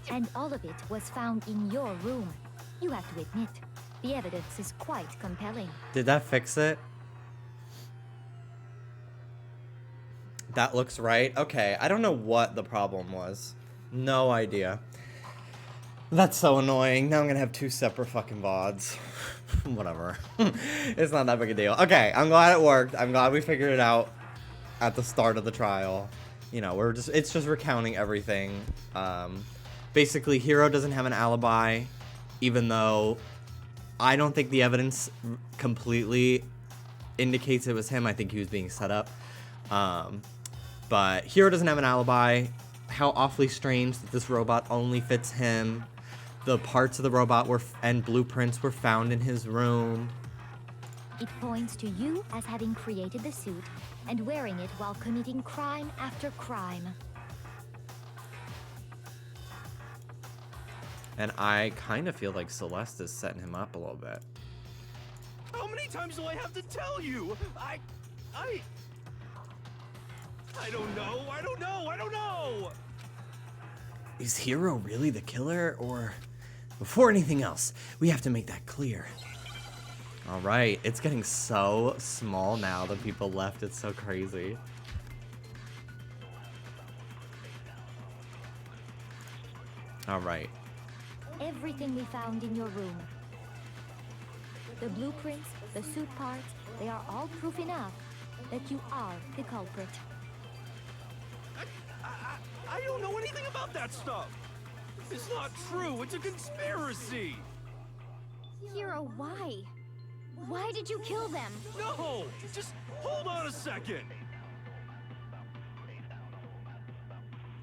And all of it was found in your room. You have to admit, the evidence is quite compelling. Did that fix it? That looks right. Okay, I don't know what the problem was. No idea. That's so annoying. Now I'm gonna have 2 separate fucking VODs. Whatever. It's not that big a deal. Okay, I'm glad it worked. I'm glad we figured it out at the start of the trial. You know, it's just recounting everything. Basically, Hiro doesn't have an alibi, even though I don't think the evidence completely indicates it was him. I think he was being set up. But Hiro doesn't have an alibi. How awfully strange that this robot only fits him. The parts of the robot and blueprints were found in his room. It points to you as having created the suit and wearing it while committing crime after crime. And I kind of feel like Celeste is setting him up a little bit. How many times do I have to tell you? I don't know. I don't know. I don't know. Is Hiro really the killer, or... Before anything else, we have to make that clear. Alright, it's getting so small now, the people left. It's so crazy. Alright. Everything we found in your room. The blueprints, the suit parts, they are all proof enough that you are the culprit. I don't know anything about that stuff. It's not true. It's a conspiracy. Hiro, why? Why did you kill them? No! Just hold on a second.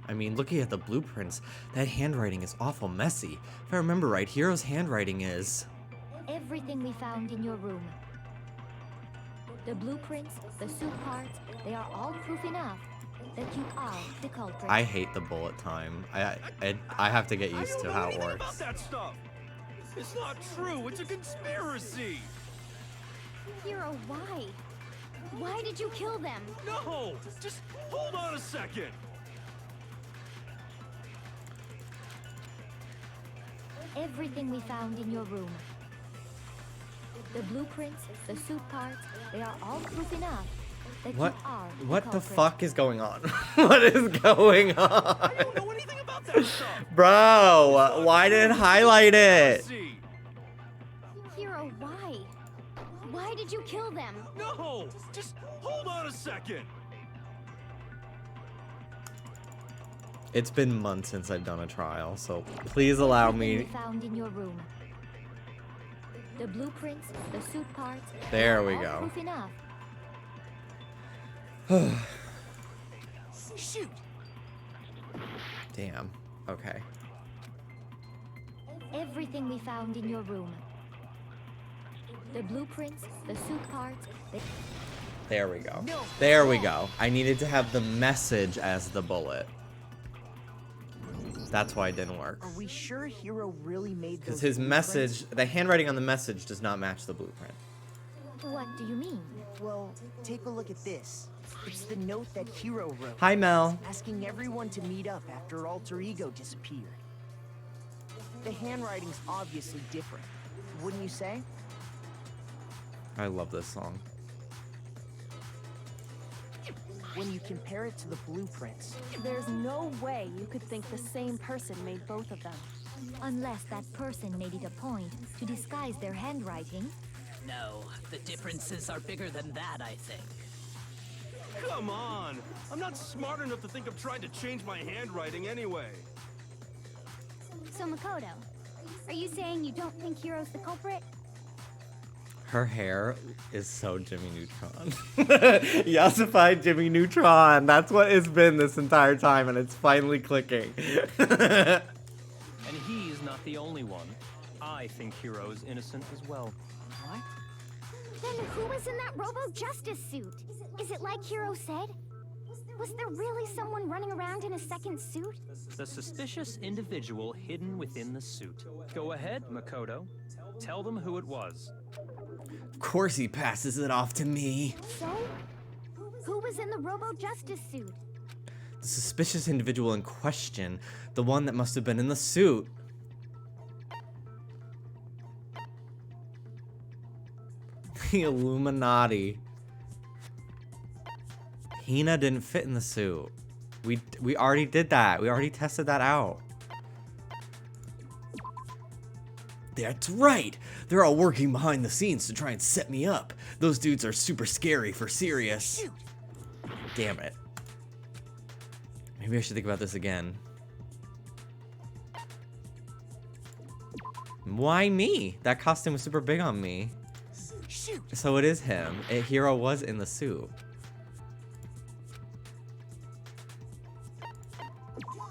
I mean, looking at the blueprints, that handwriting is awful messy. If I remember right, Hiro's handwriting is... Everything we found in your room. The blueprints, the suit parts, they are all proof enough that you are the culprit. I hate the bullet time. I have to get used to how it works. About that stuff. It's not true. It's a conspiracy. Hiro, why? Why did you kill them? No! Just hold on a second. Everything we found in your room. The blueprints, the suit parts, they are all proof enough that What? you are What the culprit. fuck is going on? What is going on? I don't know anything about that stuff. Bro, why did it highlight it? Hiro, why? Why did you kill them? No! Just hold on a second. It's been months since I've done a trial, so please allow Everything me. we found in your room. The blueprints, the suit parts. There we all go. Proof enough. Shoot! Damn. Okay. Everything we found in your room. The blueprints, the suit parts. There we go. There we go. I needed to have the message as the bullet. That's why it didn't work. Are we sure Hiro really made those Because his blueprints? message, the handwriting on the message does not match the blueprint. What do you mean? Well, take a look at this. It's the note that Hiro wrote. Hi, Mel. Asking everyone to meet up after Alter Ego disappeared. The handwriting's obviously different, wouldn't you say? I love this song. When you compare it to the blueprints. There's no way you could think the same person made both of them. Unless that person made it a point to disguise their handwriting. No, the differences are bigger than that, I think. Come on! I'm not smart enough to think of trying to change my handwriting anyway. So Makoto, are you saying you don't think Hiro's the culprit? Her hair is so Jimmy Neutron. Yassified Jimmy Neutron. That's what it's been this entire time, and it's finally clicking. And he's not the only one. I think Hiro's innocent as well. What? Then who was in that Robo-Justice suit? Is it like Hiro said? Was there really someone running around in a second suit? The suspicious individual hidden within the suit. Go ahead, Makoto. Tell them who it was. Of course he passes it off to me. So? Who was in the Robo-Justice suit? The suspicious individual in question, the one that must have been in the suit. The Illuminati. Hina didn't fit in the suit. We already did that. We already tested that out. That's right. They're all working behind the scenes to try and set me up. Those dudes are super scary for serious. Shoot. Damn it. Maybe I should think about this again. Why me? That costume was super big on me. Shoot. So it is him. Hero was in the suit.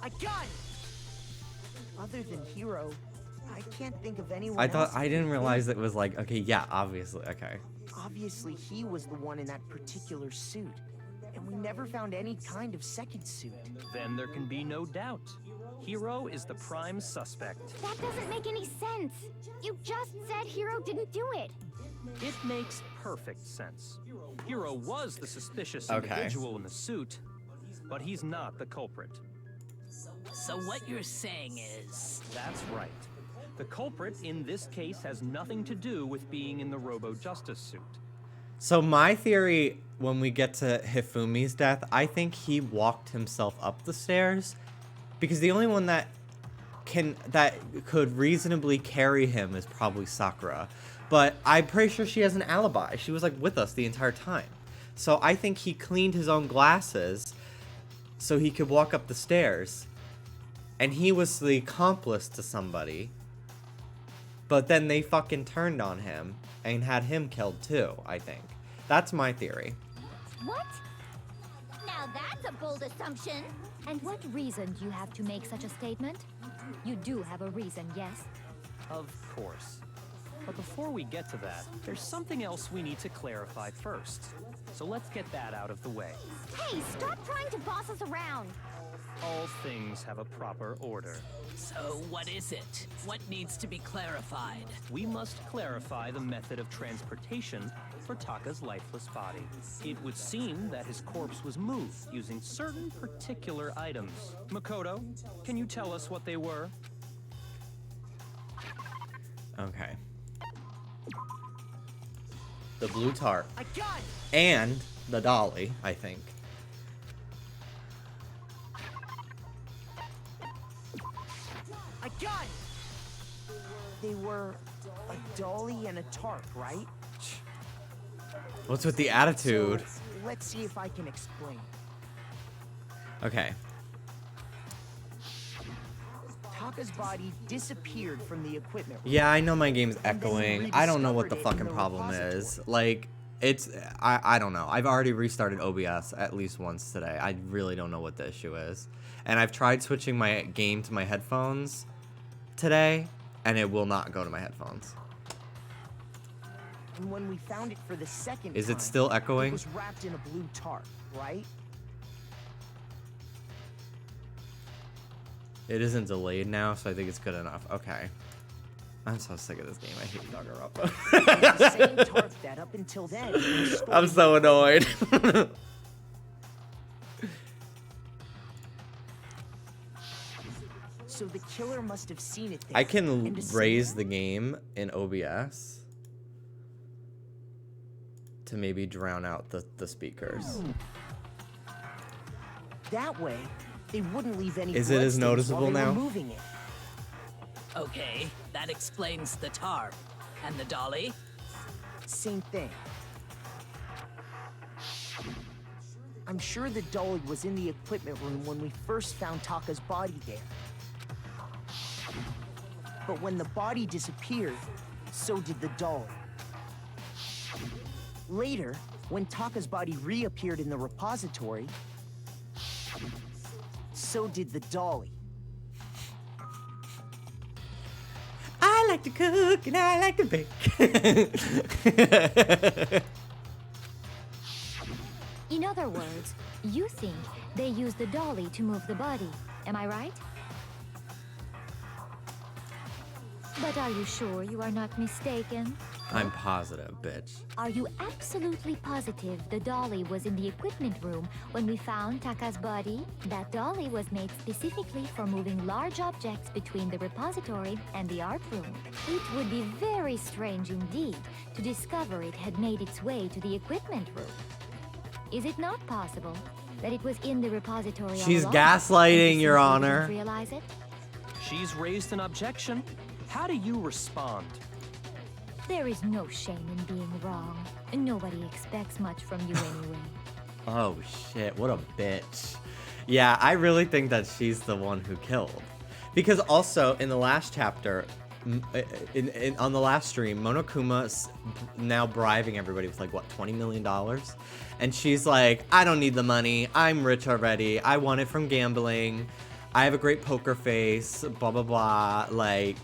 I got it. Other than Hero, I can't think of anyone I thought else I who didn't could realize fit. it was like, okay, yeah, obviously, okay. Obviously, he was the one in that particular suit, and we never found any kind of second suit. Then there can be no doubt. Hero is the prime suspect. That doesn't make any sense. You just said Hero didn't do it. It makes perfect sense. Hero was the suspicious Okay. individual in the suit, but he's not the culprit. So what you're saying is... That's right. The culprit in this case has nothing to do with being in the Robo-Justice suit. So my theory, when we get to Hifumi's death, I think he walked himself up the stairs, because the only one that could reasonably carry him is probably Sakura. But I'm pretty sure she has an alibi. She was like with us the entire time. So I think he cleaned his own glasses so he could walk up the stairs. And he was the accomplice to somebody. But then they fucking turned on him and had him killed too, I think. That's my theory. What? Now that's a bold assumption. And what reason do you have to make such a statement? You do have a reason, yes? Of course. But before we get to that, there's something else we need to clarify first. So let's get that out of the way. Hey, stop trying to boss us around. All things have a proper order. So what is it? What needs to be clarified? We must clarify the method of transportation for Taka's lifeless body. It would seem that his corpse was moved using certain particular items. Makoto, can you tell us what they were? Okay. The blue tarp. I got it. And the dolly, I think. I got it. They were a dolly and a tarp, right? What's with the attitude? So, let's see if I can explain. Okay. Taka's body disappeared from the equipment room. Yeah, I know my game's And then we echoing. I don't know what the rediscovered it fucking in the problem is. repository. Like, it's... I don't know. I've already restarted OBS at least once today. I really don't know what the issue is. And I've tried switching my game to my headphones today, and it will not go to my headphones. And when we found it for the second Is time, it still echoing? It was wrapped in a blue tarp, right? It isn't delayed now, so I think it's good enough. Okay. I'm so sick of this game. I hate Danganronpa. The same tarp that up until then. was stored I'm in so annoyed. So the killer must have seen it there. I can and decided- raise the game in OBS to maybe drown out the speakers. That way, they wouldn't leave any. Is it as bloodstains noticeable while they were now? moving it. Okay, that explains the tarp. And the dolly? Same thing. I'm sure the dolly was in the equipment room when we first found Taka's body there. But when the body disappeared, so did the dolly. Later, when Taka's body reappeared in the repository, so did the dolly. I like to cook and I like to bake. In other words, you think they used the dolly to move the body. Am I right? But are you sure you are not mistaken? I'm positive, bitch. Are you absolutely positive the dolly was in the equipment room when we found Taka's body? That dolly was made specifically for moving large objects between the repository and the art room. It would be very strange indeed to discover it had made its way to the equipment room. Is it not possible that it was in the repository all She's along, gaslighting, and we Your simply Honor. didn't realize it? She's raised an objection. How do you respond? There is no shame in being wrong. Nobody expects much from you anyway. Oh shit, what a bitch. Yeah, I really think that she's the one who killed. Because also, in the last chapter, on the last stream, Monokuma's now bribing everybody with like, what, $20 million? And she's like, I don't need the money. I'm rich already. I won it from gambling. I have a great poker face, blah, blah, blah. Like,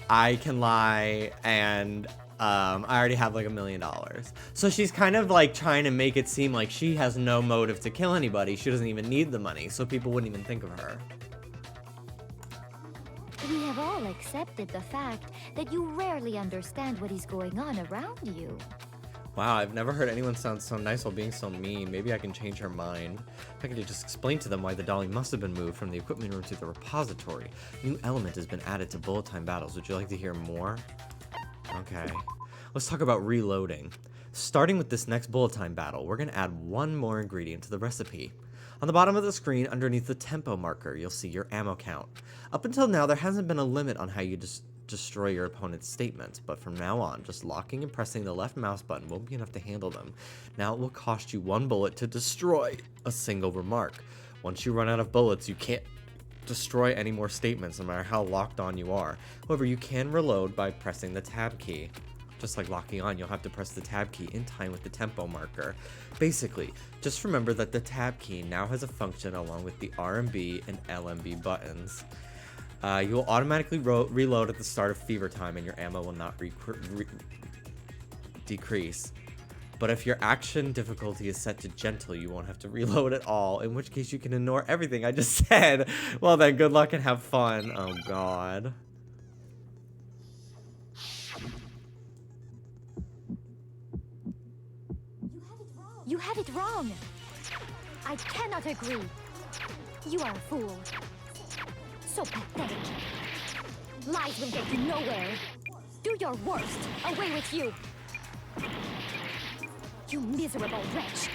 I can lie, and I already have like $1 million. So she's kind of like trying to make it seem like she has no motive to kill anybody. She doesn't even need the money, so people wouldn't even think of her. We have all accepted the fact that you rarely understand what is going on around you. Wow, I've never heard anyone sound so nice while being so mean. Maybe I can change her mind. If I could just explain to them why the dolly must have been moved from the equipment room to the repository. New element has been added to bullet time battles. Would you like to hear more? Okay. Let's talk about reloading. Starting with this next bullet time battle, we're going to add one more ingredient to the recipe. On the bottom of the screen, underneath the tempo marker, you'll see your ammo count. Up until now, there hasn't been a limit on how you destroy your opponent's statements, but from now on, just locking and pressing the left mouse button won't be enough to handle them. Now it will cost you 1 bullet to destroy a single remark. Once you run out of bullets, you can't destroy any more statements, no matter how locked on you are. However, you can reload by pressing the tab key. Just like locking on, you'll have to press the tab key in time with the tempo marker. Basically, just remember that the tab key now has a function along with the RMB and LMB buttons. You will automatically reload at the start of fever time, and your ammo will not decrease. But if your action difficulty is set to gentle, you won't have to reload at all, in which case you can ignore everything I just said. Well then, good luck and have fun. Oh god. You have it wrong. I cannot agree. You are a fool. So pathetic. Lies will get you nowhere. Do your worst. Away with you. You miserable wretch.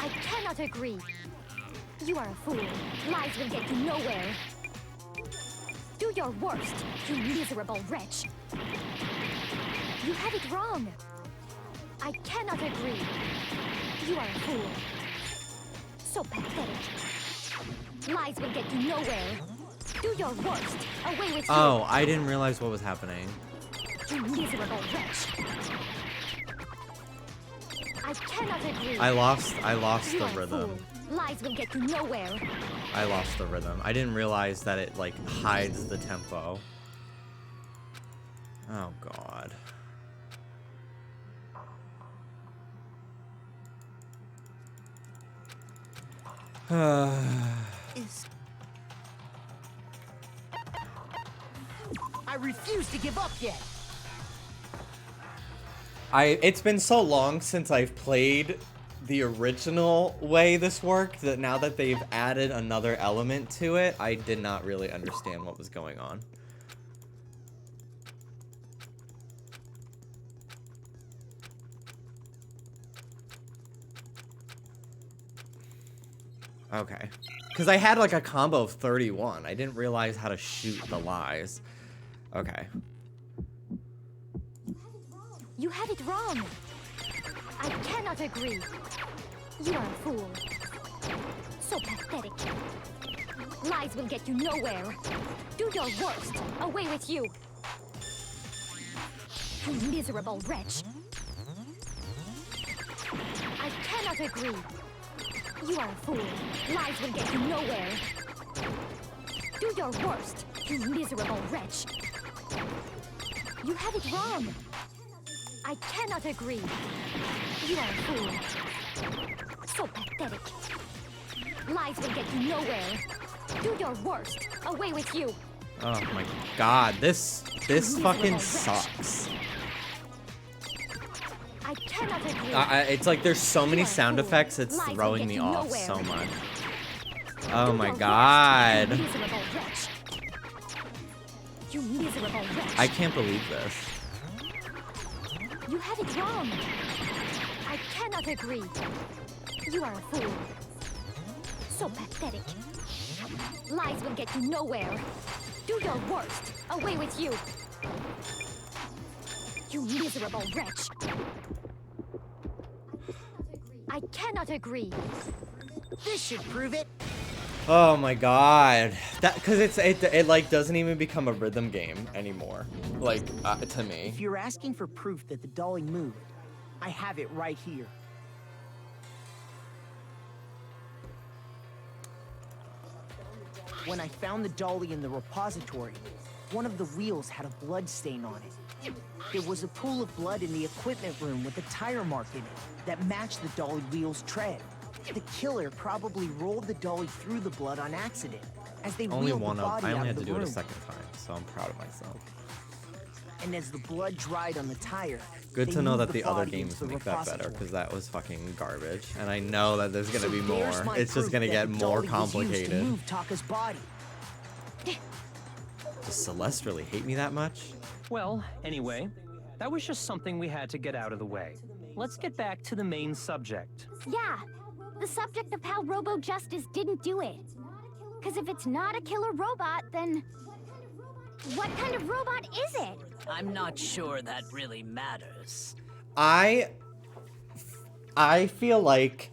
I cannot agree. You are a fool. Lies will get you nowhere. Do your worst, you miserable wretch. You have it wrong. I cannot agree. You are a fool. So pathetic. Lies will get you nowhere. Do your worst. Away with you. Oh, I didn't realize what was happening. You miserable wretch. I cannot agree. I lost You the are a rhythm. fool. Lies will get you nowhere. I lost the rhythm. I didn't realize that it like hides the tempo. Oh god. I refuse to give up yet. It's been so long since I've played the original way this worked that now that they've added another element to it, I did not really understand what was going on. Okay. Because I had like a combo of 31. I didn't realize how to shoot the lies. Okay. You have it wrong. I cannot agree. You are a fool. So pathetic. Lies will get you nowhere. Do your worst. Away with you. You miserable wretch. I cannot agree. You are a fool. Lies will get you nowhere. Do your worst, you miserable wretch. You have it wrong. I cannot agree. You are a fool. So pathetic. Lies will get you nowhere. Do your worst. Away with you. Oh my god, this fucking sucks. I cannot agree. It's like there's so many You are a sound fool. effects, it's Lies will throwing get me you off nowhere. so much. Oh Do my your god. worst, you miserable wretch. You miserable wretch. I can't believe this. You have it wrong. I cannot agree. You are a fool. So pathetic. Lies will get you nowhere. Do your worst. Away with you. You miserable wretch. I cannot agree. This should prove it. Oh my god. That cuz it like doesn't even become a rhythm game anymore. Like to me. If you're asking for proof that the dolly moved, I have it right here. When I found the dolly in the repository, one of the wheels had a blood stain on it. There was a pool of blood in the equipment room with a tire mark in it that matched the dolly wheel's tread. The killer probably rolled the dolly through the blood on accident as they Only wheeled one the of body I out only of had to the do it a room. second time, so I'm proud of myself. And as the blood dried on the tire, Good they to know moved that the other body games into the make that better, repository. because that was fucking garbage. And I know that there's gonna So be there's more. my It's just proof gonna that get the more dolly was used to complicated. move Taka's body. Does Celeste really hate me that much? Well, anyway, that was just something we had to get out of the way. Let's get back to the main subject. Yeah, the subject of how Robo Justice didn't do it. Because if it's not a killer robot, then what kind of robot is it? I'm not sure that really matters. I feel like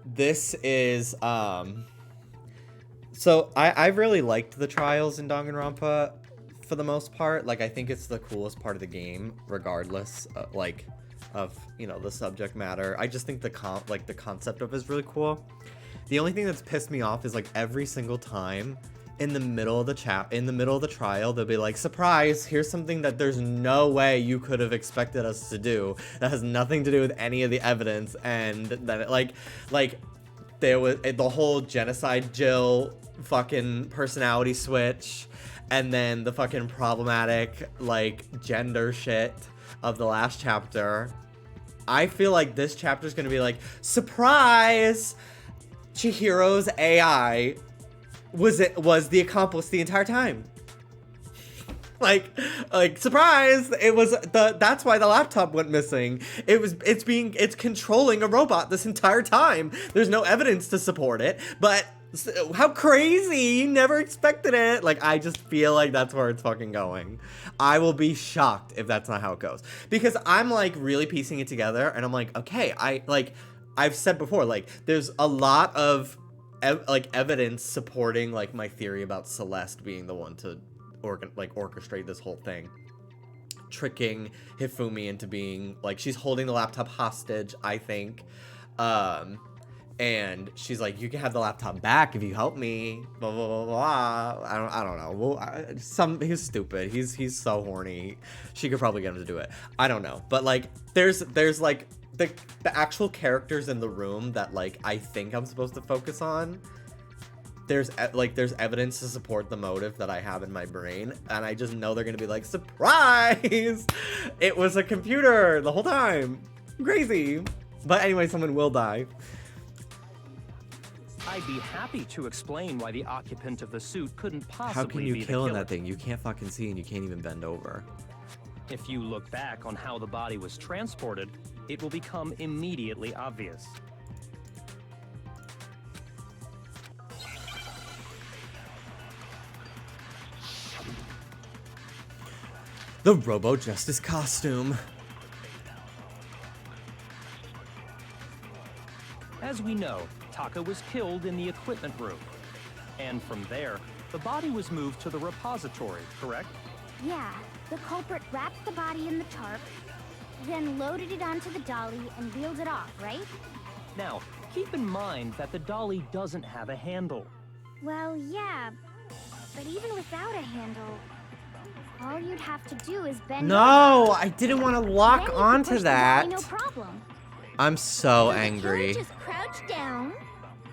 this is so I've really liked the trials in Danganronpa for the most part. Like I think it's the coolest part of the game, regardless like of, you know, the subject matter. I just think the concept of it is really cool. The only thing that's pissed me off is like every single time in the middle of the trial, they'll be like, surprise, here's something that there's no way you could have expected us to do that has nothing to do with any of the evidence. And then like there was the whole genocide Jill fucking personality switch, and then the fucking problematic like gender shit of the last chapter. I feel like this chapter is gonna be like, surprise, Chihiro's AI was the accomplice the entire time. like surprise, it was that's why the laptop went missing. It's controlling a robot this entire time. There's no evidence to support it, but how crazy, you never expected it. Like, I just feel like that's where it's fucking going. I will be shocked if that's not how it goes, because I'm like really piecing it together, and I'm like, okay, I've said before, like there's a lot of evidence supporting like my theory about Celeste being the one to orchestrate this whole thing, tricking Hifumi into being like, she's holding the laptop hostage, I think, and she's like, you can have the laptop back if you help me, blah blah blah blah. I don't know. Well, he's stupid. He's so horny. She could probably get him to do it. I don't know, but like there's like the actual characters in the room that like I think I'm supposed to focus on. There's evidence to support the motive that I have in my brain, and I just know they're gonna be like, surprise, it was a computer the whole time. Crazy. But anyway, someone will die. I'd be happy to explain why the occupant of the suit couldn't possibly How can you be kill the in killer. that thing? You can't fucking see, and you can't even bend over. If you look back on how the body was transported, it will become immediately obvious. The Robo Justice costume. As we know, Taka was killed in the equipment room. And from there, the body was moved to the repository, correct? Yeah, the culprit wrapped the body in the tarp, then loaded it onto the dolly and wheeled it off, right? Now, keep in mind that the dolly doesn't have a handle. Well, yeah, but even without a handle, all you'd have to do is bend No, over. I didn't want to Then lock you could onto push the that. dolly, no problem. I'm so So the angry. killer just crouched down,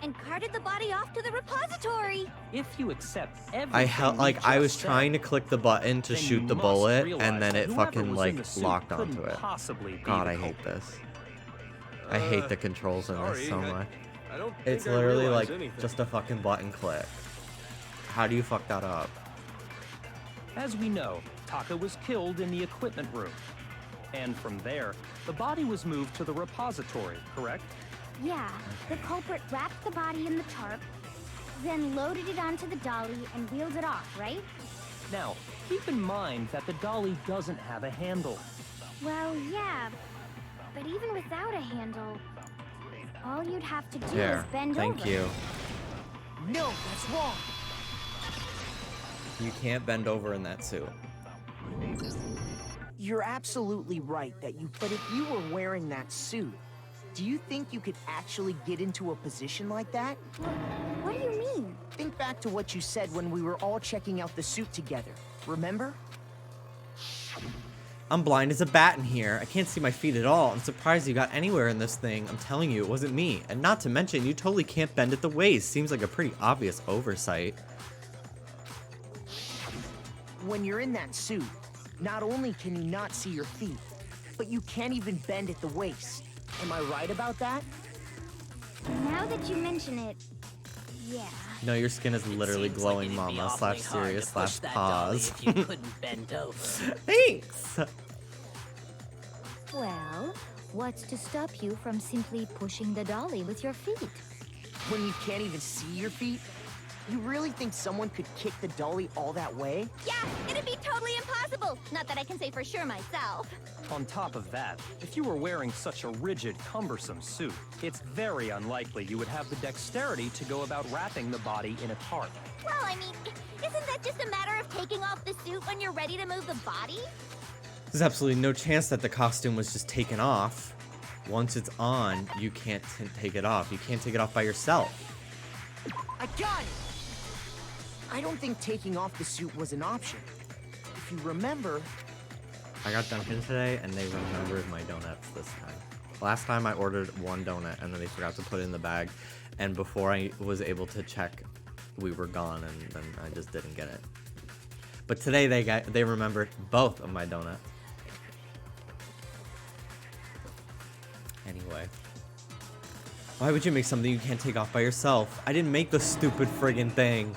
and carted the body off to the repository. If you accept everything I we was just trying to said, click the button to then shoot you the must bullet, realize and then that it whoever fucking was in the suit locked onto couldn't it. possibly be God, the I hate culprit. this. I hate the controls in Sorry, this so much. I don't It's think I literally realized like anything. just a fucking button click. How do you fuck that up? As we know, Taka was killed in the equipment room. And from there, the body was moved to the repository, correct? Yeah, the culprit wrapped the body in the tarp, then loaded it onto the dolly and wheeled it off, right? Now, keep in mind that the dolly doesn't have a handle. Well, yeah, but even without a handle, all you'd have to do There. is bend Thank over. you. No, that's wrong. You can't bend over in that suit. You're absolutely right but if you were wearing that suit, do you think you could actually get into a position like that? What do you mean? Think back to what you said when we were all checking out the suit together. Remember? I'm blind as a bat in here. I can't see my feet at all. I'm surprised you got anywhere in this thing. I'm telling you, it wasn't me. And not to mention, you totally can't bend at the waist. Seems like a pretty obvious oversight. When you're in that suit, not only can you not see your feet, but you can't even bend at the waist. Am I right about that? Now that you mention it, yeah. No, your skin is literally Seems glowing, like it'd be mama. awfully Slash hard serious to slash push that dolly pause. if you couldn't bend over. Thanks! Well, what's to stop you from simply pushing the dolly with your feet? When you can't even see your feet? You really think someone could kick the dolly all that way? Yeah, it'd be totally impossible. Not that I can say for sure myself. On top of that, if you were wearing such a rigid, cumbersome suit, it's very unlikely you would have the dexterity to go about wrapping the body in a tarp. Well, I mean, isn't that just a matter of taking off the suit when you're ready to move the body? There's absolutely no chance that the costume was just taken off. Once it's on, you can't take it off. You can't take it off by yourself. I got it! I don't think taking off the suit was an option. If you remember, I got Dunkin' today, and they remembered my donuts this time. Last time I ordered one donut, and then they forgot to put it in the bag. And before I was able to check, we were gone, and then I just didn't get it. But today they remembered both of my donuts. Anyway. Why would you make something you can't take off by yourself? I didn't make the stupid friggin' thing.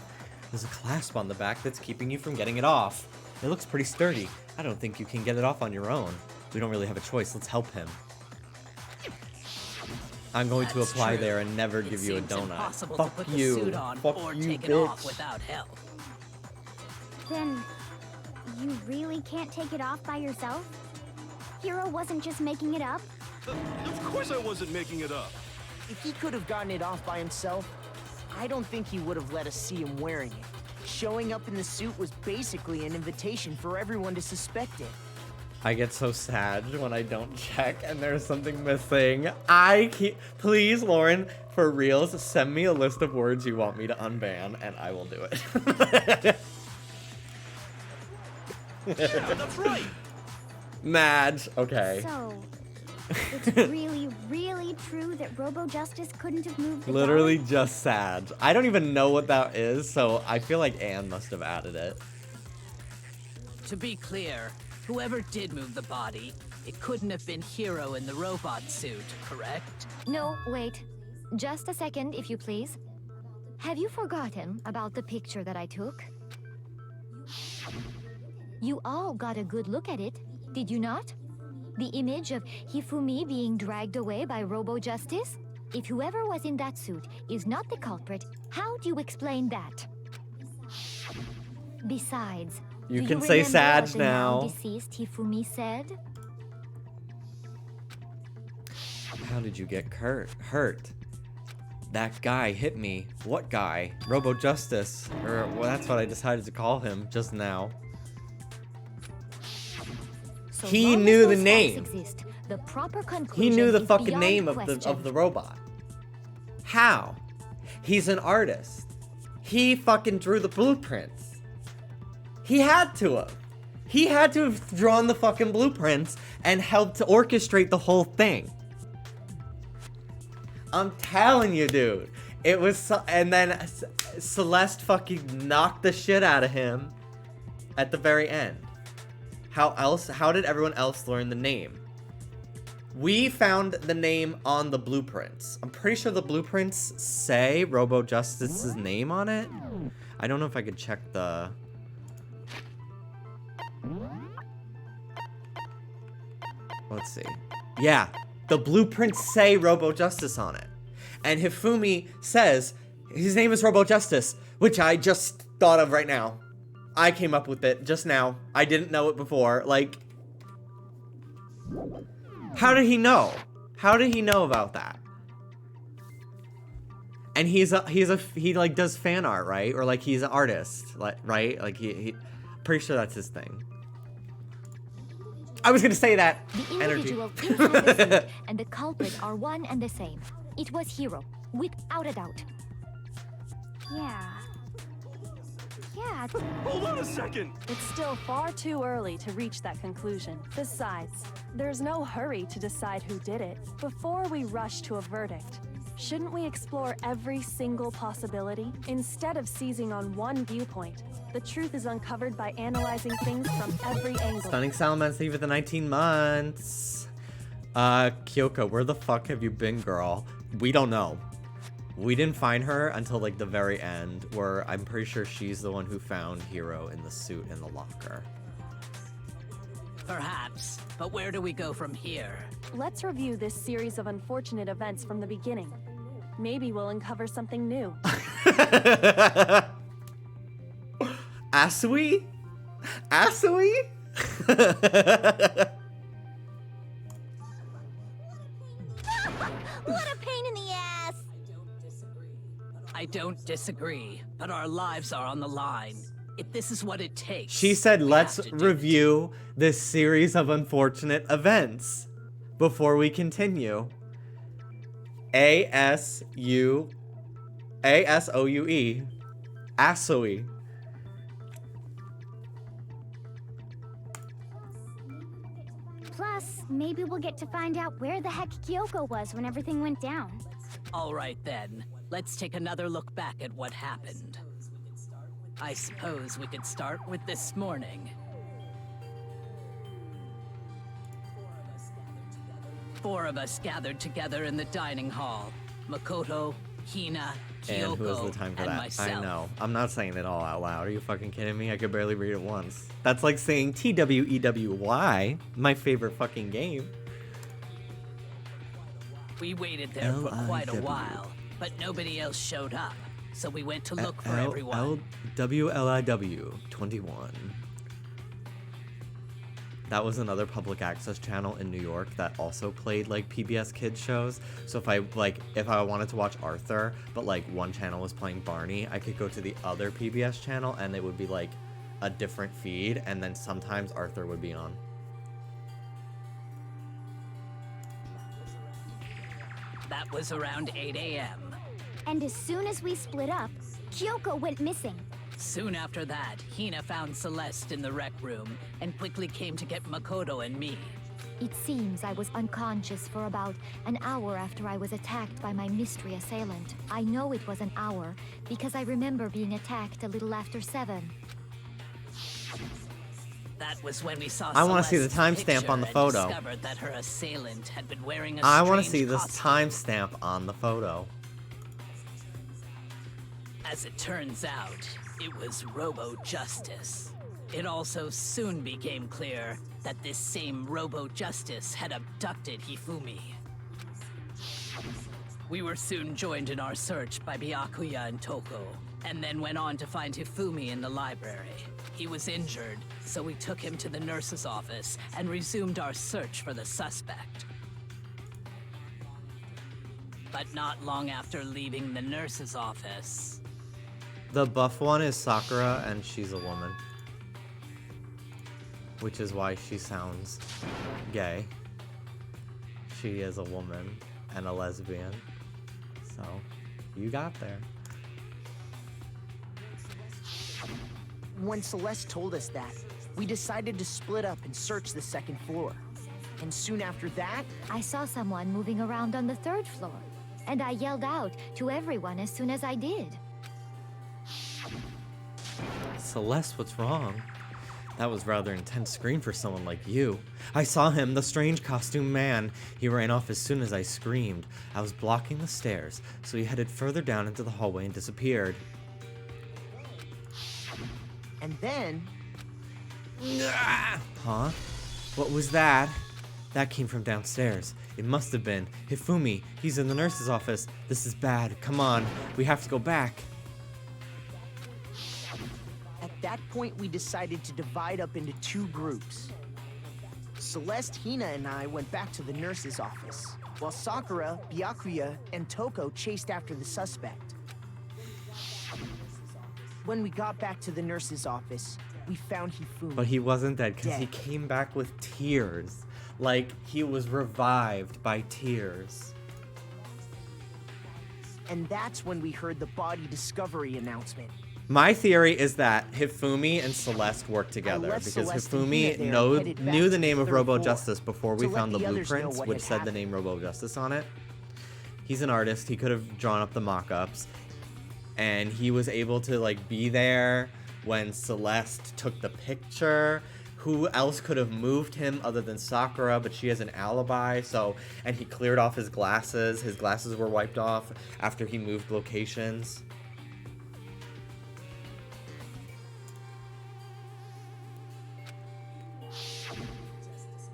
There's a clasp on the back that's keeping you from getting it off. It looks pretty sturdy. I don't think you can get it off on your own. We don't really have a choice. Let's help him. I'm going to That's apply true. there and never It give you a seems donut. impossible Fuck to put you. the suit on Fuck or you, take it bitch. off without help. Then, you really can't take it off by yourself? Hero wasn't just making it up? Of course I wasn't making it up. if he could have gotten it off by himself, I don't think he would have let us see him wearing it. Showing up in the suit was basically an invitation for everyone to suspect it. I get so sad when I don't check and there's something missing. Please, Lauren, for reals, send me a list of words you want me to unban and I will do it. Yeah, that's right. Madge, okay. So, it's really, really true that Robo Justice couldn't have moved the Literally dollar? just sad. I don't even know what that is, so I feel like Anne must have added it. To be clear, whoever did move the body, it couldn't have been Hero in the robot suit, correct? No, wait. Just a second, if you please. Have you forgotten about the picture that I took? You all got a good look at it, did you not? The image of Hifumi being dragged away by Robo Justice? If whoever was in that suit is not the culprit, how do you explain that? Besides, You do can you say remember Sag what the now. deceased Hifumi said? How did you get hurt? That guy hit me. What guy? Robo Justice. Or, well, that's what I decided to call him just now. So He long as knew the those facts name. exist, the proper He conclusion knew the is fucking beyond name of question. the robot. How? He's an artist. He fucking drew the blueprints. He had to have. He had to have drawn the fucking blueprints and helped to orchestrate the whole thing. I'm telling you, dude. It was, and then Celeste fucking knocked the shit out of him at the very end. How did everyone else learn the name? We found the name on the blueprints. I'm pretty sure the blueprints say Robo Justice's name on it. I don't know if I could check the... Let's see. Yeah, the blueprints say Robo Justice on it. And Hifumi says his name is Robo Justice, which I just thought of right now. I came up with it just now. I didn't know it before. Like, how did he know? How did he know about that? And he like does fan art, right? Or like he's an artist, like, right? Like he pretty sure that's his thing. I was gonna say that. The individual inside the suit and the culprit are one and the same. It was Hiro, without a doubt. Yeah. Yeah. Hold on a second! It's still far too early to reach that conclusion. Besides, there's no hurry to decide who did it. Before we rush to a verdict, shouldn't we explore every single possibility? Instead of seizing on one viewpoint, the truth is uncovered by analyzing things from every angle. Stunning Salamence, thank you for the 19 months. Kyoko, where the fuck have you been, girl? We don't know. We didn't find her until like the very end, where I'm pretty sure she's the one who found Hiro in the suit in the locker. Perhaps, but where do we go from here? Let's review this series of unfortunate events from the beginning. Maybe we'll uncover something new. Asui? Asui? What a pain in the ass! I don't disagree, but our lives are on the line. If this is what it takes. She said, we let's have to do review this series of unfortunate events before we continue. A-S-O-U-E. Asui. Plus, maybe we'll get to find out where the heck Kyoko was when everything went down. All right then, let's take another look back at what happened. I suppose we could start with this morning. Four of us gathered together in the dining hall. Makoto, Hina, And Kyoko, who has the time for and that? myself. I know. I'm not saying it all out loud. Are you fucking kidding me? I could barely read it once. That's like saying TWEWY, my favorite fucking game. We waited there for quite a while, but nobody else showed up. So we went to look for everyone. WLIW 21. That was another public access channel in New York that also played like PBS Kids shows. So if I wanted to watch Arthur, but like one channel was playing Barney, I could go to the other PBS channel and it would be like a different feed, and then sometimes Arthur would be on. That was around 8 a.m. And as soon as we split up, Kyoko went missing. Soon after that, Hina found Celeste in the rec room and quickly came to get Makoto and me. It seems I was unconscious for about an hour after I was attacked by my mystery assailant. I know it was an hour because I remember being attacked a little after 7. That was when we saw I want to see the Celeste's timestamp on the picture and photo. discovered that her assailant had been wearing a I want to strange see this costume. timestamp on the photo. As it turns out, it was Robo Justice. It also soon became clear that this same Robo Justice had abducted Hifumi. We were soon joined in our search by Byakuya and Toko, and then went on to find Hifumi in the library. He was injured, so we took him to the nurse's office and resumed our search for the suspect. But not long after leaving the nurse's office, The buff one is Sakura, and she's a woman. Which is why she sounds gay. She is a woman and a lesbian. So, you got there. When Celeste told us that, we decided to split up and search the second floor. And soon after that, I saw someone moving around on the 3rd floor. and I yelled out to everyone as soon as I did. Celeste, what's wrong? That was rather intense scream for someone like you. I saw him, the strange costume man. He ran off as soon as I screamed. I was blocking the stairs, so he headed further down into the hallway and disappeared. And then... Huh? What was that? That came from downstairs. It must have been. Hifumi, he's in the nurse's office. This is bad. Come on, we have to go back. At that point, we decided to divide up into two groups. Celeste, Hina, and I went back to the nurse's office, while Sakura, Byakuya, and Toko chased after the suspect. When we got back to the nurse's office, we found Hifumi. But he wasn't dead because he Dead. came back with tears. Like, he was revived by tears. And that's when we heard the body discovery announcement. My theory is that Hifumi and Celeste worked together left because Celeste and Hifumi Hina there knew and headed back the to name the of third Robo floor Justice before we to let found the the others know blueprints, what which had said the happened. name Robo Justice on it. He's an artist. He could have drawn up the mock-ups, and he was able to like be there when Celeste took the picture. Who else could have moved him other than Sakura? But she has an alibi, so, and he cleared off his glasses. His glasses were wiped off after he moved locations.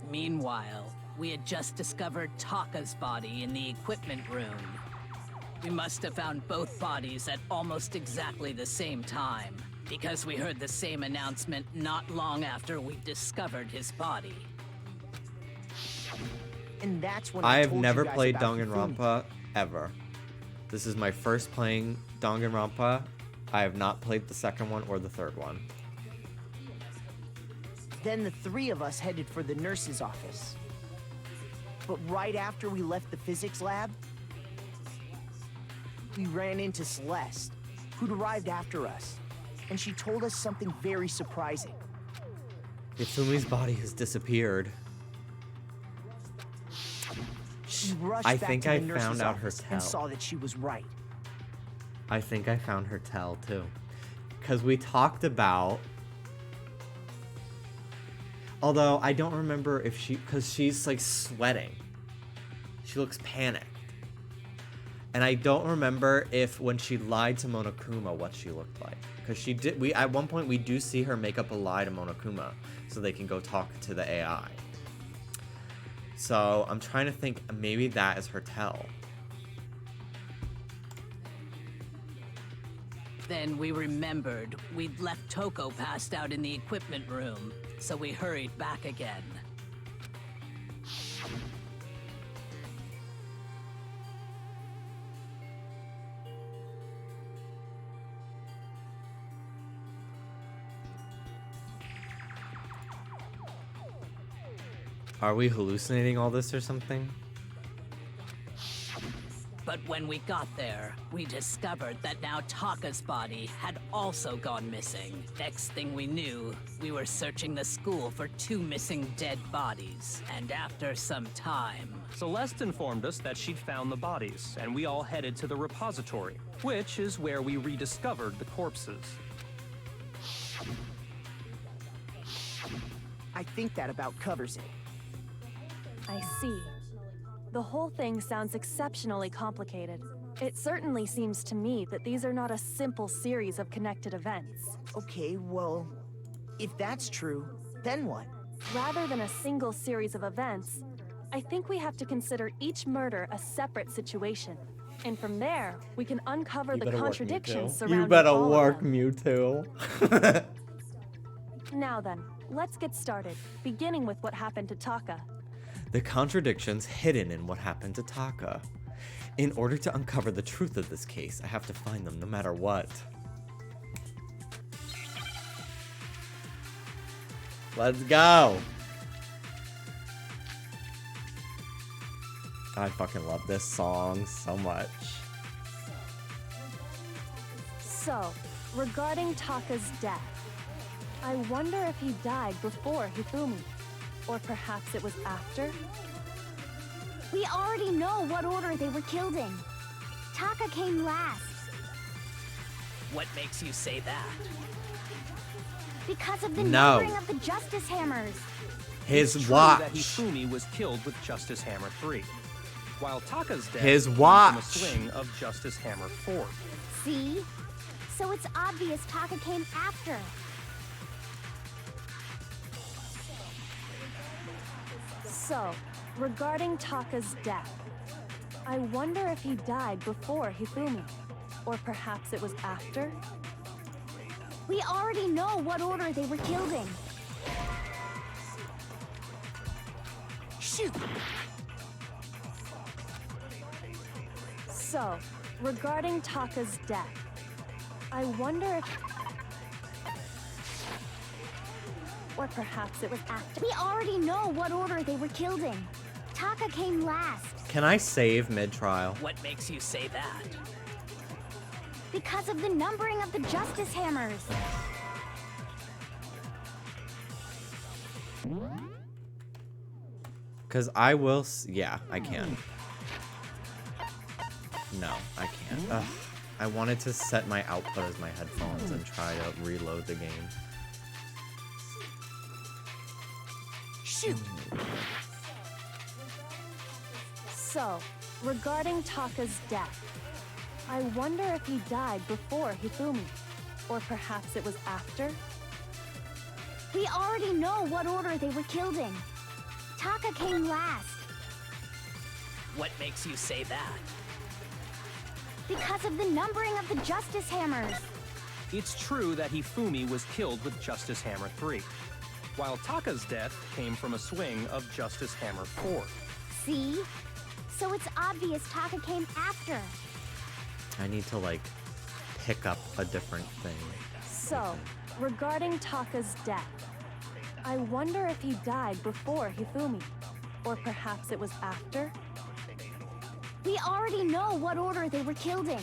Meanwhile, we had just discovered Taka's body in the equipment room. We must have found both bodies at almost exactly the same time, because we heard the same announcement not long after we discovered his body. And that's when I have told never you guys played about Hifumi. Danganronpa ever. This is my first playing Danganronpa. I have not played the second one or the third one. Then the three of us headed for the nurse's office. But right after we left the physics lab, we ran into Celeste, who'd arrived after us, and she told us something very surprising. Hifumi's body has disappeared. She rushed I back think to the I nurse's found out her office tell. and saw that she was right. I think I found her tell too. Because we talked about... Although I don't remember if she... Because she's like sweating. She looks panicked. And I don't remember if when she lied to Monokuma what she looked like. Because she did... At one point we do see her make up a lie to Monokuma. So they can go talk to the AI. So I'm trying to think, maybe that is her tell. Then we remembered we'd left Toko passed out in the equipment room, so we hurried back again. Are we hallucinating all this or something? But when we got there, we discovered that now Taka's body had also gone missing. Next thing we knew, we were searching the school for 2 missing dead bodies. And after some time... Celeste informed us that she'd found the bodies, and we all headed to the repository, which is where we rediscovered the corpses. I think that about covers it. I see. The whole thing sounds exceptionally complicated. It certainly seems to me that these are not a simple series of connected events. Okay, well, if that's true, then what? Rather than a single series of events, I think we have to consider each murder a separate situation. And from there, we can uncover the contradictions surrounding You better all of work, them. Mewtwo. Now then, let's get started, beginning with what happened to Taka. The contradictions hidden in what happened to Taka. In order to uncover the truth of this case, I have to find them no matter what. Let's go! I fucking love this song so much. So, regarding Taka's death, I wonder if he died before Hifumi. Or perhaps it was after? We already know what order they were killed in. Taka came last. What makes you say that? Because of the No. numbering of the Justice Hammers. His True watch. that Hifumi was killed with Justice Hammer 3, while Taka's death His came watch. from a swing of Justice Hammer 4. See? So it's obvious Taka came after. So, regarding Taka's death, I wonder if he died before Hifumi. Or perhaps it was after? We already know what order they were killed in. Shoot! So, regarding Taka's death, I wonder if... Or perhaps it was after... We already know what order they were killed in. Taka came last. Can I save mid-trial? What makes you say that? Because of the numbering of the Justice Hammers. Because I will... Yeah, I can. No, I can't. Ugh. I wanted to set my output as my headphones and try to reload the game. Shoot! So, regarding Taka's death, I wonder if he died before Hifumi. Or perhaps it was after? We already know what order they were killed in. Taka came last. What makes you say that? Because of the numbering of the Justice Hammers. It's true that Hifumi was killed with Justice Hammer 3, while Taka's death came from a swing of Justice Hammer 4. See? So it's obvious Taka came after. I need to, like, pick up a different thing. So, regarding Taka's death, I wonder if he died before Hifumi. Or perhaps it was after? We already know what order they were killed in.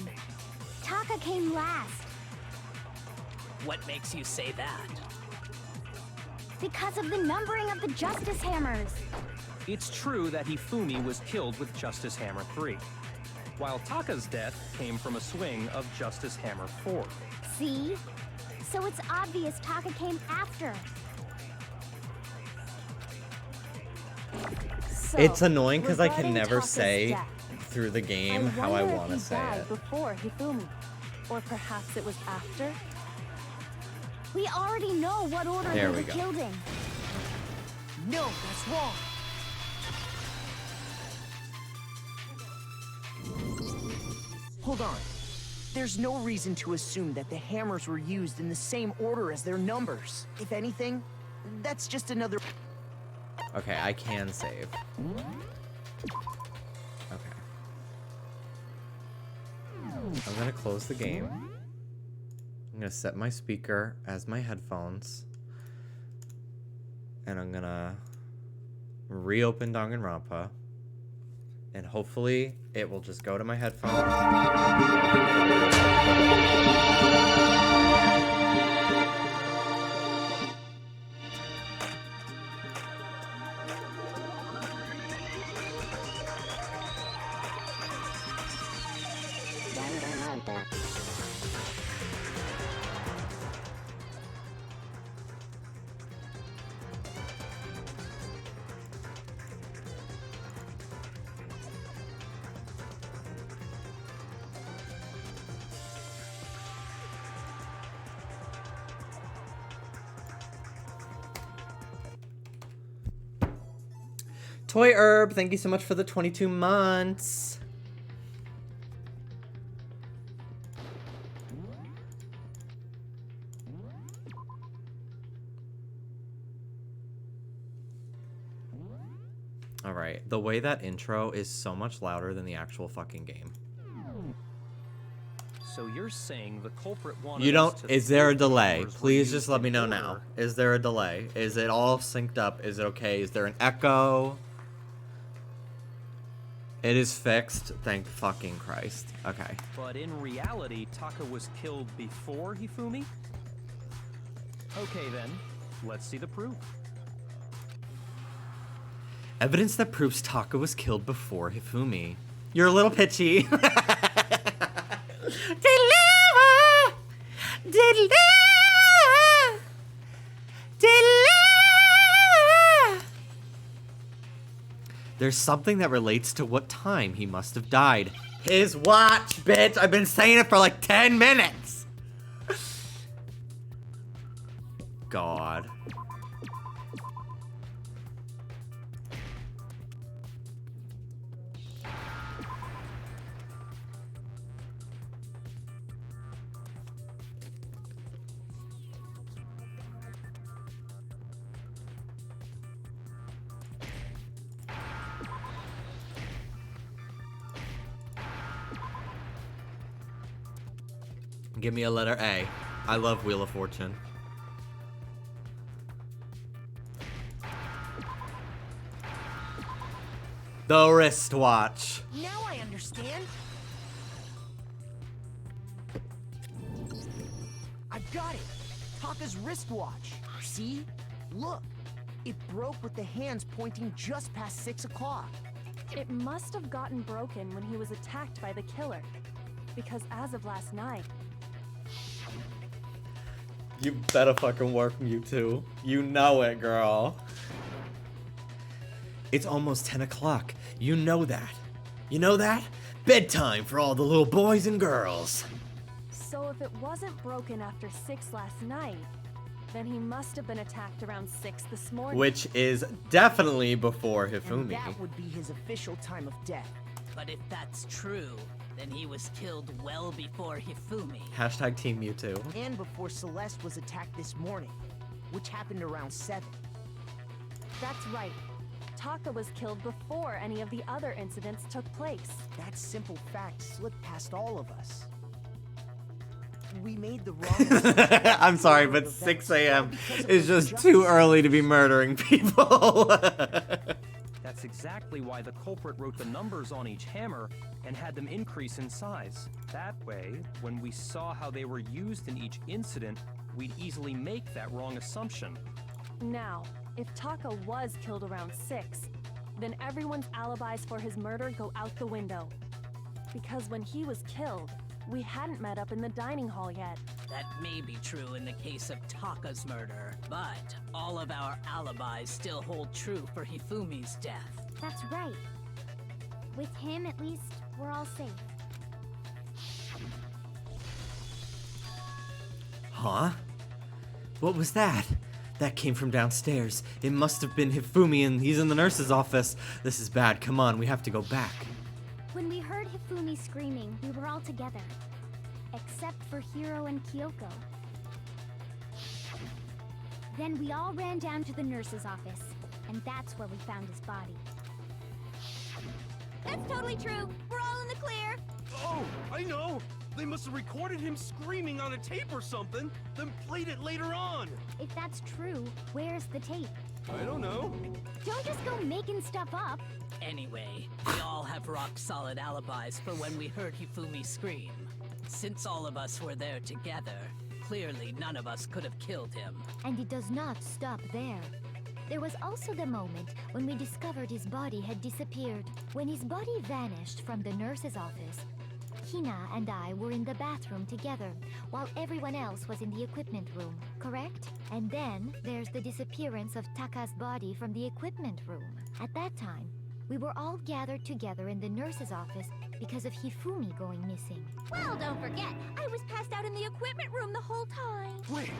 Taka came last. What makes you say that? Because of the numbering of the Justice Hammers. It's true that Hifumi was killed with Justice Hammer 3, while Taka's death came from a swing of Justice Hammer 4. See? So it's obvious Taka came after. So, It's annoying because I can regarding never Taka's say death, through the game how I wonder want if to he say died it. before Hifumi. Or perhaps it was after? We already know what order There they we were go. killed in. No, that's wrong. Hold on. There's no reason to assume that the hammers were used in the same order as their numbers. If anything, that's just another... Okay, I can save. Okay. I'm gonna close the game. I'm gonna set my speaker as my headphones. And I'm gonna reopen Danganronpa. And hopefully it will just go to my headphones. Toy Herb, thank you so much for the 22 months. Alright, the way that intro is so much louder than the actual fucking game. So you're saying the culprit wanted You don't, us to is there a think the delay? hammers were Please used just let me in know order. now. Is there a delay? Is it all synced up? Is it okay? Is there an echo? It is fixed. Thank fucking Christ. Okay. But in reality, Taka was killed before Hifumi? Okay then, let's see the proof. Evidence that proves Taka was killed before Hifumi. You're a little pitchy. Deliver! Deliver! Deliver! There's something that relates to what time he must have died. His watch, bitch! I've been saying it for like 10 minutes! God. Give me a letter A. I love Wheel of Fortune. The wristwatch. Now I understand. I've got it. Taka's wristwatch. See? Look. It broke with the hands pointing just past 6 o'clock. It must have gotten broken when he was attacked by the killer. Because as of last night, You better fucking work, Mewtwo. You know it, girl. It's almost 10 o'clock. You know that. You know that? Bedtime for all the little boys and girls. so if it wasn't broken after 6 last night, then he must have been attacked around 6 this morning. Which is definitely before And Hifumi. that would be his official time of death. But if that's true, then he was killed well before Hifumi. Hashtag Team Mewtwo. And before Celeste was attacked this morning, which happened around 7. That's right. Taka was killed before any of the other incidents took place. That simple fact slipped past all of us. We made the wrong I'm sorry, but 6 a.m. is just too early to be murdering people. That's exactly why the culprit wrote the numbers on each hammer and had them increase in size. That way, when we saw how they were used in each incident, we'd easily make that wrong assumption. Now, if Taka was killed around 6, then everyone's alibis for his murder go out the window. Because when he was killed, we hadn't met up in the dining hall yet. That may be true in the case of Taka's murder, but all of our alibis still hold true for Hifumi's death. That's right. With him, at least, we're all safe. Huh? What was that? That came from downstairs. It must have been Hifumi and he's in the nurse's office. This is bad. Come on, we have to go back. When we heard Hifumi screaming, we were all together. Except for Hiro and Kyoko. Then we all ran down to the nurse's office, and that's where we found his body. That's totally true. We're all in the clear. Oh, I know! They must have recorded him screaming on a tape or something, then played it later on! If that's true, where's the tape? I don't know. Don't just go making stuff up. Anyway, we all have rock-solid alibis for when we heard Hifumi scream. Since all of us were there together, clearly none of us could have killed him. And it does not stop there. There was also the moment when we discovered his body had disappeared. When his body vanished from the nurse's office, Hina and I were in the bathroom together, while everyone else was in the equipment room, correct? And then there's the disappearance of Taka's body from the equipment room. At that time, we were all gathered together in the nurse's office because of Hifumi going missing. Well, don't forget, I was passed out in the equipment room the whole time. Wait,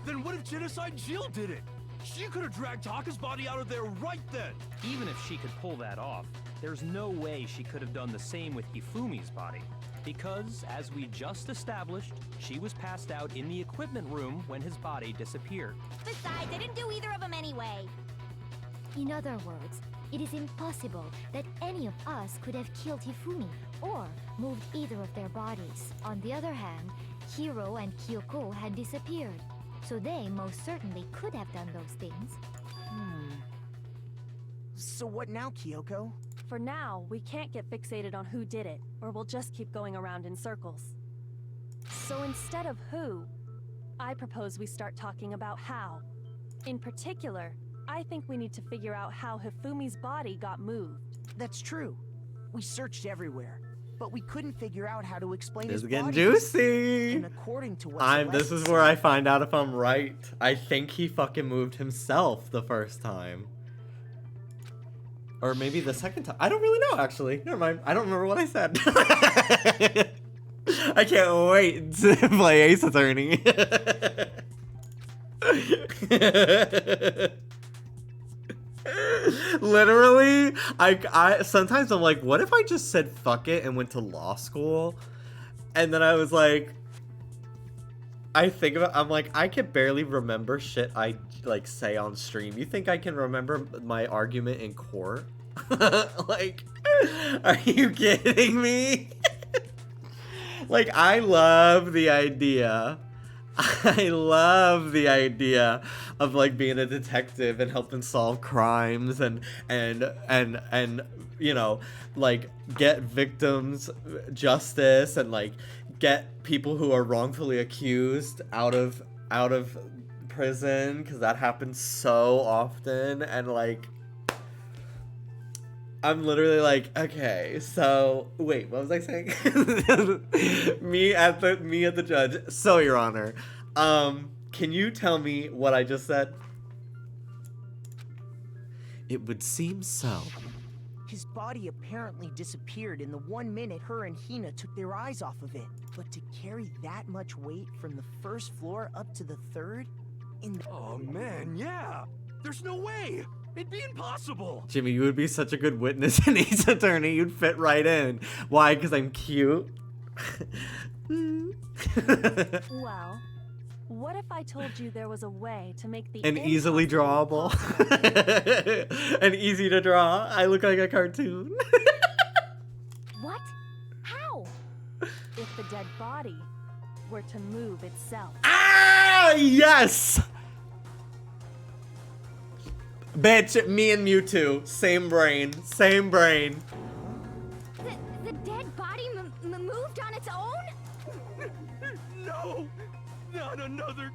then what if Genocide Jill did it? She could have dragged Taka's body out of there right then! Even if she could pull that off, there's no way she could have done the same with Hifumi's body. Because, as we just established, she was passed out in the equipment room when his body disappeared. Besides, I didn't do either of them anyway. In other words, it is impossible that any of us could have killed Hifumi or moved either of their bodies. On the other hand, Hiro and Kyoko had disappeared, so they most certainly could have done those things. So what now, Kyoko? For now, we can't get fixated on who did it, or we'll just keep going around in circles. So instead of who, I propose we start talking about how. In particular, I think we need to figure out how Hifumi's body got moved. That's true. We searched everywhere. but we couldn't figure out how to explain This his is getting body. juicy. And according to what This Celeste is where I said, find out if I'm right. I think he fucking moved himself the first time. Or maybe the second time. I don't really know, actually. Never mind. I don't remember what I said. I can't wait to play Ace Attorney. Literally, I sometimes I'm like, what if I just said fuck it and went to law school? And then I was like, I'm like, I can barely remember shit I like say on stream. You think I can remember my argument in court? Like, are you kidding me? Like, I love the idea of like being a detective and helping solve crimes and you know, like get victims justice and like get people who are wrongfully accused out of prison, because that happens so often. And like, I'm literally like, okay, so wait, what was I saying? me at the judge. So, Your Honor, can you tell me what I just said? It would seem so. his body apparently disappeared in the 1 minute her and Hina took their eyes off of it. But to carry that much weight from the first floor up to the third? Oh man, yeah! There's no way! It'd be impossible! Jimmy, you would be such a good witness and Ace Attorney. You'd fit right in. Why? Because I'm cute? Well, what if I told you there was a way to make the And easily impossible drawable. possible? And easy to draw. I look like a cartoon. What? How? If the dead body were to move itself. Ah, yes! Bitch, me and Mewtwo. Same brain. Same brain. The dead body moved on its own? No! Not another...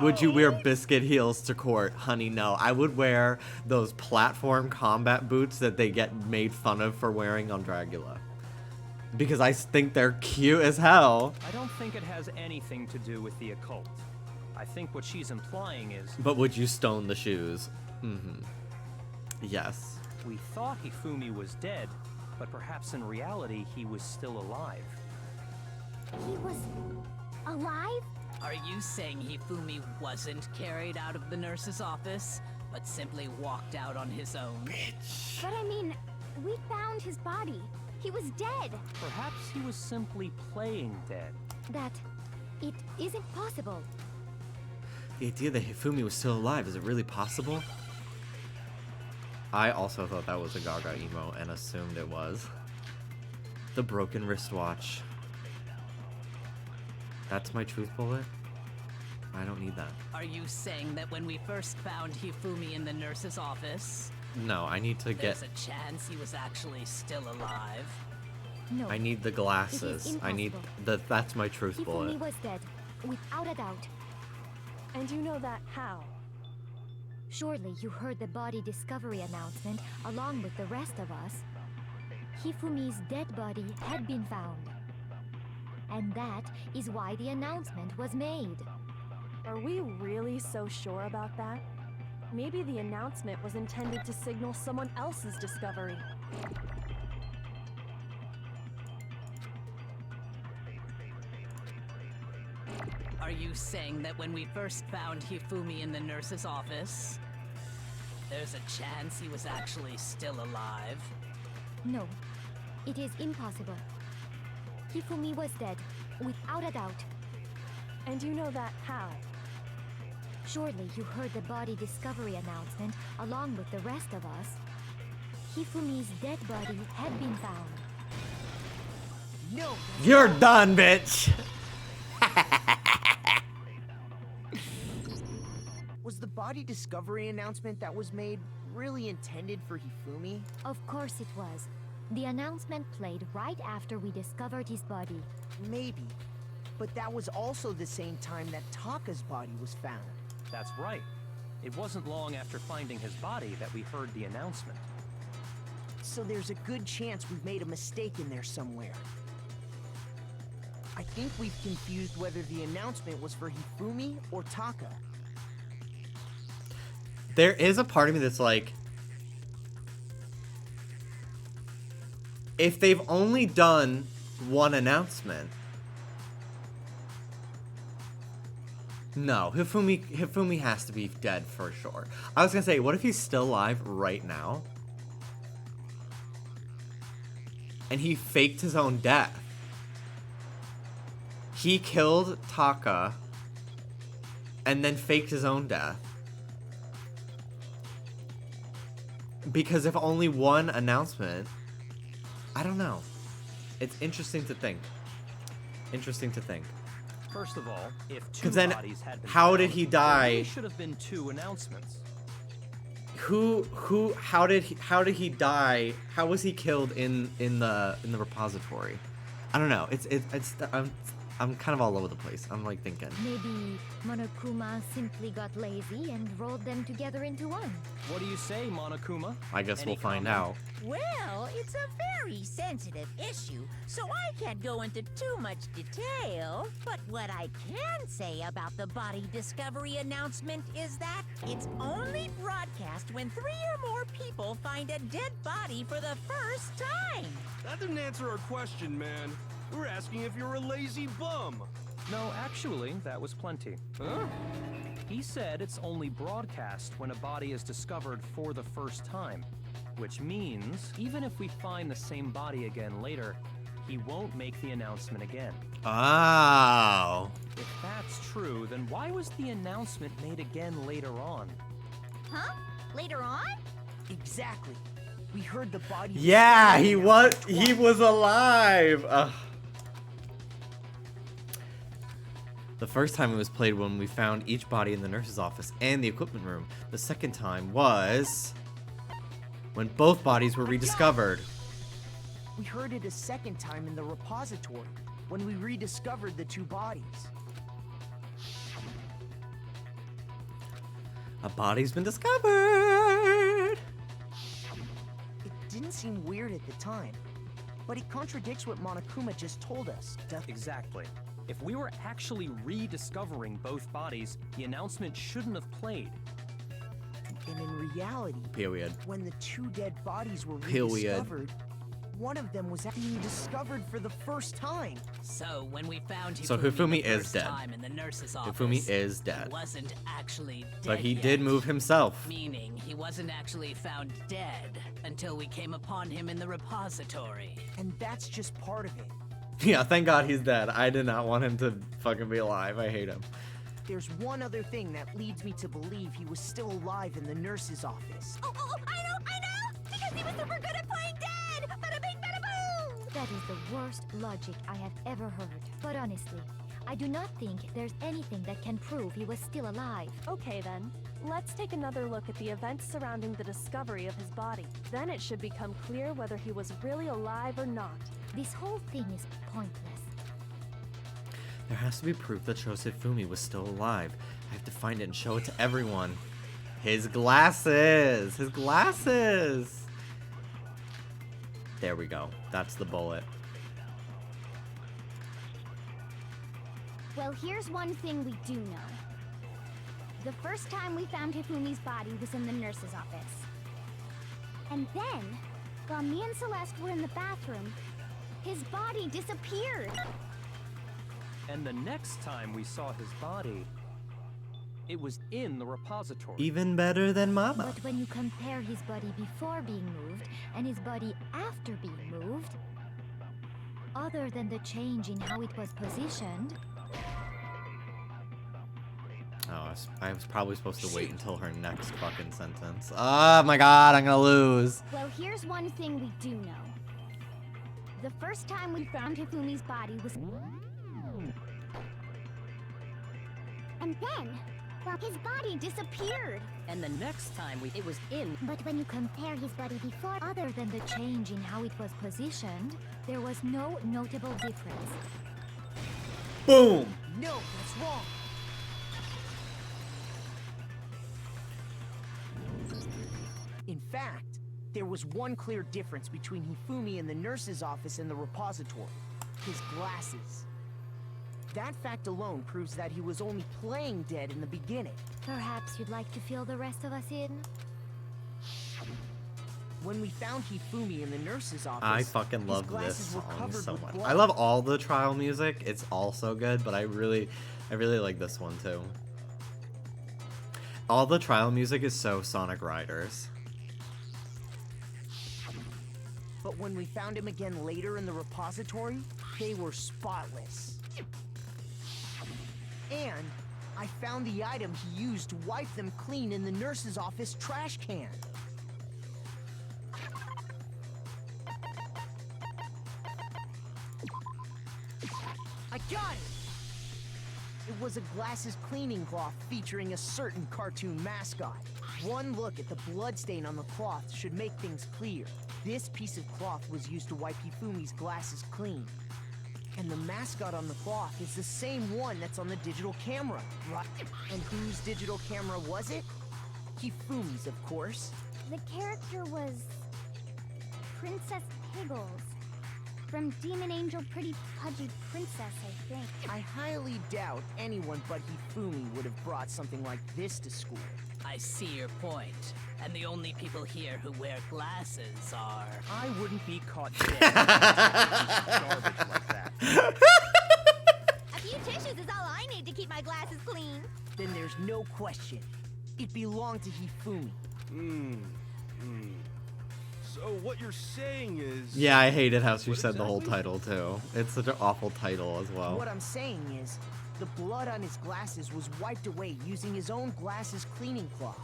Would you wear biscuit heels to court? Honey, no. I would wear those platform combat boots that they get made fun of for wearing on Dragula. Because I think they're cute as hell. I don't think it has anything to do with the occult. I think what she's implying is... But would you stone the shoes? Mm-hmm. Yes. We thought Hifumi was dead, but perhaps in reality he was still alive. He was alive? Are you saying Hifumi wasn't carried out of the nurse's office, but simply walked out on his own? But I mean, we found his body. He was dead. Perhaps he was simply playing dead. That it isn't possible. The idea that Hifumi was still alive, is it really possible? I also thought that was a Gaga emo and assumed it was. The broken wristwatch. That's my truth bullet? I don't need that. Are you saying that when we first found Hifumi in the nurse's office, No, I need to get... there's a chance he was actually still alive? No. I need the glasses. I need... That's my truth bullet. Hifumi was dead, without a doubt. And you know that how? Surely you heard the body discovery announcement along with the rest of us. Hifumi's dead body had been found. And that is why the announcement was made. Are we really so sure about that? Maybe the announcement was intended to signal someone else's discovery. Are you saying that when we first found Hifumi in the nurse's office, there's a chance he was actually still alive? No, it is impossible. Hifumi was dead, without a doubt. And you know that how? Surely you heard the body discovery announcement along with the rest of us. Hifumi's dead body had been found. No! You're done, bitch! Was the body discovery announcement that was made really intended for Hifumi? Of course it was. The announcement played right after we discovered his body. Maybe. But that was also the same time that Taka's body was found. That's right. It wasn't long after finding his body that we heard the announcement. So there's a good chance we've made a mistake in there somewhere. I think we've confused whether the announcement was for Hifumi or Taka. There is a part of me that's like, if they've only done one announcement, no, Hifumi has to be dead for sure. I was gonna say, what if he's still alive right now? And he faked his own death. He killed Taka and then faked his own death. Because if only one announcement, I don't know. It's interesting to think. Interesting to think. First of all, if two then bodies had been how did found, he there die? really should have been 2 announcements. How did he die? How was he killed in the repository? I don't know. I'm kind of all over the place. I'm like thinking. Maybe Monokuma simply got lazy and rolled them together into one. What do you say, Monokuma? I guess Any we'll find comment? out. Well, it's a very sensitive issue, so I can't go into too much detail. But what I can say about the body discovery announcement is that it's only broadcast when 3 or more people find a dead body for the first time. That didn't answer our question, man. We're asking if you're a lazy bum. No, actually, that was plenty. Huh? He said it's only broadcast when a body is discovered for the first time. Which means, even if we find the same body again later, he won't make the announcement again. Oh. If that's true, then why was the announcement made again later on? Huh? Later on? Exactly. We heard the body. Yeah, he was twice. alive. Ugh. The first time it was played when we found each body in the nurse's office and the equipment room. The second time was when both bodies were rediscovered. We heard it a second time in the repository when we rediscovered the 2 bodies. A body's been discovered. It didn't seem weird at the time, but it contradicts what Monokuma just told us. Exactly. If we were actually rediscovering both bodies, the announcement shouldn't have played. And in reality, Period. when the 2 dead bodies were Period. rediscovered, one of them was being discovered for the first time. So when we found Hifumi, So Hifumi the is first dead. time in the nurse's office, Hifumi is dead. he wasn't actually dead But he yet. did move himself. Meaning he wasn't actually found dead until we came upon him in the repository. And that's just part of it. Yeah, thank God he's dead. I did not want him to fucking be alive. I hate him. There's one other thing that leads me to believe he was still alive in the nurse's office. Oh, I know! Because he was super good at playing dead! Bada bing, bada boom! That is the worst logic I have ever heard. But honestly, I do not think there's anything that can prove he was still alive. Okay then, let's take another look at the events surrounding the discovery of his body. Then it should become clear whether he was really alive or not. This whole thing is pointless. There has to be proof that shows Hifumi was still alive. I have to find it and show it to everyone. His glasses! His glasses! There we go. That's the bullet. Well, here's one thing we do know. The first time we found Hifumi's body was in the nurse's office. And then, while me and Celeste were in the bathroom, his body disappeared. And the next time we saw his body, it was in the repository. Even better than Mama. But when you compare his body before being moved and his body after being moved, other than the change in how it was positioned, Oh, I was probably supposed to wait until her next fucking sentence. Oh my god, I'm gonna lose. Well, here's one thing we do know. The first time we found Hifumi's body was... And then, well, his body disappeared. And the next time it was in. but when you compare his body before, other than the change in how it was positioned, there was no notable difference. Boom! No, that's wrong. In fact, There was one clear difference between Hifumi in the nurse's office and the repository. His glasses. That fact alone proves that he was only playing dead in the beginning. Perhaps you'd like to fill the rest of us in? When we found Hifumi in the nurse's office, I fucking his love this glasses were song covered so with much. blood. I love all the trial music. It's all so good, but I really like this one too. All the trial music is so Sonic Riders. But when we found him again later in the repository, they were spotless. And I found the item he used to wipe them clean in the nurse's office trash can. I got it! It was a glasses cleaning cloth featuring a certain cartoon mascot. One look at the bloodstain on the cloth should make things clear. This piece of cloth was used to wipe Hifumi's glasses clean. And the mascot on the cloth is the same one that's on the digital camera, right? And whose digital camera was it? Hifumi's, of course. The character was Princess Piggles. From Demon Angel Pretty Pudgy Princess, I think. I highly doubt anyone but Hifumi would have brought something like this to school. I see your point. And the only people here who wear glasses are... I wouldn't be caught dead. Garbage like that. A few tissues is all I need to keep my glasses clean. Then there's no question. It belonged to Hifumi. So what you're saying is... Yeah, I hated how she What said the whole exactly? title too. It's such an awful title as well. What I'm saying is, the blood on his glasses was wiped away using his own glasses cleaning cloth.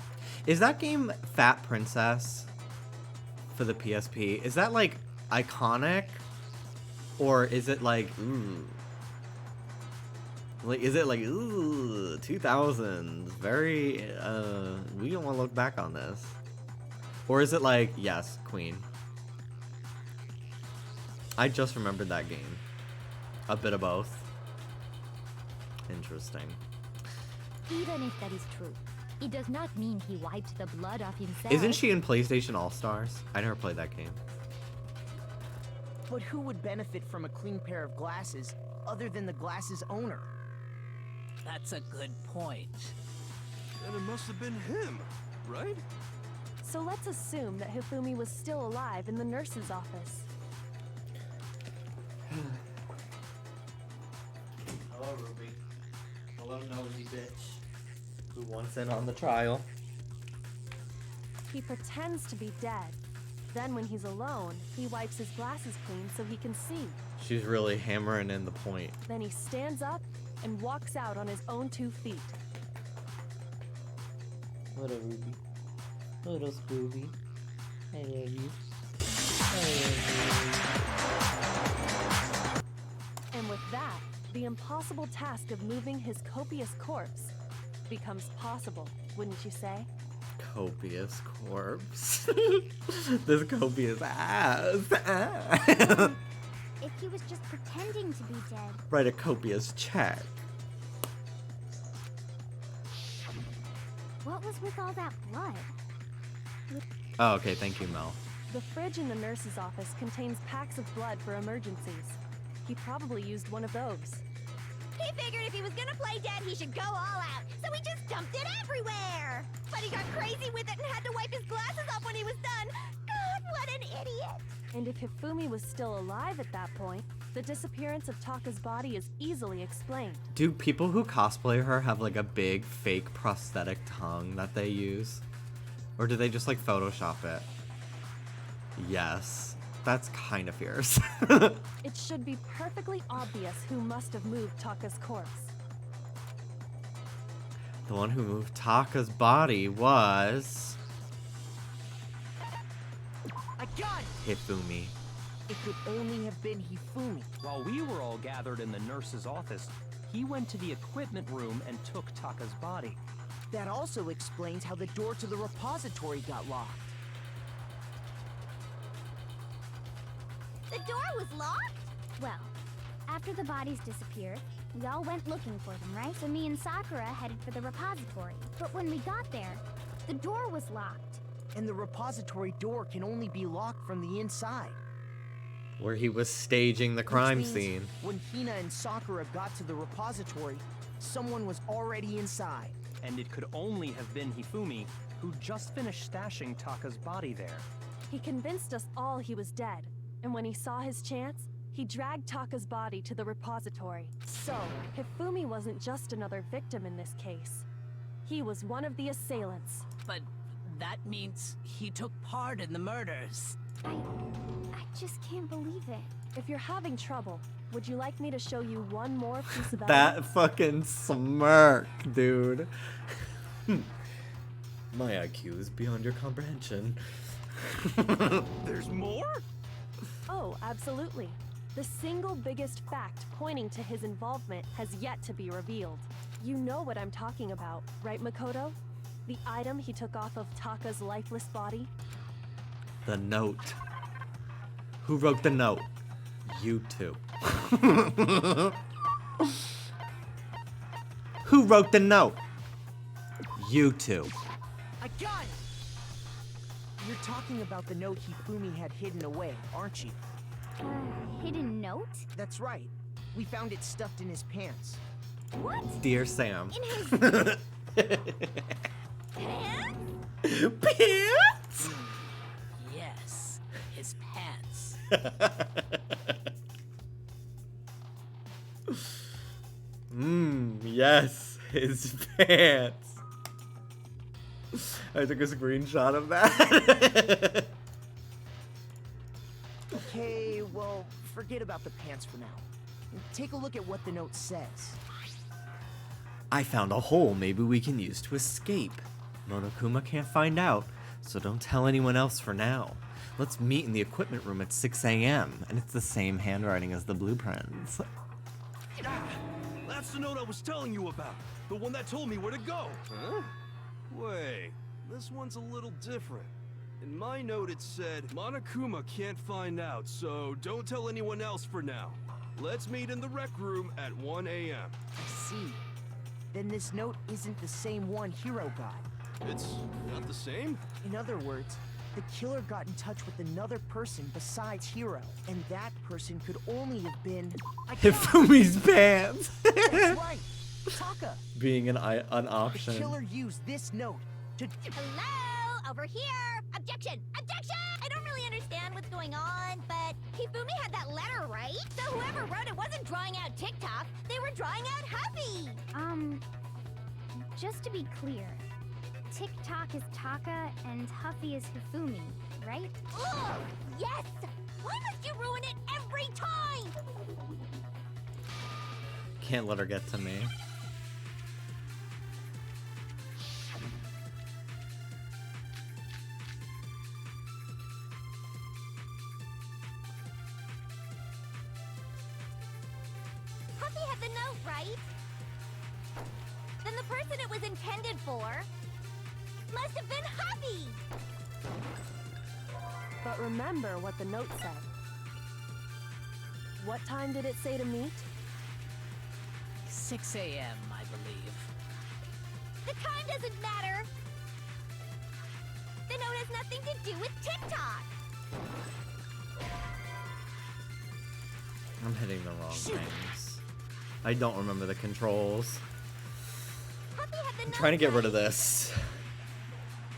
Is that game Fat Princess for the PSP? Is that like iconic? Or is it like, ooh? Like, is it like, ooh, 2000s? Very, we don't want to look back on this. Or is it like, yes, Queen? I just remembered that game. A bit of both. Interesting. Even if that is true, it does not mean he wiped the blood off himself. Isn't she in PlayStation All-Stars? I never played that game. But who would benefit from a clean pair of glasses other than the glasses owner? That's a good point. Then it must have been him, right? So let's assume that Hifumi was still alive in the nurse's office. Hello, Ruby. Hello, nosy bitch. Who wants in on the trial? He pretends to be dead. Then when he's alone, he wipes his glasses clean so he can see. She's really hammering in the point. Then he stands up and walks out on his own 2 feet. What a Ruby. Little Scooby. I love you. And with that, the impossible task of moving his copious corpse becomes possible, wouldn't you say? Copious corpse. This copious ass. If he was just pretending to be dead. Write a copious check. What was with all that blood? Oh, okay, thank you, Mel. The fridge in the nurse's office contains packs of blood for emergencies. He probably used one of those. He figured if he was gonna play dead, he should go all out. So he just dumped it everywhere. But he got crazy with it and had to wipe his glasses off when he was done. God, what an idiot. And if Hifumi was still alive at that point, the disappearance of Taka's body is easily explained. Do people who cosplay her have like a big fake prosthetic tongue that they use? Or do they just like Photoshop it? Yes. That's kind of fierce. It should be perfectly obvious who must have moved Taka's corpse. The one who moved Taka's body was... I got it! Hifumi. It could only have been Hifumi. While we were all gathered in the nurse's office, he went to the equipment room and took Taka's body. That also explains how the door to the repository got locked. The door was locked? Well, after the bodies disappeared, we all went looking for them, right? So me and Sakura headed for the repository. But when we got there, the door was locked. And the repository door can only be locked from the inside. Where he was staging the Which crime means scene. When Hina and Sakura got to the repository, someone was already inside. And it could only have been Hifumi, who just finished stashing Taka's body there. He convinced us all he was dead, and when he saw his chance, he dragged Taka's body to the repository. So, Hifumi wasn't just another victim in this case. He was one of the assailants. But that means he took part in the murders. I just can't believe it. If you're having trouble, would you like me to show you one more piece of evidence? That fucking smirk, dude. My IQ is beyond your comprehension. There's more? Oh, absolutely. The single biggest fact pointing to his involvement has yet to be revealed. You know what I'm talking about, right, Makoto? The item he took off of Taka's lifeless body? The note. Who wrote the note? You two. Who wrote the note? You two. I got it! You're talking about the note Hifumi had hidden away, aren't you? Hidden note? That's right. We found it stuffed in his pants. What? Dear Sam. In his pants? Pants? Yes, his pants. Yes, his pants. I took a screenshot of that. Okay, well, forget about the pants for now. Take a look at what the note says. I found a hole maybe we can use to escape. Monokuma can't find out, so don't tell anyone else for now. Let's meet in the equipment room at 6 a.m. And it's the same handwriting as the blueprints. Ah, that's the note I was telling you about. The one that told me where to go. Huh? Wait, this one's a little different. In my note it said, Monokuma can't find out, so don't tell anyone else for now. Let's meet in the rec room at 1 a.m. I see. Then this note isn't the same one Hiro got. It's not the same? In other words, the killer got in touch with another person besides Hiro, and that person could only have been... Hifumi's pants! That's right! Taka! Being an The option. killer used this note to... Hello? Over here! Objection! Objection! I don't really understand what's going on, but Hifumi had that letter, right? So whoever wrote it wasn't drawing out TikTok, they were drawing out Huffy! Just to be clear, TikTok is Taka and Huffy is Hifumi, right? Ugh! Yes! Why must you ruin it every time? Can't let her get to me. Huffy had the note, right? Then the person it was intended for must have been Huffy! But remember what the note said. What time did it say to meet? 6 a.m., I believe. The time doesn't matter! The note has nothing to do with TikTok! I'm hitting the wrong things. I don't remember the controls. Huffy had the I'm note, trying to get rid of right? this.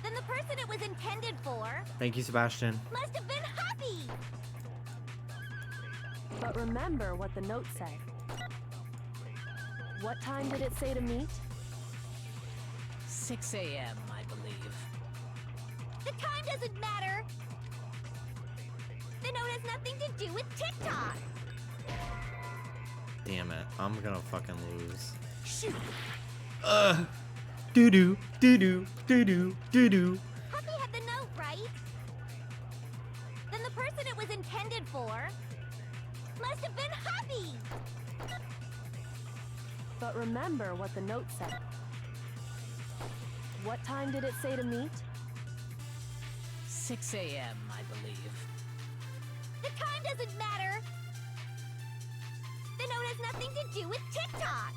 Then the person it was intended for Thank you, Sebastian. must have been Huffy! But remember what the note said. What time did it say to meet? 6 a.m., I believe. The time doesn't matter! The note has nothing to do with TikTok! Damn it. I'm gonna fucking lose. Shoot! Doo-doo, doo-doo, doo-doo, doo-doo. Huffy had the note, right? Then the person it was intended for must have been Huffy! But remember what the note said. What time did it say to meet? 6 a.m., I believe. The time doesn't matter! The note has nothing to do with TikTok!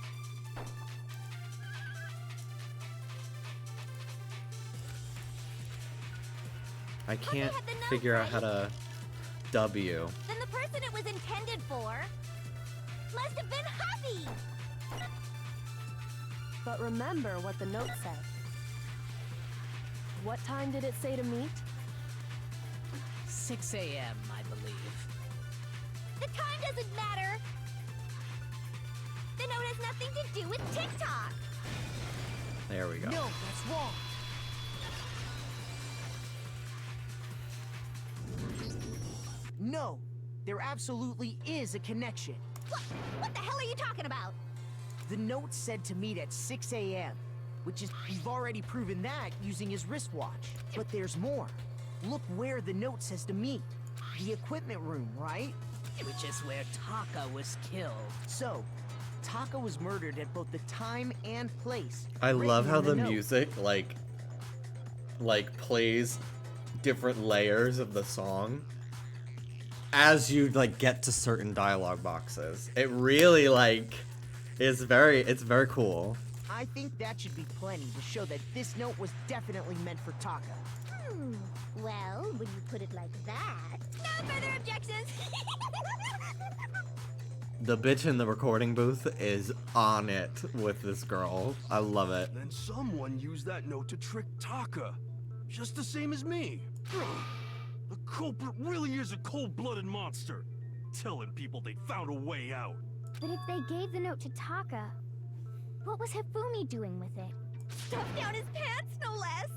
I can't had the note, figure out right? how to W. Then the person it was intended for must have been Huffy! But remember what the note said. What time did it say to meet? 6 a.m., I believe. The time doesn't matter! The note has nothing to do with TikTok! There we go. No, that's wrong. No, there absolutely is a connection. What the hell are you talking about? The note said to meet at 6 a.m., which is, we've already proven that using his wristwatch. But there's more. Look where the note says to meet. The equipment room, right? Which is where Taka was killed. So, Taka was murdered at both the time and place. I love written how in the note. music like plays different layers of the song as you like get to certain dialogue boxes. It really it's very cool. I think that should be plenty to show that this note was definitely meant for Taka. Well, when you put it like that... No further objections! The bitch in the recording booth is on it with this girl. I love it. Then someone used that note to trick Taka. Just the same as me. The culprit really is a cold-blooded monster. Telling people they found a way out. But if they gave the note to Taka, what was Hifumi doing with it? Stuffed down his pants, no less!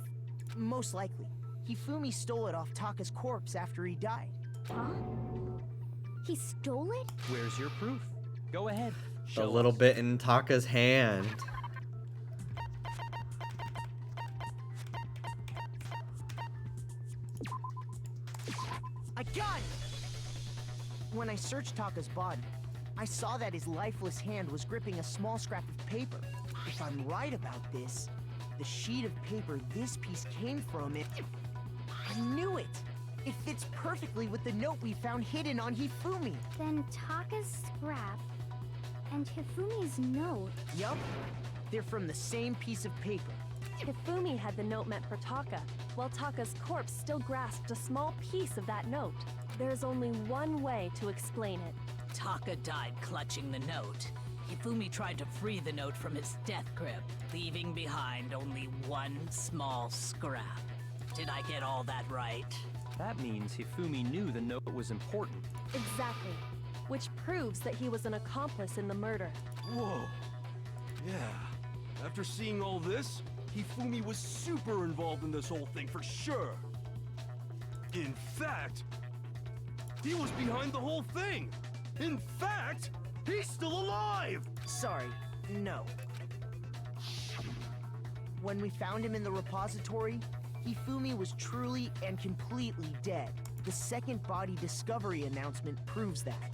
Most likely. Hifumi stole it off Taka's corpse after he died. Huh? He stole it? Where's your proof? Go ahead. The Show little us. bit in Taka's hand. I got it! When I searched Taka's body, I saw that his lifeless hand was gripping a small scrap of paper. If I'm right about this, the sheet of paper this piece came from, I knew it! It fits perfectly with the note we found hidden on Hifumi. Then Taka's scrap and Hifumi's note. Yup. They're from the same piece of paper. Hifumi had the note meant for Taka, while Taka's corpse still grasped a small piece of that note. There's only one way to explain it. Taka died clutching the note. Hifumi tried to free the note from his death grip, leaving behind only one small scrap. Did I get all that right? That means Hifumi knew the note was important. Exactly. Which proves that he was an accomplice in the murder. Whoa. Yeah. After seeing all this, Hifumi was super involved in this whole thing for sure. In fact, he was behind the whole thing. In fact, he's still alive! Sorry, no. When we found him in the repository, Hifumi was truly and completely dead. The second body discovery announcement proves that.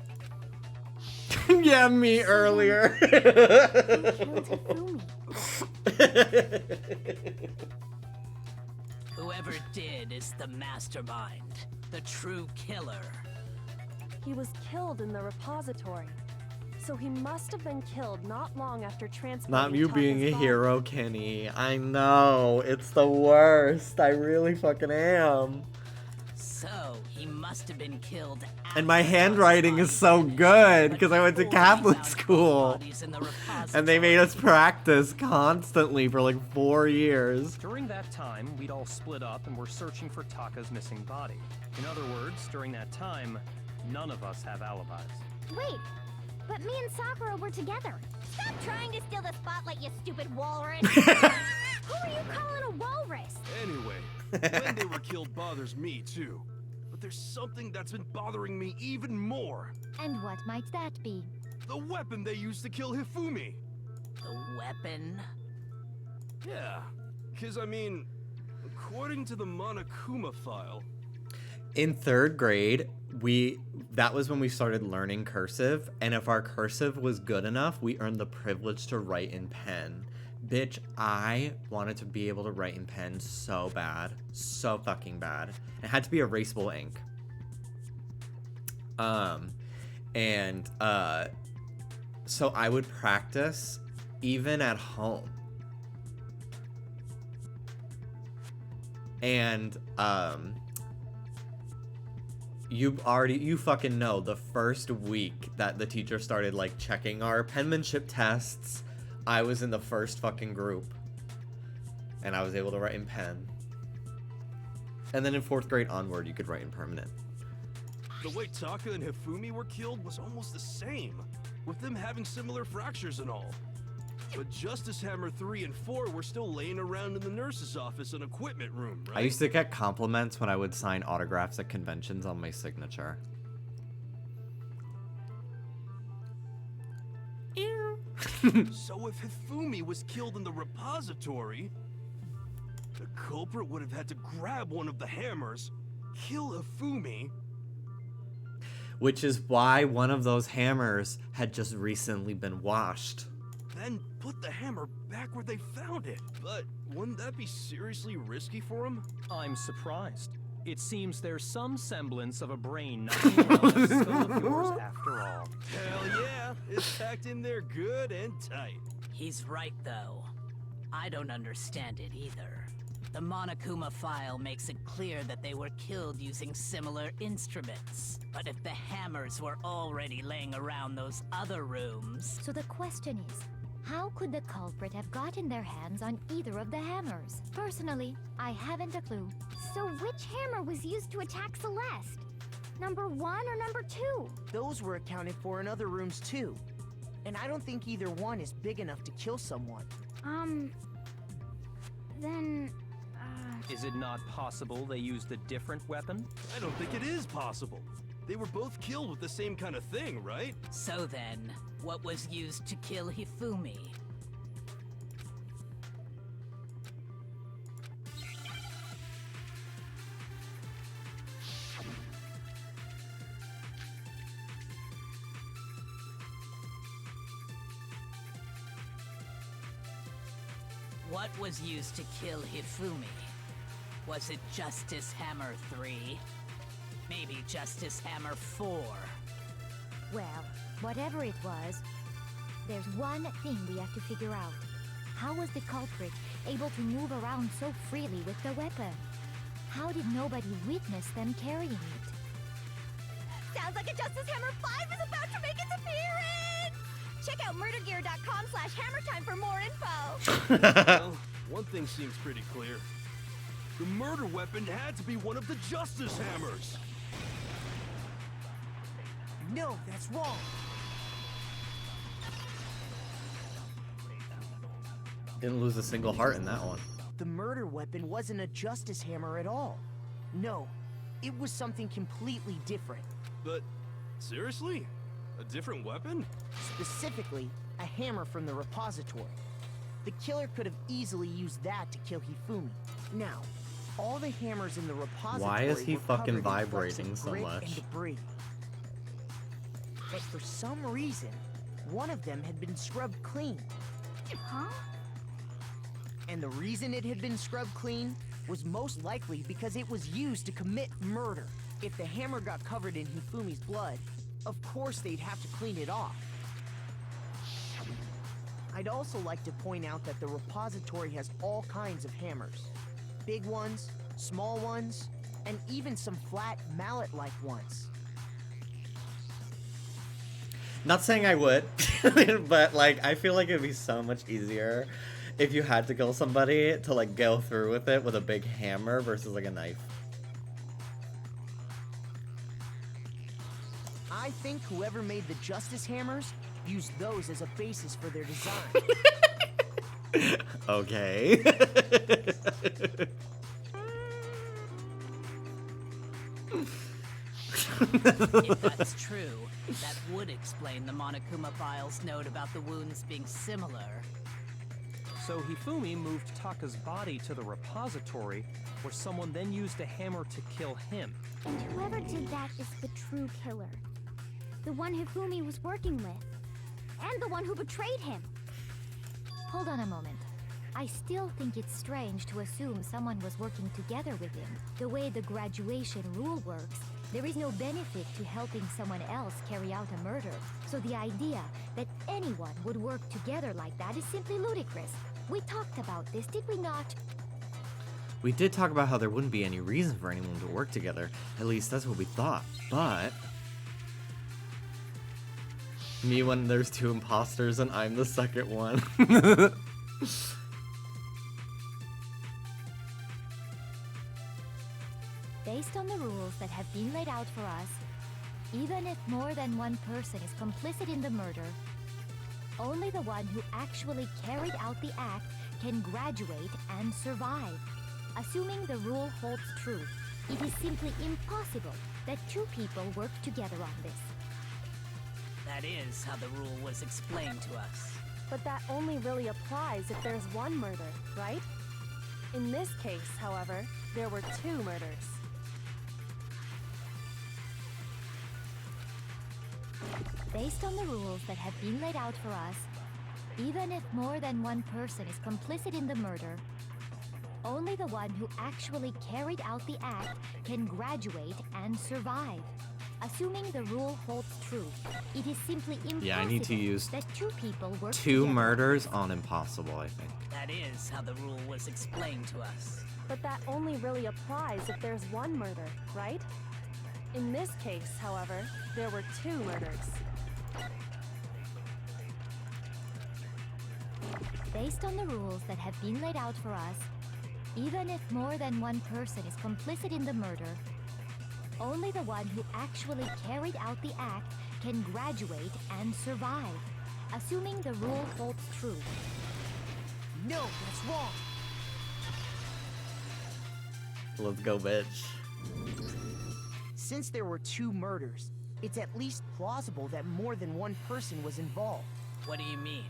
Yeah, me earlier. Who killed Hifumi? Whoever did is the mastermind, the true killer. He was killed in the repository. So he must have been killed not long after transporting Not you being Taka's a body. hero, Kenny. I know. It's the worst. I really fucking am. So he must have been killed. And my after handwriting Taka's is so body good but because I went to before he Catholic found both school. bodies in the And they made us repository. practice constantly for like 4 years. During that time, we'd all split up and were searching for Taka's missing body. In other words, during that time, none of us have alibis. Wait, but me and Sakura were together. Stop trying to steal the spotlight, you stupid walrus! Who are you calling a walrus? Anyway, when they were killed bothers me too. But there's something that's been bothering me even more. And what might that be? The weapon they used to kill Hifumi. The weapon? Yeah, because I mean, according to the Monokuma file, In 3rd grade, that was when we started learning cursive, and if our cursive was good enough, we earned the privilege to write in pen. Bitch, I wanted to be able to write in pen so bad. So fucking bad. It had to be erasable ink. So I would practice even at home. And you fucking know the first week that the teacher started like checking our penmanship tests, I was in the first fucking group. And I was able to write in pen. And then in 4th grade onward, you could write in permanent. The way Taka and Hifumi were killed was almost the same, with them having similar fractures and all. But Justice Hammer 3 and 4 were still laying around in the nurse's office and equipment room, right? I used to get compliments when I would sign autographs at conventions on my signature. So if Hifumi was killed in the repository, the culprit would have had to grab one of the hammers, kill Hifumi. Which is why one of those hammers had just recently been washed. Then put the hammer back where they found it. But wouldn't that be seriously risky for him? I'm surprised. It seems there's some semblance of a brain knocking around that skull of yours after all. Hell yeah, it's packed in there good and tight. He's right, though. I don't understand it either. The Monokuma file makes it clear that they were killed using similar instruments. But if the hammers were already laying around those other rooms... So the question is, how could the culprit have gotten their hands on either of the hammers? Personally, I haven't a clue. So which hammer was used to attack Celeste? Number 1 or number 2? Those were accounted for in other rooms too. And I don't think either one is big enough to kill someone. Then... Is it not possible they used a different weapon? I don't think it is possible. They were both killed with the same kind of thing, right? So then, what was used to kill Hifumi? What was used to kill Hifumi? Was it Justice Hammer 3? Maybe Justice Hammer 4? Well, whatever it was, there's one thing we have to figure out. How was the culprit able to move around so freely with the weapon? How did nobody witness them carrying it? Sounds like a Justice Hammer 5 is about to make its appearance! Check out murdergear.com/hammertime for more info! Well, one thing seems pretty clear. The murder weapon had to be one of the Justice Hammers! No, that's wrong. Didn't lose a single heart in that one. The murder weapon wasn't a justice hammer at all. No, it was something completely different. But, seriously? A different weapon? Specifically, a hammer from the repository. The killer could have easily used that to kill Hifumi. Now, all the hammers in the repository Why is he were fucking covered in vibrating flecks of so grit much? and debris. But for some reason, one of them had been scrubbed clean. Huh? And the reason it had been scrubbed clean was most likely because it was used to commit murder. If the hammer got covered in Hifumi's blood, of course they'd have to clean it off. I'd also like to point out that the repository has all kinds of hammers. Big ones, small ones, and even some flat mallet-like ones. Not saying I would, but like I feel like it'd be so much easier if you had to kill somebody to like go through with it with a big hammer versus like a knife. I think whoever made the Justice Hammers used those as a basis for their design. Okay. If that's true, that would explain the Monokuma file's note about the wounds being similar. So Hifumi moved Taka's body to the repository, where someone then used a hammer to kill him. And whoever did that is the true killer. The one Hifumi was working with. And the one who betrayed him. Hold on a moment. I still think it's strange to assume someone was working together with him. The way the graduation rule works, there is no benefit to helping someone else carry out a murder. So the idea that anyone would work together like that is simply ludicrous. We talked about this, did we not? We did talk about how there wouldn't be any reason for anyone to work together. At least that's what we thought. But me when there's 2 imposters and I'm the second one. Based on the rules that have been laid out for us, even if more than one person is complicit in the murder, only the one who actually carried out the act can graduate and survive. Assuming the rule holds true, it is simply impossible that 2 people work together on this. That is how the rule was explained to us. But that only really applies if there's one murder, right? In this case, however, there were 2 murders. Based on the rules that have been laid out for us, even if more than one person is complicit in the murder, only the one who actually carried out the act can graduate and survive. Assuming the rule holds true, it is simply impossible Yeah, I need to use that 2 people work 2 together. murders on impossible, I think. That is how the rule was explained to us. But that only really applies if there's one murder, right? In this case, however, there were 2 murders. Based on the rules that have been laid out for us, even if more than one person is complicit in the murder, only the one who actually carried out the act can graduate and survive. Assuming the rule holds true. No, that's wrong. Let's go, bitch. Since there were 2 murders, it's at least plausible that more than one person was involved. What do you mean?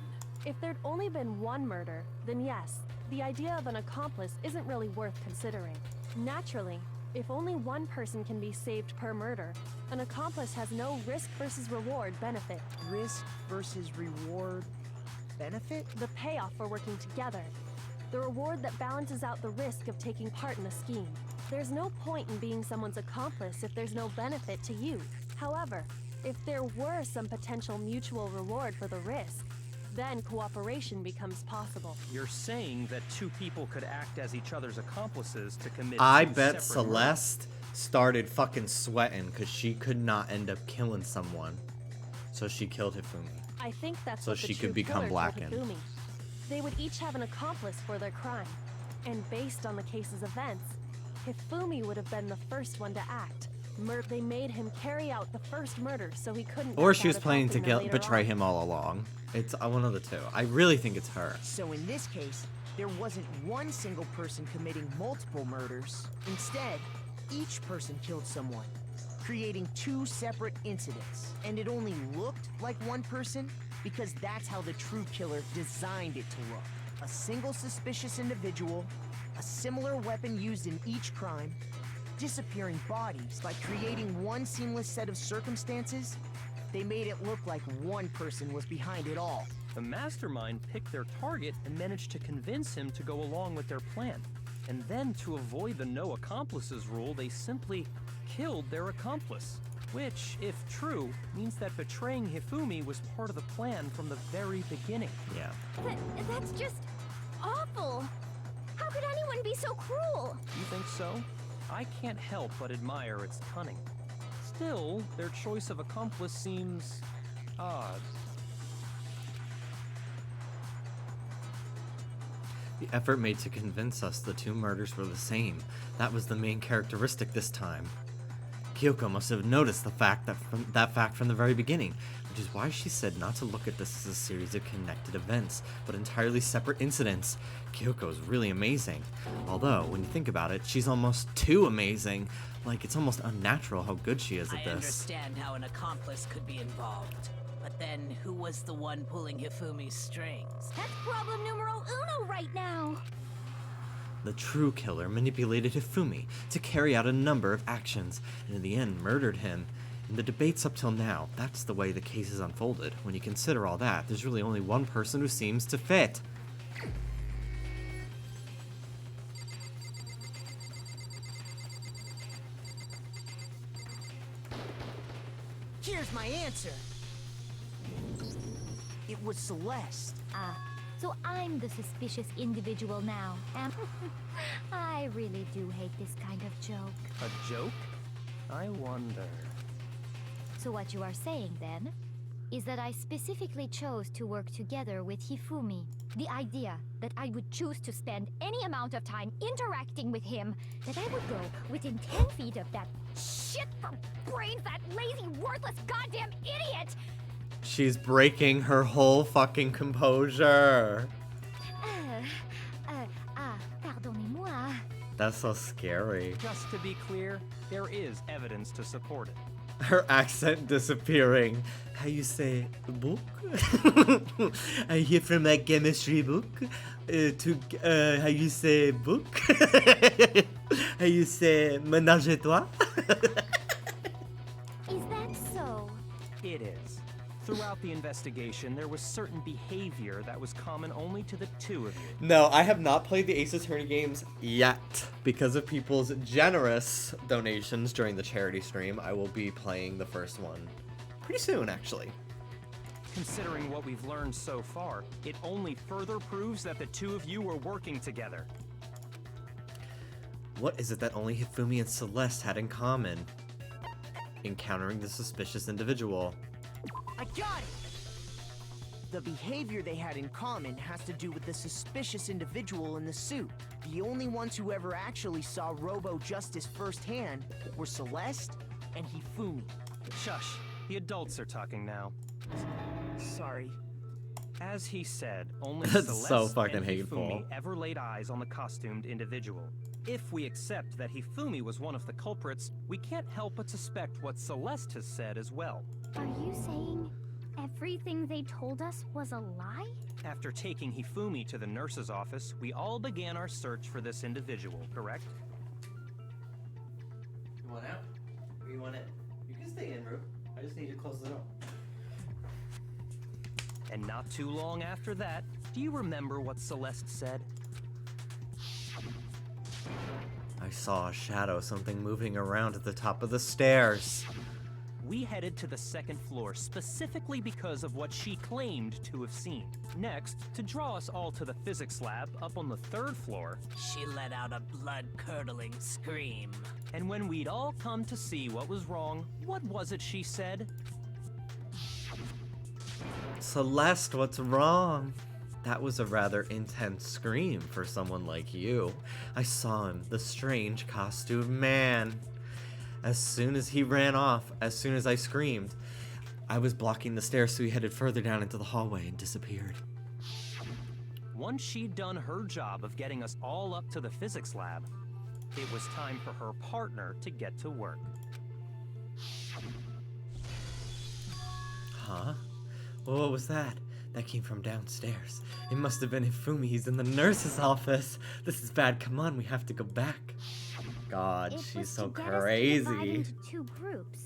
If there'd only been one murder, then yes, the idea of an accomplice isn't really worth considering. Naturally, if only one person can be saved per murder, an accomplice has no risk versus reward benefit. Risk versus reward benefit? The payoff for working together. The reward that balances out the risk of taking part in a scheme. There's no point in being someone's accomplice if there's no benefit to you. However, if there were some potential mutual reward for the risk, then cooperation becomes possible. You're saying that 2 people could act as each other's accomplices to commit I 2 bet separate murders. Celeste started fucking sweating because she could not end up killing someone. So she killed Hifumi. I think that's So what the she could true become killer told blackened. Hifumi. They would each have an accomplice for their crime. And based on the case's events, Hifumi would have been the first one to act. They made him carry out the first murder so he couldn't Or back she out was of planning to helping them later betray on. him all along. It's one of the 2. I really think it's her. So in this case, there wasn't one single person committing multiple murders. Instead, each person killed someone, creating 2 separate incidents. And it only looked like one person because that's how the true killer designed it to look. A single suspicious individual, a similar weapon used in each crime, disappearing bodies. By creating one seamless set of circumstances, they made it look like one person was behind it all. The mastermind picked their target and managed to convince him to go along with their plan. And then, to avoid the no accomplices rule, they simply killed their accomplice. Which, if true, means that betraying Hifumi was part of the plan from the very beginning. Yeah. That's just awful. How could anyone be so cruel? You think so? I can't help but admire its cunning. Still, their choice of accomplice seems odd. The effort made to convince us the 2 murders were the same. That was the main characteristic this time. Kyoko must have noticed the fact from the very beginning, which is why she said not to look at this as a series of connected events, but entirely separate incidents. Kyoko is really amazing. Although, when you think about it, she's almost too amazing. Like, it's almost unnatural how good she is at I this. understand how an accomplice could be involved. But then, who was the one pulling Hifumi's strings? That's problem numero uno right now. The true killer manipulated Hifumi to carry out a number of actions, and in the end murdered him. In the debates up till now, that's the way the case has unfolded. When you consider all that, there's really only one person who seems to fit. Here's my answer. It was Celeste. So I'm the suspicious individual now, am I really do hate this kind of joke. A joke? I wonder. So what you are saying, then, is that I specifically chose to work together with Hifumi. The idea that I would choose to spend any amount of time interacting with him, that I would go within 10 feet of that shit for brains, that lazy, worthless, goddamn idiot! She's breaking her whole fucking composure. Pardonnez-moi. That's so scary. Just to be clear, there is evidence to support it. Her accent disappearing. How you say book? I hear from that chemistry book. How you say book? How you say ménage à toi? Is that so? It is. Throughout the investigation, there was certain behavior that was common only to the two of you. No, I have not played the Ace Attorney games yet. Because of people's generous donations during the charity stream, I will be playing the first one pretty soon, actually. Considering what we've learned so far, it only further proves that the two of you were working together. What is it that only Hifumi and Celeste had in common? Encountering the suspicious individual. I got it! The behavior they had in common has to do with the suspicious individual in the suit. The only ones who ever actually saw Robo-Justice firsthand were Celeste and Hifumi. Shush, the adults are talking now. Sorry. As he said, only That's Celeste so fucking and hateful. Hifumi ever laid eyes on the costumed individual. If we accept that Hifumi was one of the culprits, we can't help but suspect what Celeste has said as well. Are you saying everything they told us was a lie? After taking Hifumi to the nurse's office, we all began our search for this individual, correct? You want out? Or you want in? You can stay in, Rube. I just need to close the door. And not too long after that, do you remember what Celeste said? I saw a shadow, something moving around at the top of the stairs. We headed to the second floor specifically because of what she claimed to have seen. Next, to draw us all to the physics lab up on the third floor, She let out a blood-curdling scream. and when we'd all come to see what was wrong, what was it she said? Celeste, what's wrong? That was a rather intense scream for someone like you. I saw him, the strange costumed man. As soon as he ran off, as soon as I screamed, I was blocking the stairs, so he headed further down into the hallway and disappeared. Once she'd done her job of getting us all up to the physics lab, it was time for her partner to get to work. Huh? What was that? That came from downstairs. It must have been Hifumi. He's in the nurse's office. This is bad. Come on, we have to go back. God, It she's was so to get us to divide crazy. into two groups,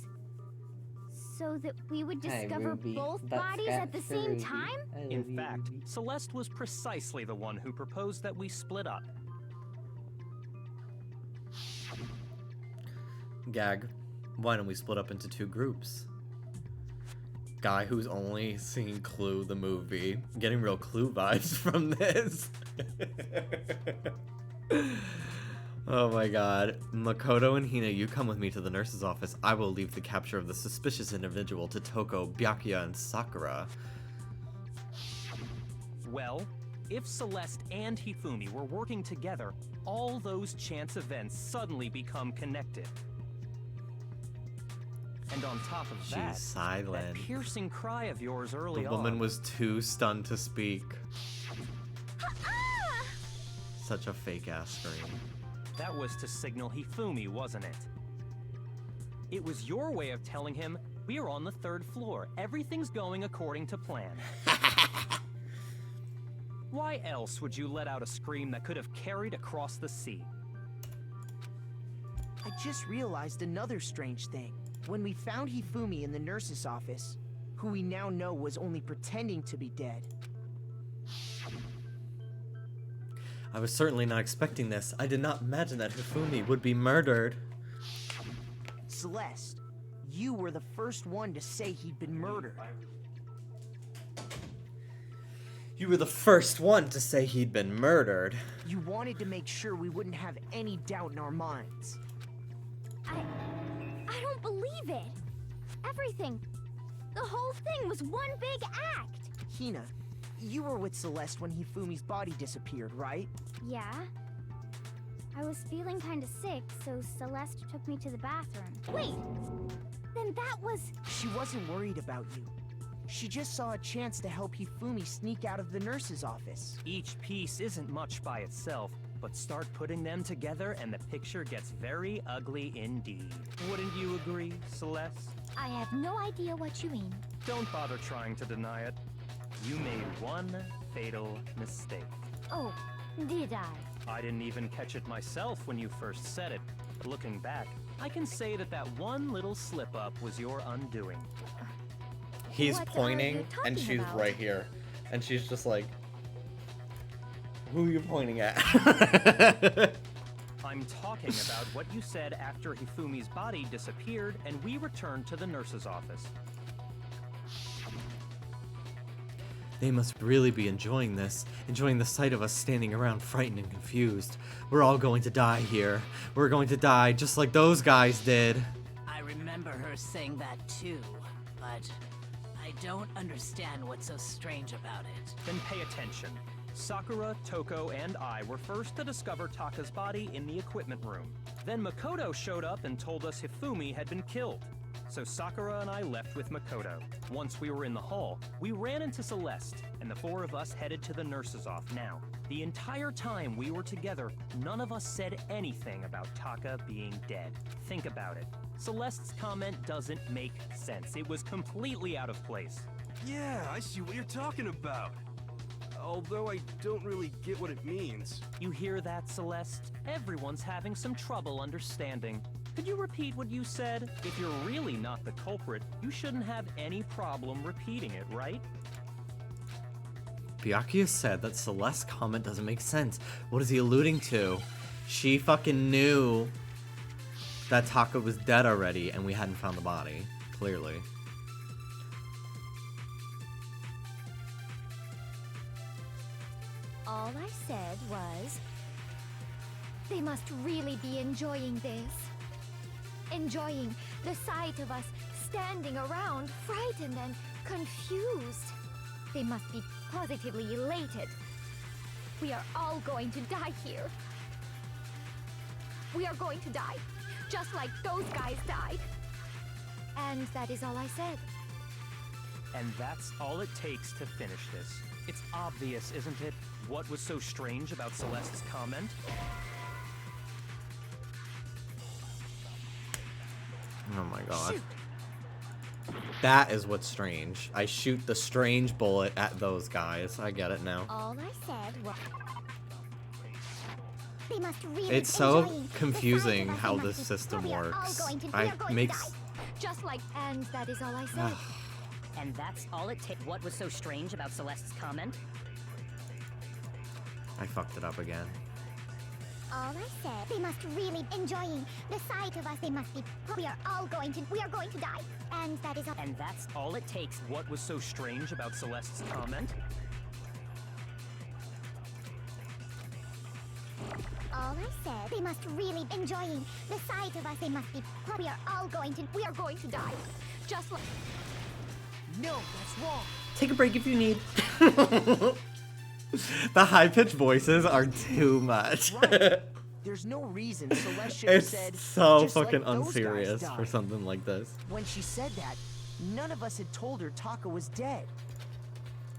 so that we would Hi, discover Ruby. both That's bodies Scott at the for same Ruby. time. I love In you, fact, Ruby. Celeste was precisely the one who proposed that we split up. Gag. Why don't we split up into two groups? Guy who's only seen Clue the movie. Getting real Clue vibes from this. Oh my god. Makoto and Hina, you come with me to the nurse's office. I will leave the capture of the suspicious individual to Toko, Byakuya, and Sakura. Well, if Celeste and Hifumi were working together, all those chance events suddenly become connected. And on top of She's that silent. piercing cry of yours early The on. woman was too stunned to speak. Such a fake ass scream. That was to signal Hifumi, wasn't it? It was your way of telling him, we're on the third floor. Everything's going according to plan. Why else would you let out a scream that could have carried across the sea? I just realized another strange thing. When we found Hifumi in the nurse's office, who we now know was only pretending to be dead, I was certainly not expecting this. I did not imagine that Hifumi would be murdered. Celeste, you were the first one to say he'd been murdered. You were the first one to say he'd been murdered. You wanted to make sure we wouldn't have any doubt in our minds. I don't believe it. Everything, the whole thing was one big act. Hina, you were with Celeste when Hifumi's body disappeared, right? Yeah. I was feeling kinda sick, so Celeste took me to the bathroom. Wait, then that was... She wasn't worried about you. She just saw a chance to help Hifumi sneak out of the nurse's office. Each piece isn't much by itself, but start putting them together and the picture gets very ugly indeed. Wouldn't you agree, Celeste? I have no idea what you mean. Don't bother trying to deny it. You made one fatal mistake. Oh, did I? I didn't even catch it myself when you first said it. But looking back, I can say that that one little slip-up was your undoing. He's What are pointing, you and talking she's about? right here. And she's just like, who are you pointing at? I'm talking about what you said after Hifumi's body disappeared and we returned to the nurse's office. They must really be enjoying this, enjoying the sight of us standing around frightened and confused. We're all going to die here. We're going to die just like those guys did. I remember her saying that too, but I don't understand what's so strange about it. Then pay attention. Sakura, Toko, and I were first to discover Taka's body in the equipment room. Then Makoto showed up and told us Hifumi had been killed. So Sakura and I left with Makoto. Once we were in the hall, we ran into Celeste, and the four of us headed to the nurse's office. Now, the entire time we were together, none of us said anything about Taka being dead. Think about it. Celeste's comment doesn't make sense. It was completely out of place. Yeah, I see what you're talking about. Although I don't really get what it means. You hear that, Celeste? Everyone's having some trouble understanding. Could you repeat what you said? If you're really not the culprit, you shouldn't have any problem repeating it, right? Byakuya said that Celeste's comment doesn't make sense. What is he alluding to? She fucking knew that Taka was dead already and we hadn't found the body. Clearly. All I said was... They must really be enjoying this. Enjoying the sight of us standing around, frightened and confused. They must be positively elated. We are all going to die here. We are going to die, just like those guys died. And that is all I said. And that's all it takes to finish this. It's obvious, isn't it? What was so strange about Celeste's comment? Oh my god. That is what's strange. I shoot the strange bullet at those guys. I get it now. All I said was... They must really It's so enjoying the confusing sight of us. how They this must be- system we are all works. going to- we I are going to makes die. Just like... And that is all I said. And that's all it takes. What was so strange about Celeste's comment? I fucked it up again. All I said, they must really enjoying the sight of us. They must be. We are going to die. And that is all. And that's all it takes. What was so strange about Celeste's comment? All I said, they must really enjoying the sight of us. They must be. We are going to die. Just like... No, that's wrong. Take a break if you need. The high-pitched voices are too much. Right. There's no reason Celeste should have It's said. so "Just like fucking those guys unserious died." for something like this. When she said that, none of us had told her Taka was dead.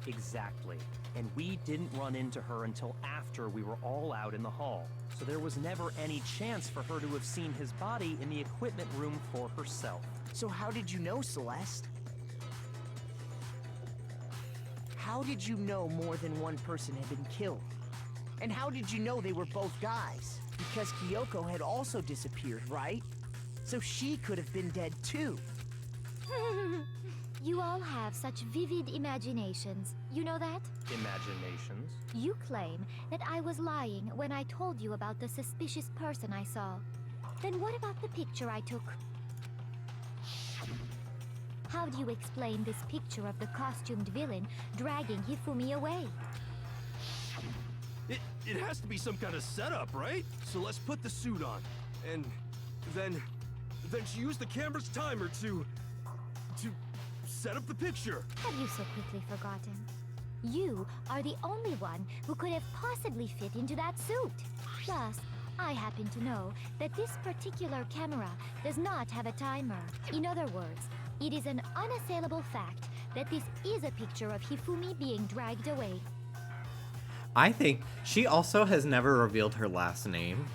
Exactly. And we didn't run into her until after we were all out in the hall. So there was never any chance for her to have seen his body in the equipment room for herself. So how did you know, Celeste? How did you know more than one person had been killed? And how did you know they were both guys? Because Kyoko had also disappeared, right? So she could have been dead too. You all have such vivid imaginations. You know that? Imaginations? You claim that I was lying when I told you about the suspicious person I saw. Then what about the picture I took? How do you explain this picture of the costumed villain dragging Hifumi away? It has to be some kind of setup, right? So let's put the suit on. And then she used the camera's timer to set up the picture. Have you so quickly forgotten? You are the only one who could have possibly fit into that suit. Plus, I happen to know that this particular camera does not have a timer. In other words, it is an unassailable fact that this is a picture of Hifumi being dragged away. I think she also has never revealed her last name,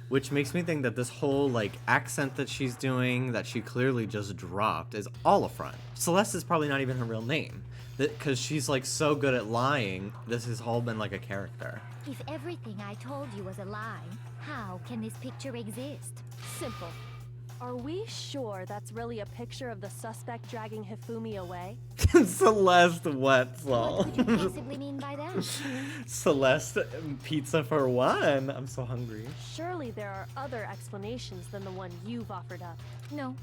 which makes me think that this whole like accent that she's doing, that she clearly just dropped, is all a front. Celeste is probably not even her real name, because she's like so good at lying. This has all been like a character. If everything I told you was a lie, how can this picture exist? Simple. Are we sure that's really a picture of the suspect dragging Hifumi away? Celeste Wetzel. What could you possibly mean by that? Celeste pizza for one. I'm so hungry. Surely there are other explanations than the one you've offered up. No,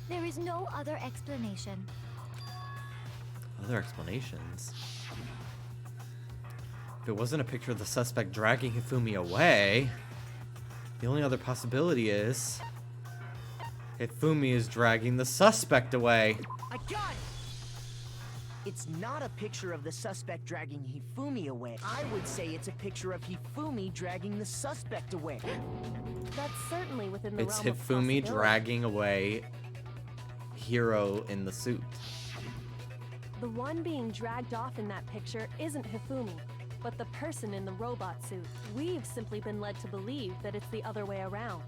there is no other explanation. Other explanations? If it wasn't a picture of the suspect dragging Hifumi away, the only other possibility is Hifumi is dragging the suspect away. I got it! It's not a picture of the suspect dragging Hifumi away. I would say it's a picture of Hifumi dragging the suspect away. That's certainly within the It's realm of Hifumi possibility. dragging away Hero in the suit. The one being dragged off in that picture isn't Hifumi, but the person in the robot suit. We've simply been led to believe that it's the other way around.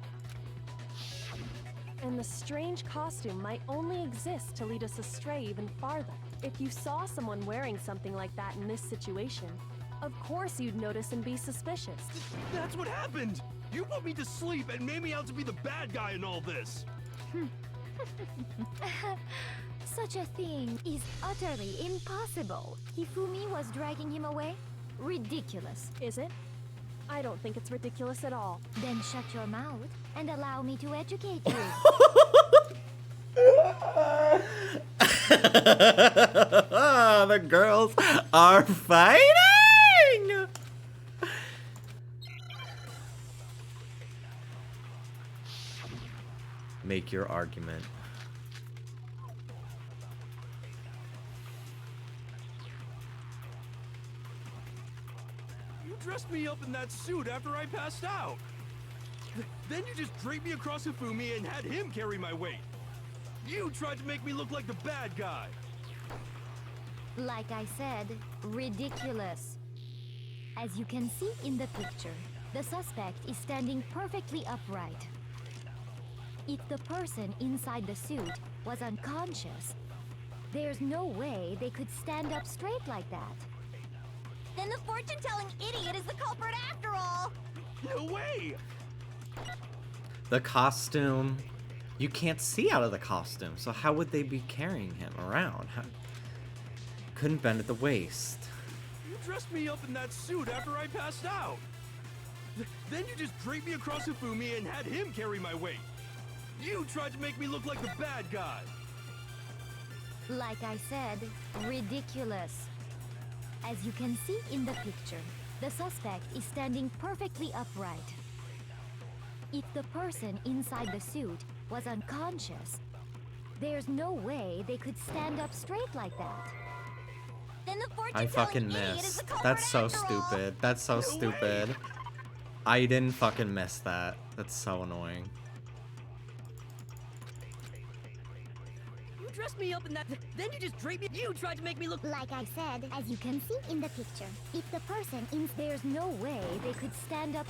And the strange costume might only exist to lead us astray even farther. If you saw someone wearing something like that in this situation, of course you'd notice and be suspicious. That's what happened! You put me to sleep and made me out to be the bad guy in all this! Such a thing is utterly impossible. Hifumi was dragging him away? Ridiculous. Is it? I don't think it's ridiculous at all. Then shut your mouth and allow me to educate you. The girls are fighting! Make your argument. You dressed me up in that suit after I passed out. Then you just draped me across Hifumi and had him carry my weight. You tried to make me look like the bad guy. Like I said, ridiculous. As you can see in the picture, the suspect is standing perfectly upright. If the person inside the suit was unconscious, there's no way they could stand up straight like that. Then the fortune-telling idiot is the culprit after all! No way! The costume. You can't see out of the costume, so how would they be carrying him around? Couldn't bend at the waist. You dressed me up in that suit after I passed out. Then you just draped me across Hifumi and had him carry my weight. You tried to make me look like the bad guy. Like I said, ridiculous. As you can see in the picture, the suspect is standing perfectly upright. If the person inside the suit was unconscious, there's no way they could stand up straight like that. Then the I fucking missed. That's so stupid. That's so stupid. I didn't fucking miss that. That's so annoying. You dressed me up in that, then you just draped me. You tried to make me look Like I said, as you can see in the picture, if the person in There's no way they could stand up.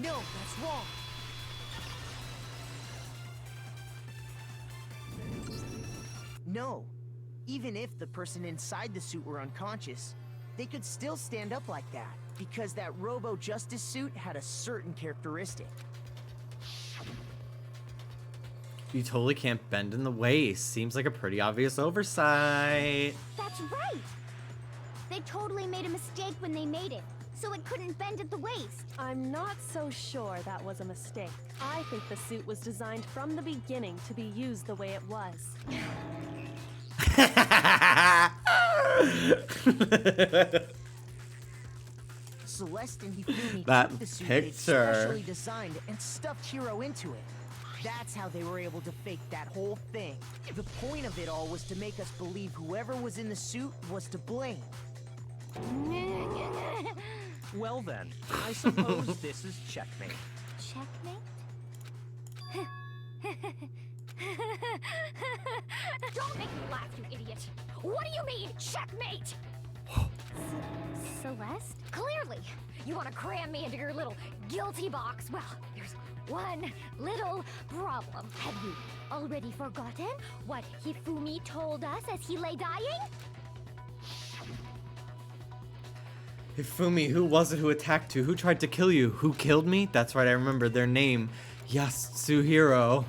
No, that's wrong. No. Even if the person inside the suit were unconscious, they could still stand up like that, because that Robo-Justice suit had a certain characteristic. You totally can't bend in the waist. Seems like a pretty obvious oversight. That's right! They totally made a mistake when they made it. so it couldn't bend at the waist. I'm not so sure that was a mistake. I think the suit was designed from the beginning to be used the way it was. Celeste and Hifumi That took the suit they'd picture. specially designed and stuffed Hiro into it. That's how they were able to fake that whole thing. The point of it all was to make us believe whoever was in the suit was to blame. Well then, I suppose this is checkmate. Checkmate? Don't make me laugh, you idiot! What do you mean, checkmate? Celeste? Clearly, you want to cram me into your little guilty box. Well, there's one little problem. Have you already forgotten what Hifumi told us as he lay dying? Hifumi, who was it who attacked you? Who tried to kill you? Who killed me? That's right, I remember their name. Yasuhiro.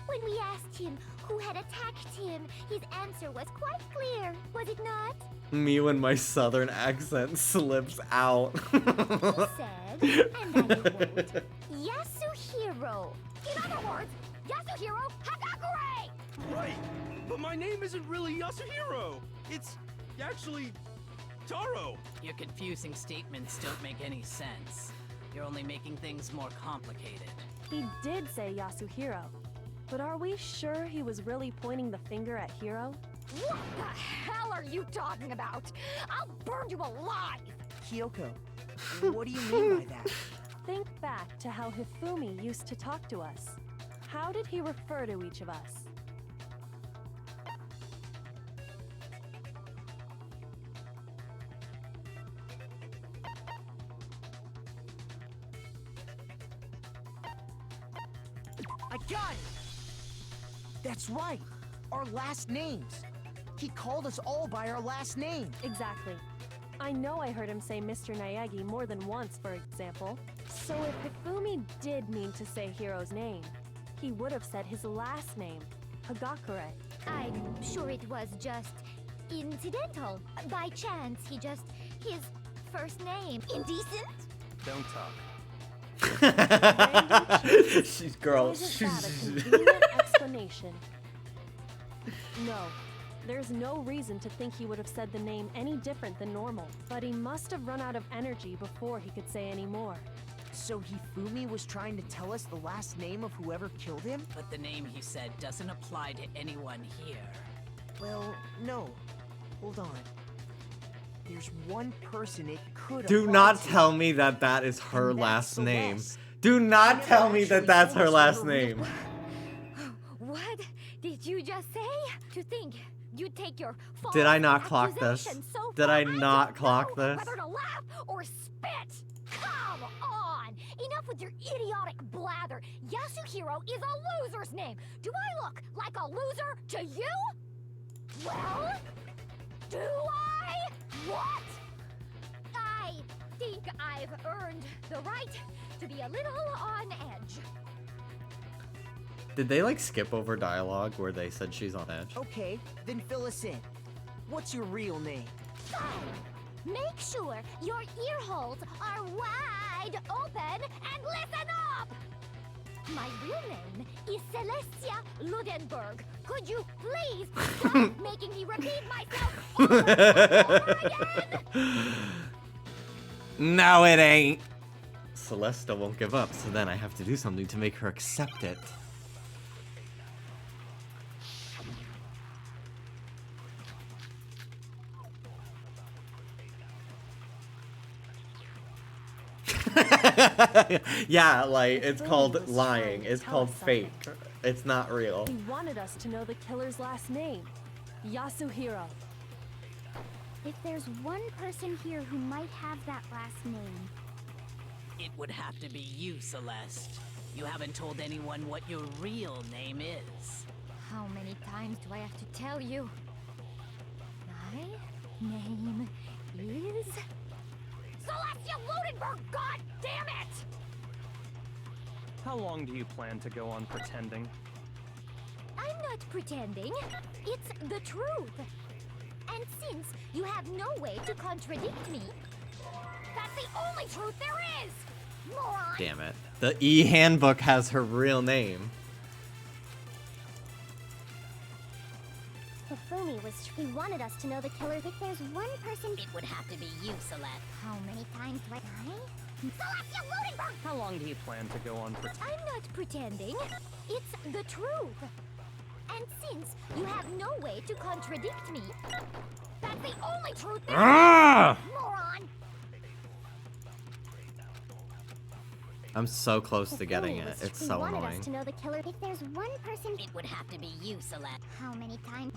When we asked him who had attacked him, his answer was quite clear, was it not? Me when my southern accent slips out. He said, and I quote, Yasuhiro. In other words, Yasuhiro Hagakure! Right, but my name isn't really Yasuhiro. It's actually Taro. Your confusing statements don't make any sense. You're only making things more complicated. He did say Yasuhiro, but are we sure he was really pointing the finger at Hiro? What the hell are you talking about? I'll burn you alive! Kyoko, what do you mean by that? Think back to how Hifumi used to talk to us. How did he refer to each of us? I got it! That's right, our last names. He called us all by our last name. Exactly. I know I heard him say Mr. Naegi more than once, for example. So if Hifumi did mean to say Hiro's name, he would have said his last name, Hagakure. I'm sure it was just incidental. By chance, his first name. Indecent? Don't talk. She's girl. Isn't that a convenient explanation? No. There's no reason to think he would have said the name any different than normal, but he must have run out of energy before he could say any more. So Hifumi was trying to tell us the last name of whoever killed him? But the name he said doesn't apply to anyone here. Well, no. Hold on. There's one person it could Do apply not to. tell me that that is her And that's last name. Celeste. Do not Never tell me that actually that's told her us last her real- name. What did you just say? To think you'd take your false Did I not clock this? accusation so Did far, I not don't clock know this? Whether to laugh or spit. Come on! Enough with your idiotic blather. Yasuhiro is a loser's name. Do I look like a loser to you? Well, do I? What? I think I've earned the right to be a little on edge. Did they like skip over dialogue where they said she's on edge? Okay, then fill us in. What's your real name? Fine. Make sure your ear holes are wide open and listen up! My real name is Celestia Ludenberg. Could you please stop making me repeat myself over and over again? No, it ain't. Celesta won't give up, so then I have to do something to make her accept it. Yeah, like, it's called lying. It's called fake. It's not real. He wanted us to know the killer's last name, Yasuhiro. If there's one person here who might have that last name, It would have to be you, Celeste. You haven't told anyone what your real name is. How many times do I have to tell you? My name is Celestia Ludenberg. God damn it! How long do you plan to go on pretending? I'm not pretending. It's the truth. And since you have no way to contradict me, That's the only truth there is! Moron! Damn it. The e-handbook has her real name. Hifumi was... He wanted us to know the killer. If there's one person... It would have to be you, Celeste. How many times do I... Celestia Ludenberg! How long do you plan to go on for? I'm not pretending. It's the truth. And since you have no way to contradict me, that's the only truth there is! Moron! I'm so close to getting Hifumi it. was- It's he so wanted annoying. us to know the killer. If there's one person... It would have to be you, Celeste. How many times?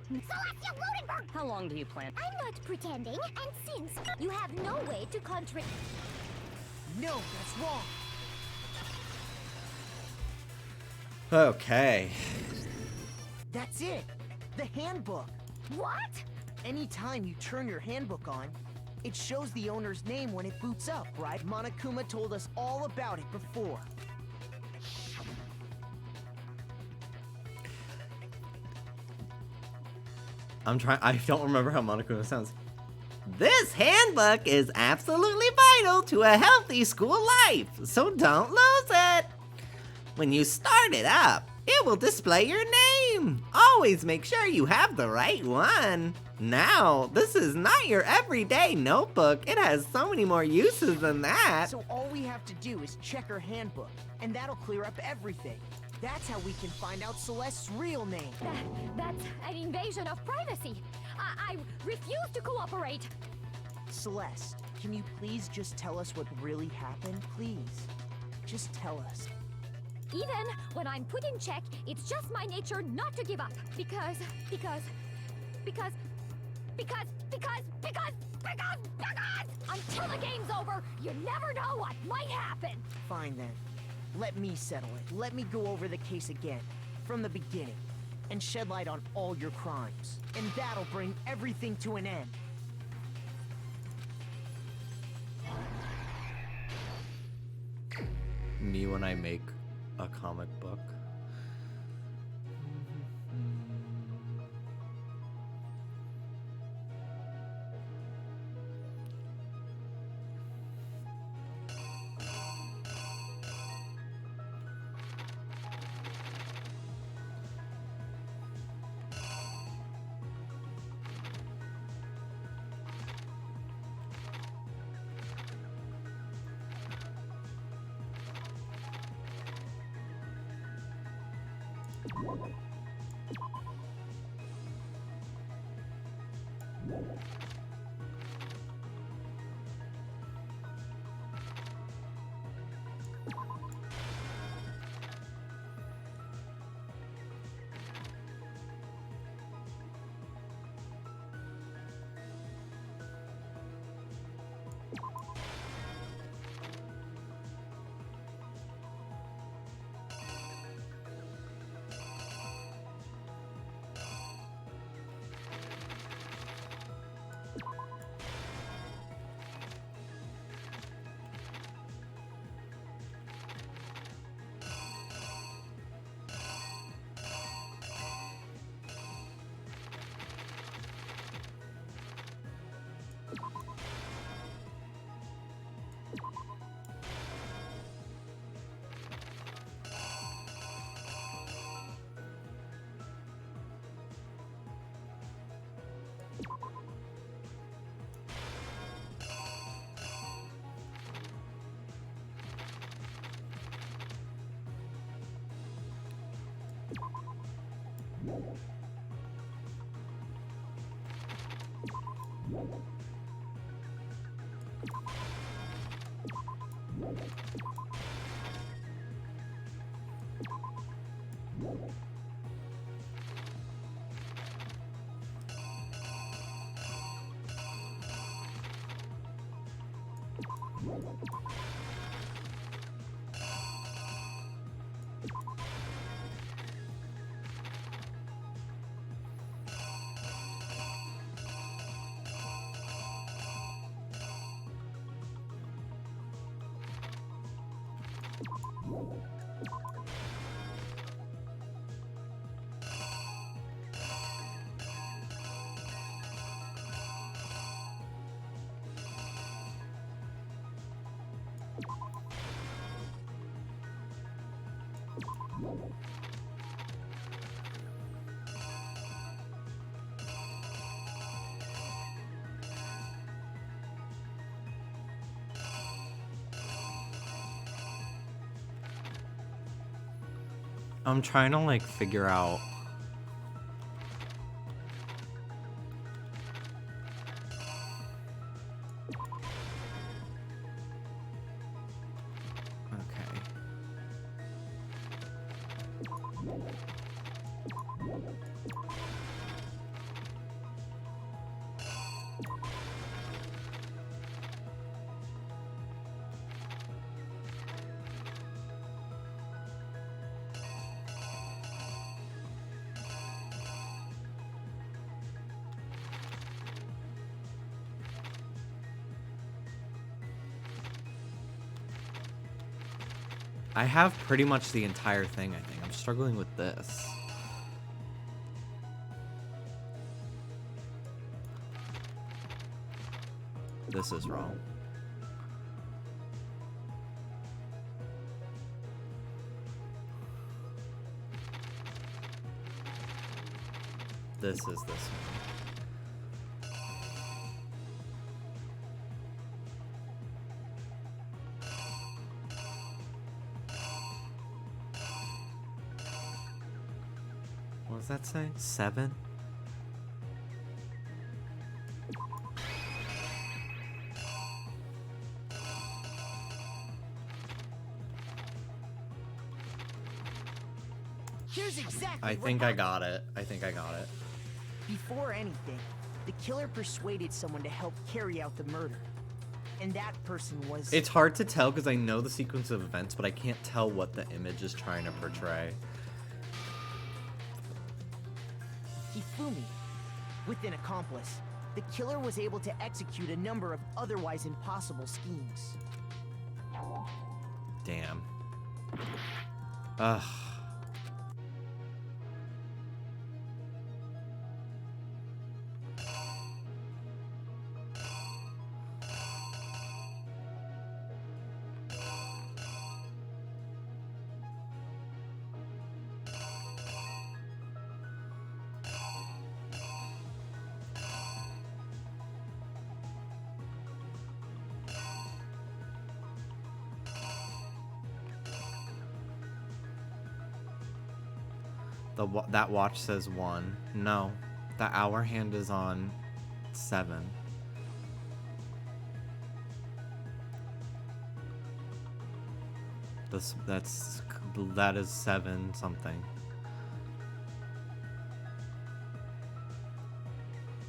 Celestia Ludenberg! How long do you plan? I'm not pretending. And since you have no way to contradict... No, that's wrong. Okay. That's it. The handbook. What? Anytime you turn your handbook on, it shows the owner's name when it boots up, right? Monokuma told us all about it before. I don't remember how Monokuma sounds. This handbook is absolutely vital to a healthy school life, so don't lose it. When you start it up, it will display your name. Always make sure you have the right one. Now, this is not your everyday notebook. It has so many more uses than that. So all we have to do is check her handbook, and that'll clear up everything. That's how we can find out Celeste's real name. That's an invasion of privacy. I refuse to cooperate. Celeste, can you please just tell us what really happened, please? Just tell us. Even when I'm put in check, it's just my nature not to give up. Because until the game's over, you never know what might happen. Fine then. Let me settle it. Let me go over the case again, from the beginning, and shed light on all your crimes. And that'll bring everything to an end. Me when I make a comic book. I'm trying to like figure out. Okay. I have pretty much the entire thing, I think. I'm struggling with this. This is wrong. This is this one. What does that say? 7? Here's exactly I what think I happened. got it. I think I got it. Before anything, the killer persuaded someone to help carry out the murder. And that person was... It's hard to tell because I know the sequence of events, but I can't tell what the image is trying to portray. Hifumi. With an accomplice, the killer was able to execute a number of otherwise impossible schemes. Damn. Ugh. That watch says 1. No, the hour hand is on 7. That is 7 something.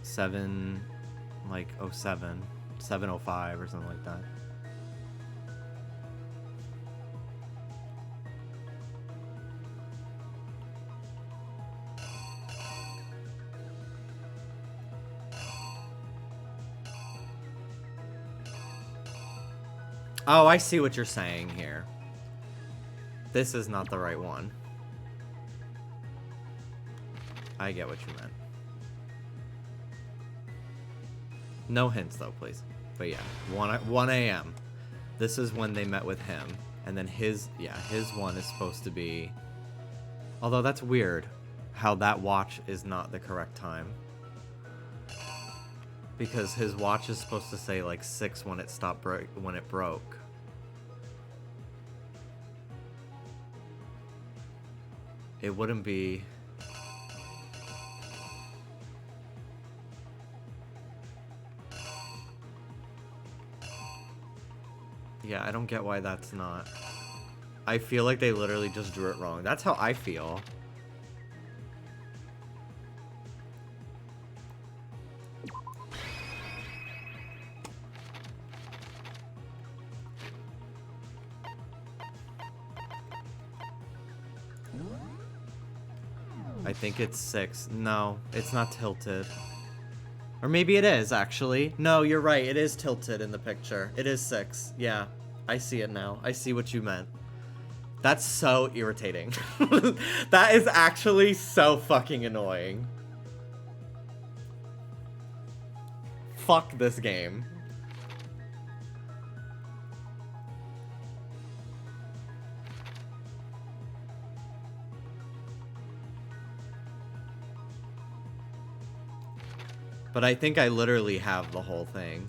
7 like 07, 705 or something like that. Oh, I see what you're saying here. This is not the right one. I get what you meant. No hints though, please. But yeah, 1 a.m. This is when they met with him. And then his one is supposed to be... Although that's weird, how that watch is not the correct time. Because his watch is supposed to say like 6 when it stopped when it broke. It wouldn't be... Yeah, I don't get why that's not. I feel like they literally just drew it wrong. That's how I feel. I think it's 6. No, it's not tilted. Or maybe it is, actually. No, you're right. It is tilted in the picture. It is 6. Yeah, I see it now. I see what you meant. That's so irritating. That is actually so fucking annoying. Fuck this game. But I think I literally have the whole thing.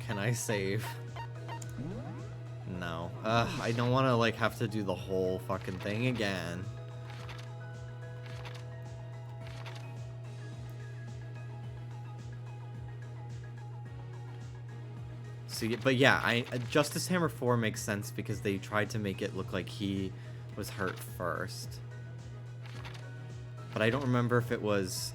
Can I save? No. I don't want to, like, have to do the whole fucking thing again. See, but yeah, Justice Hammer 4 makes sense because they tried to make it look like he was hurt first. But I don't remember if it was...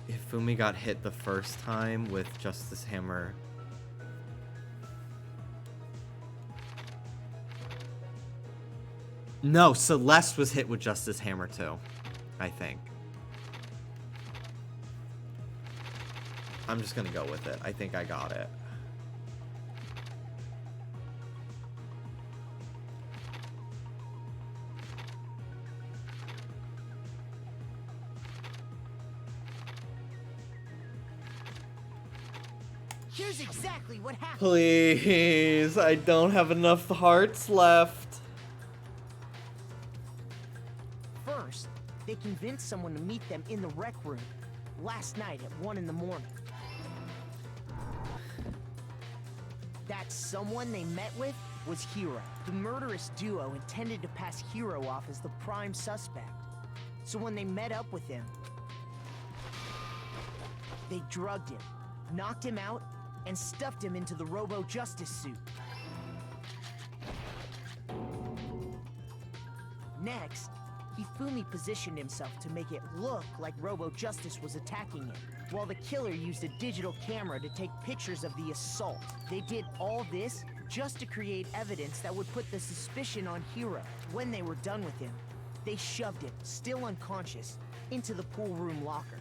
if Fumi got hit the first time with Justice Hammer. No, Celeste was hit with Justice Hammer too, I think. I'm just gonna go with it. I think I got it. Here's exactly what happened. Please, I don't have enough hearts left. First, they convinced someone to meet them in the rec room last night at 1 in the morning. That someone they met with was Hero. The murderous duo intended to pass Hero off as the prime suspect. So when they met up with him, they drugged him, knocked him out, and stuffed him into the Robo-Justice suit. Next, Hifumi positioned himself to make it look like Robo-Justice was attacking him, while the killer used a digital camera to take pictures of the assault. They did all this just to create evidence that would put the suspicion on Hero. When they were done with him, they shoved him, still unconscious, into the pool room locker.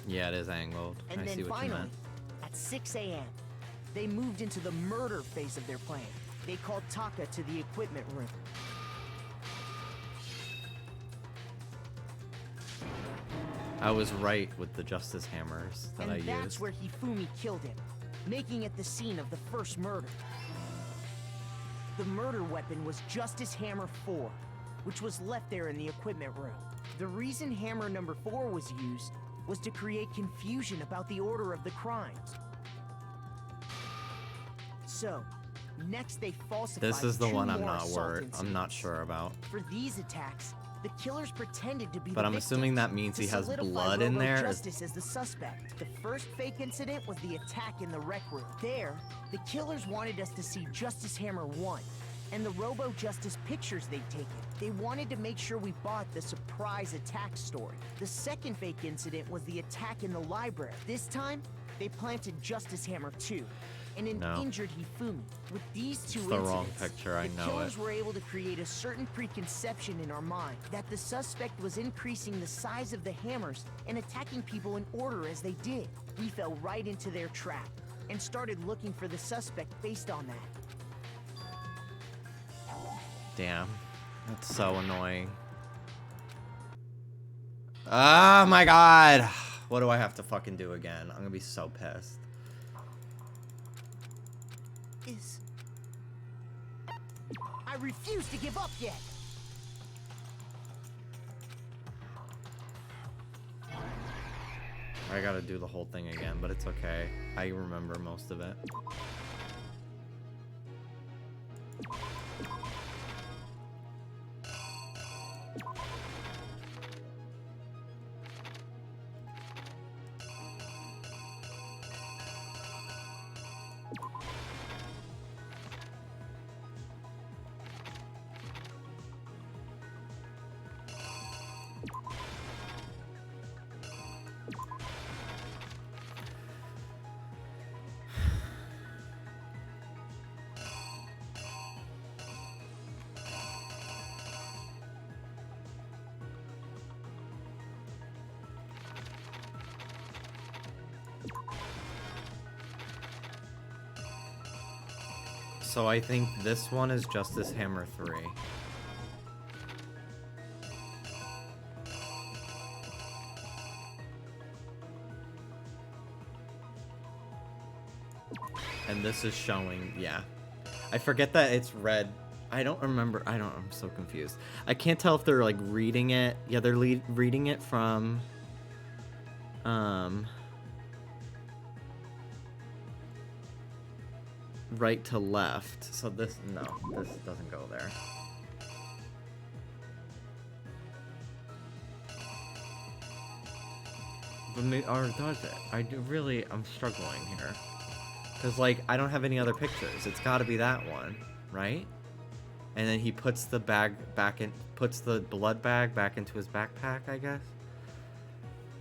Yeah, it is angled. And I then see what you finally, meant. at 6 a.m., they moved into the murder phase of their plan. They called Taka to the equipment room. I was right with the Justice Hammers that I And that's used. where Hifumi killed him, making it the scene of the first murder. The murder weapon was Justice Hammer 4, which was left there in the equipment room. The reason Hammer number 4 was used was to create confusion about the order of the crimes. So, next they falsified This is the 2 one I'm more not assault I'm not incidents. sure about. For these attacks, the killers pretended to be But the I'm assuming victims that means to he has solidify blood in there. Robo-Justice as the suspect. The first fake incident was the attack in the rec room. There, the killers wanted us to see Justice Hammer 1 and the Robo-Justice pictures they'd taken. They wanted to make sure we bought the surprise attack story. The second fake incident was the attack in the library. This time, they planted Justice Hammer 2 and an No. injured Hifumi. With these two It's the wrong incidents, picture, I the know killers it. were able to create a certain preconception in our mind that the suspect was increasing the size of the hammers and attacking people in order as they did. We fell right into their trap and started looking for the suspect based on that. Damn. That's so annoying. Oh my god! What do I have to fucking do again? I'm gonna be so pissed. I refuse to give up yet! I gotta do the whole thing again, but it's okay. I remember most of it. So I think this one is Justice Hammer 3. And this is showing, yeah. I forget that it's red. I don't remember. I'm so confused. I can't tell if they're like reading it. Yeah, they're reading it from right to left. So this, no, this doesn't go there. Or does it? I'm struggling here. Because, like, I don't have any other pictures. It's got to be that one, right? And then he puts the bag back in, puts the blood bag back into his backpack, I guess?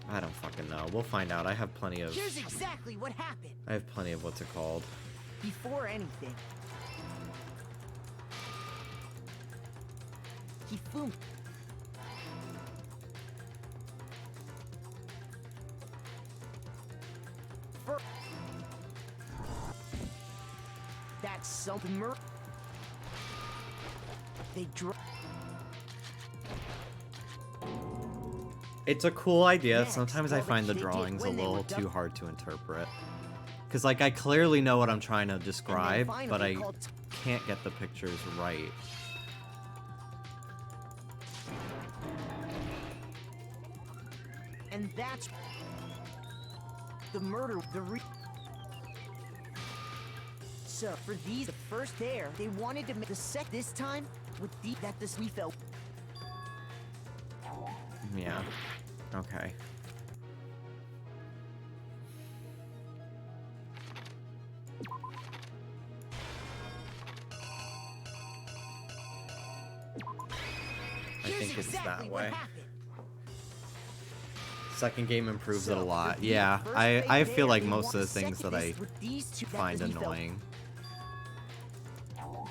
I don't fucking know. We'll find out. I have plenty of... Here's exactly what happened. I have plenty of what's it called. Before anything, Hifumi. That's something. They It's a cool idea. Next, Sometimes I find the they did drawings a when they little were too hard to interpret. Because, like, I clearly know what I'm trying to describe, but I can't get the pictures right. And that's the murder. So for these, the first there, they wanted to make the this time with we felt. Yeah. Okay. I think it's that way. Second game improves it a lot. Yeah, I feel like most of the things that I find annoying.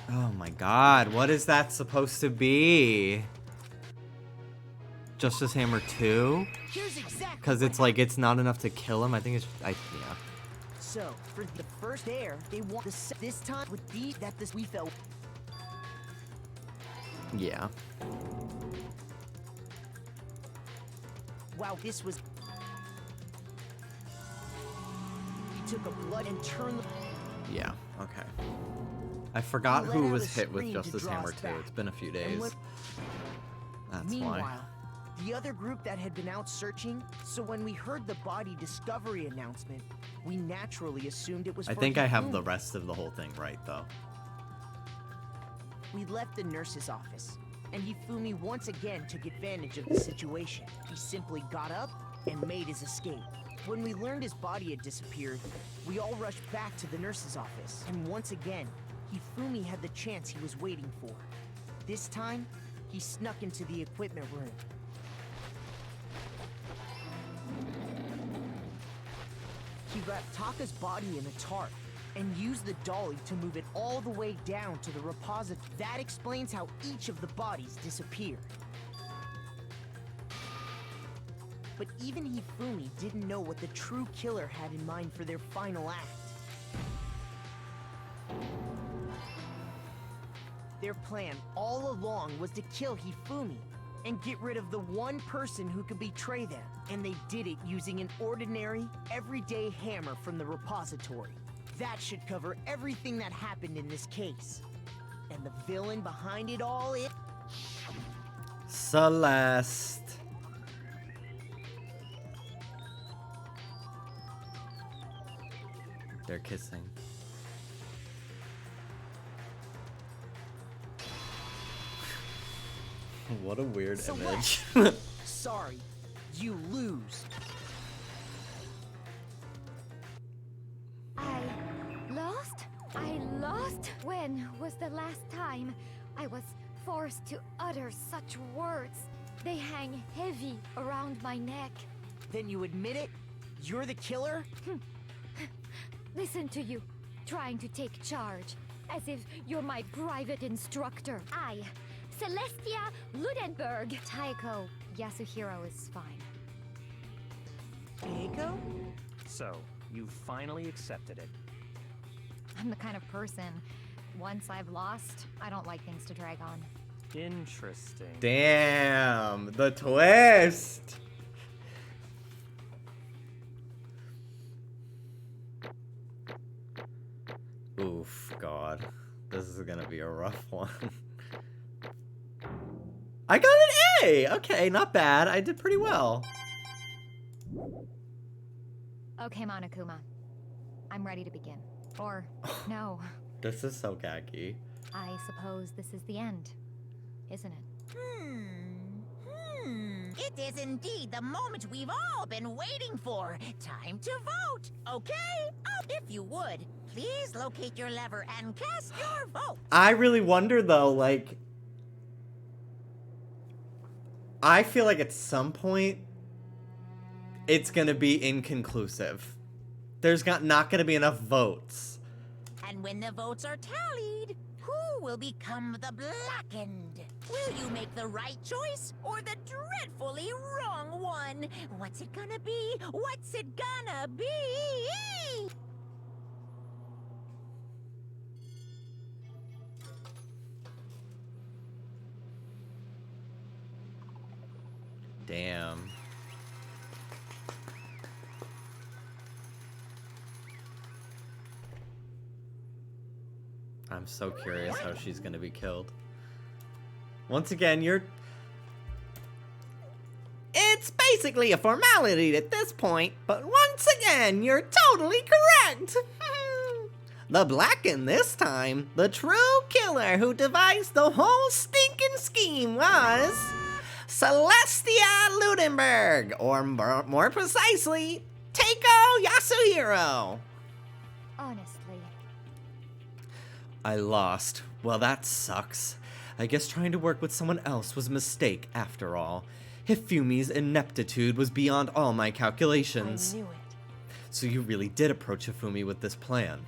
Oh my god, what is that supposed to be? Justice Hammer 2? Because it's like, it's not enough to kill him. I think it's, yeah. So, for the first there, they want this time with we felt. Yeah. Wow, this was... He took a blood and turned the... Yeah, okay. I forgot who was hit with Justice Hammer 2. It's been a few days. That's Meanwhile, why. The other group that had been out searching, so when we heard the body discovery announcement, we naturally assumed it was I for think I have Hifumi. the rest of the whole thing right, though. We left the nurse's office, and Hifumi once again took advantage of the situation. He simply got up and made his escape. When we learned his body had disappeared, we all rushed back to the nurse's office, and once again, Hifumi had the chance he was waiting for. This time, he snuck into the equipment room. He wrapped Taka's body in a tarp and used the dolly to move it all the way down to the repository. That explains how each of the bodies disappeared. But even Hifumi didn't know what the true killer had in mind for their final act. Their plan all along was to kill Hifumi and get rid of the one person who could betray them. And they did it using an ordinary, everyday hammer from the repository. That should cover everything that happened in this case. And the villain behind it all is... Celeste. They're kissing. What a weird image. Sorry, you lose. I lost? When was the last time I was forced to utter such words? They hang heavy around my neck. Then you admit it? You're the killer? Listen to you, trying to take charge, as if you're my private instructor. I, Celestia Ludenberg. Taiko Yasuhiro is fine. Taiko? So, you finally accepted it. I'm the kind of person Once I've lost, I don't like things to drag on. Interesting. Damn, the twist. Oof, God. This is gonna be a rough one. I got an A! Okay, not bad. I did pretty well. Okay, Monokuma. I'm ready to begin. Or, no. This is so gaggy. I suppose this is the end, isn't it? It is indeed the moment we've all been waiting for. Time to vote, okay? Oh, if you would, please locate your lever and cast your vote. I really wonder, though, like... I feel like at some point, it's gonna be inconclusive. There's not gonna be enough votes. And when the votes are tallied, who will become the blackened? Will you make the right choice or the dreadfully wrong one? What's it gonna be? What's it gonna be? Damn. I'm so curious how she's gonna be killed. Once again, It's basically a formality at this point, but once again, you're totally correct! The Blackened this time, the true killer who devised the whole stinking scheme was... Celestia Ludenberg, or more precisely, Teiko Yasuhiro. Honestly. I lost. Well, that sucks. I guess trying to work with someone else was a mistake after all. Hifumi's ineptitude was beyond all my calculations. I knew it. So you really did approach Hifumi with this plan.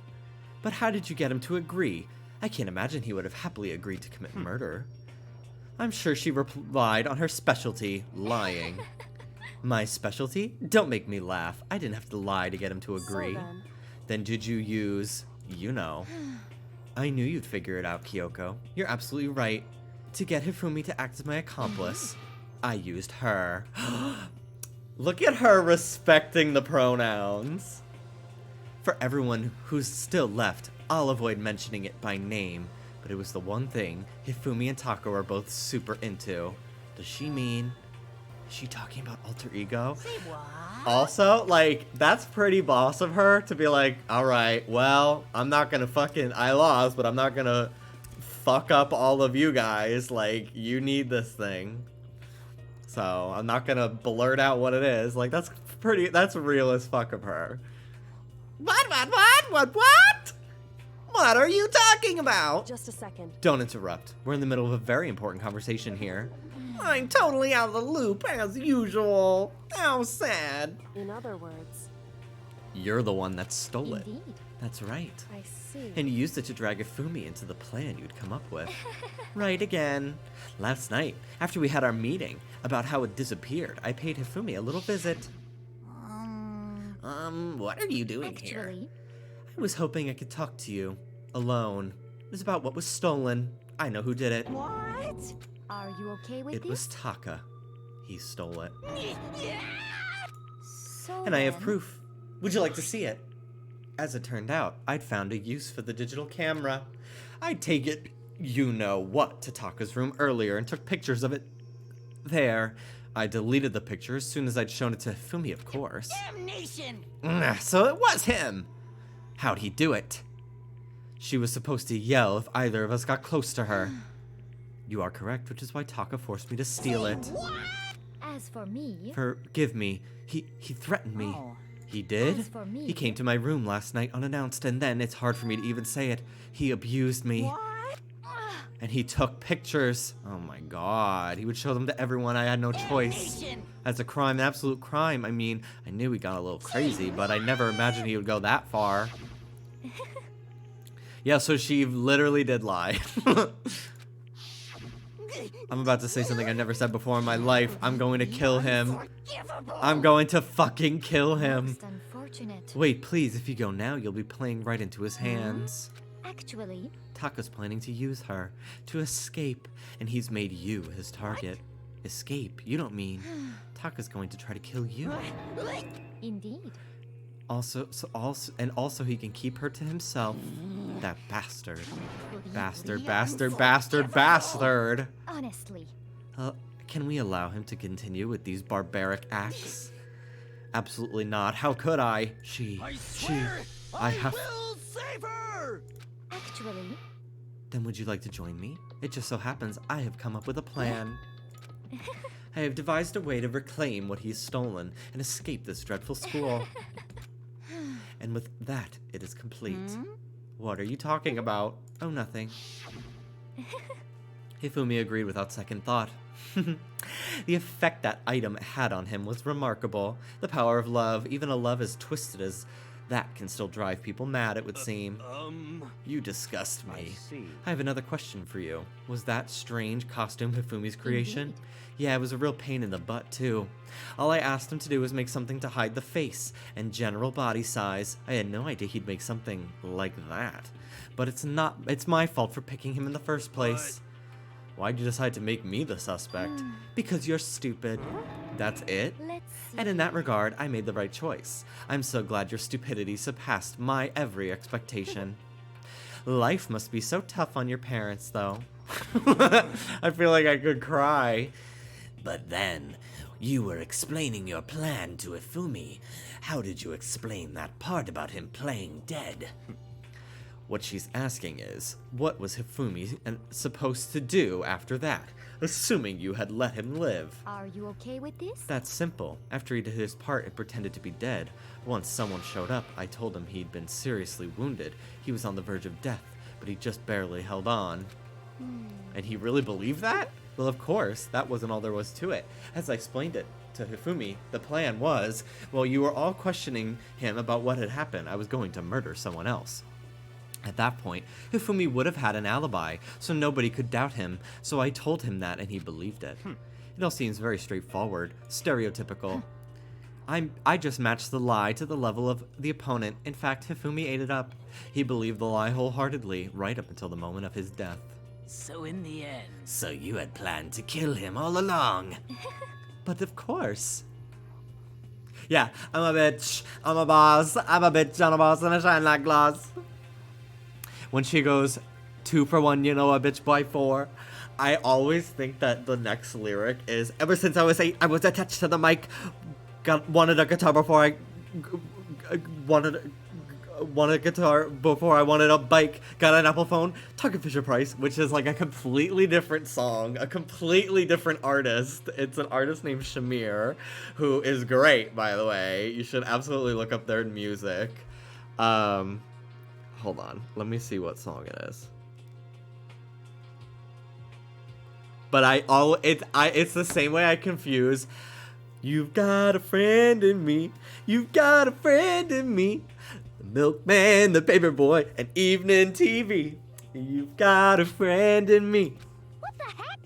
But how did you get him to agree? I can't imagine he would have happily agreed to commit murder. I'm sure she relied on her specialty, lying. My specialty? Don't make me laugh. I didn't have to lie to get him to agree. So Then did you use, you know. I knew you'd figure it out, Kyoko. You're absolutely right. To get Hifumi to act as my accomplice, I used her. Look at her respecting the pronouns. For everyone who's still left, I'll avoid mentioning it by name, but it was the one thing Hifumi and Tako are both super into. Does she mean... Is she talking about alter ego? Say what? Also, like, that's pretty boss of her to be like, alright, well, I'm not gonna I lost, but I'm not gonna fuck up all of you guys. Like, you need this thing. So, I'm not gonna blurt out what it is. Like, that's real as fuck of her. What? What are you talking about? Just a second. Don't interrupt. We're in the middle of a very important conversation here. I'm totally out of the loop, as usual. How sad. In other words, You're the one that stole it. Indeed. That's right. I see. And you used it to drag Hifumi into the plan you'd come up with. Right again. Last night, after we had our meeting about how it disappeared, I paid Hifumi a little visit. What are you doing here? Actually, I was hoping I could talk to you. Alone. It was about what was stolen. I know who did it. what? Are you okay with It this? was Taka. He stole it. So And I have then- proof. Would you like to see it? As it turned out, I'd found a use for the digital camera. I'd take it, you know what, to Taka's room earlier and took pictures of it there. I deleted the picture as soon as I'd shown it to Hifumi, of course. Damnation! So it was him! How'd he do it? She was supposed to yell if either of us got close to her. You are correct, which is why Taka forced me to steal it. As for me, Forgive me. He threatened me. Oh. He did? As for me- He came to my room last night unannounced, and then, it's hard for me to even say it, he abused me. What? And he took pictures. Oh my god. He would show them to everyone. I had no choice. Damnation! That's a crime, an absolute crime. I mean, I knew he got a little crazy, but I never imagined he would go that far. Yeah, so she literally did lie. I'm about to say something I never said before in my life. I'm going to kill him. I'm going to fucking kill him. most unfortunate. Wait, please, if you go now, you'll be playing right into his hands. Actually, Taka's planning to use her to escape, and he's made you his target. Escape? You don't mean Taka's going to try to kill you. indeed. Also he can keep her to himself. That bastard. Bastard. Honestly, Can we allow him to continue with these barbaric acts? Absolutely not. How could I? I have. will save her! actually, Then would you like to join me? It just so happens I have come up with a plan. I have devised a way to reclaim what he's stolen and escape this dreadful school. And with that, it is complete. What are you talking about? Oh, nothing. Hifumi agreed without second thought. The effect that item had on him was remarkable. The power of love, even a love as twisted as that, can still drive people mad, it would seem. You disgust me. I see. I have another question for you. Was that strange costume Hifumi's creation? Indeed. Yeah, it was a real pain in the butt, too. All I asked him to do was make something to hide the face and general body size. I had no idea he'd make something like that. But it's my fault for picking him in the first place. Why'd you decide to make me the suspect? Because you're stupid. That's it? let's see. And in that regard, I made the right choice. I'm so glad your stupidity surpassed my every expectation. Life must be so tough on your parents, though. I feel like I could cry. But then, you were explaining your plan to Ifumi. How did you explain that part about him playing dead? What she's asking is, what was Hifumi supposed to do after that, assuming you had let him live? Are you okay with this? That's simple. After he did his part and pretended to be dead, once someone showed up, I told him he'd been seriously wounded. He was on the verge of death, but he just barely held on. And he really believed that? Well, of course, that wasn't all there was to it. As I explained it to Hifumi, the plan was, well, you were all questioning him about what had happened. I was going to murder someone else. At that point, Hifumi would have had an alibi, so nobody could doubt him, so I told him that and he believed it. It all seems very straightforward, stereotypical. I just matched the lie to the level of the opponent. In fact, Hifumi ate it up. He believed the lie wholeheartedly, right up until the moment of his death. So in the end... So you had planned to kill him all along. But of course. Yeah, I'm a bitch, I'm a boss, I'm a bitch, I'm a boss, and I shine like glass. When she goes, 2 for 1, you know, a bitch by 4, I always think that the next lyric is, ever since I was 8, I was attached to the mic, wanted a guitar before I wanted a guitar before I wanted a bike, got an Apple phone, talking Fisher Price, which is like a completely different song, a completely different artist. It's an artist named Shamir, who is great, by the way. You should absolutely look up their music. Hold on, let me see what song it is. But it's the same way I confuse "You've got a friend in me, you've got a friend in me, the milkman, the paper boy, and evening TV. You've got a friend in me." What the heck?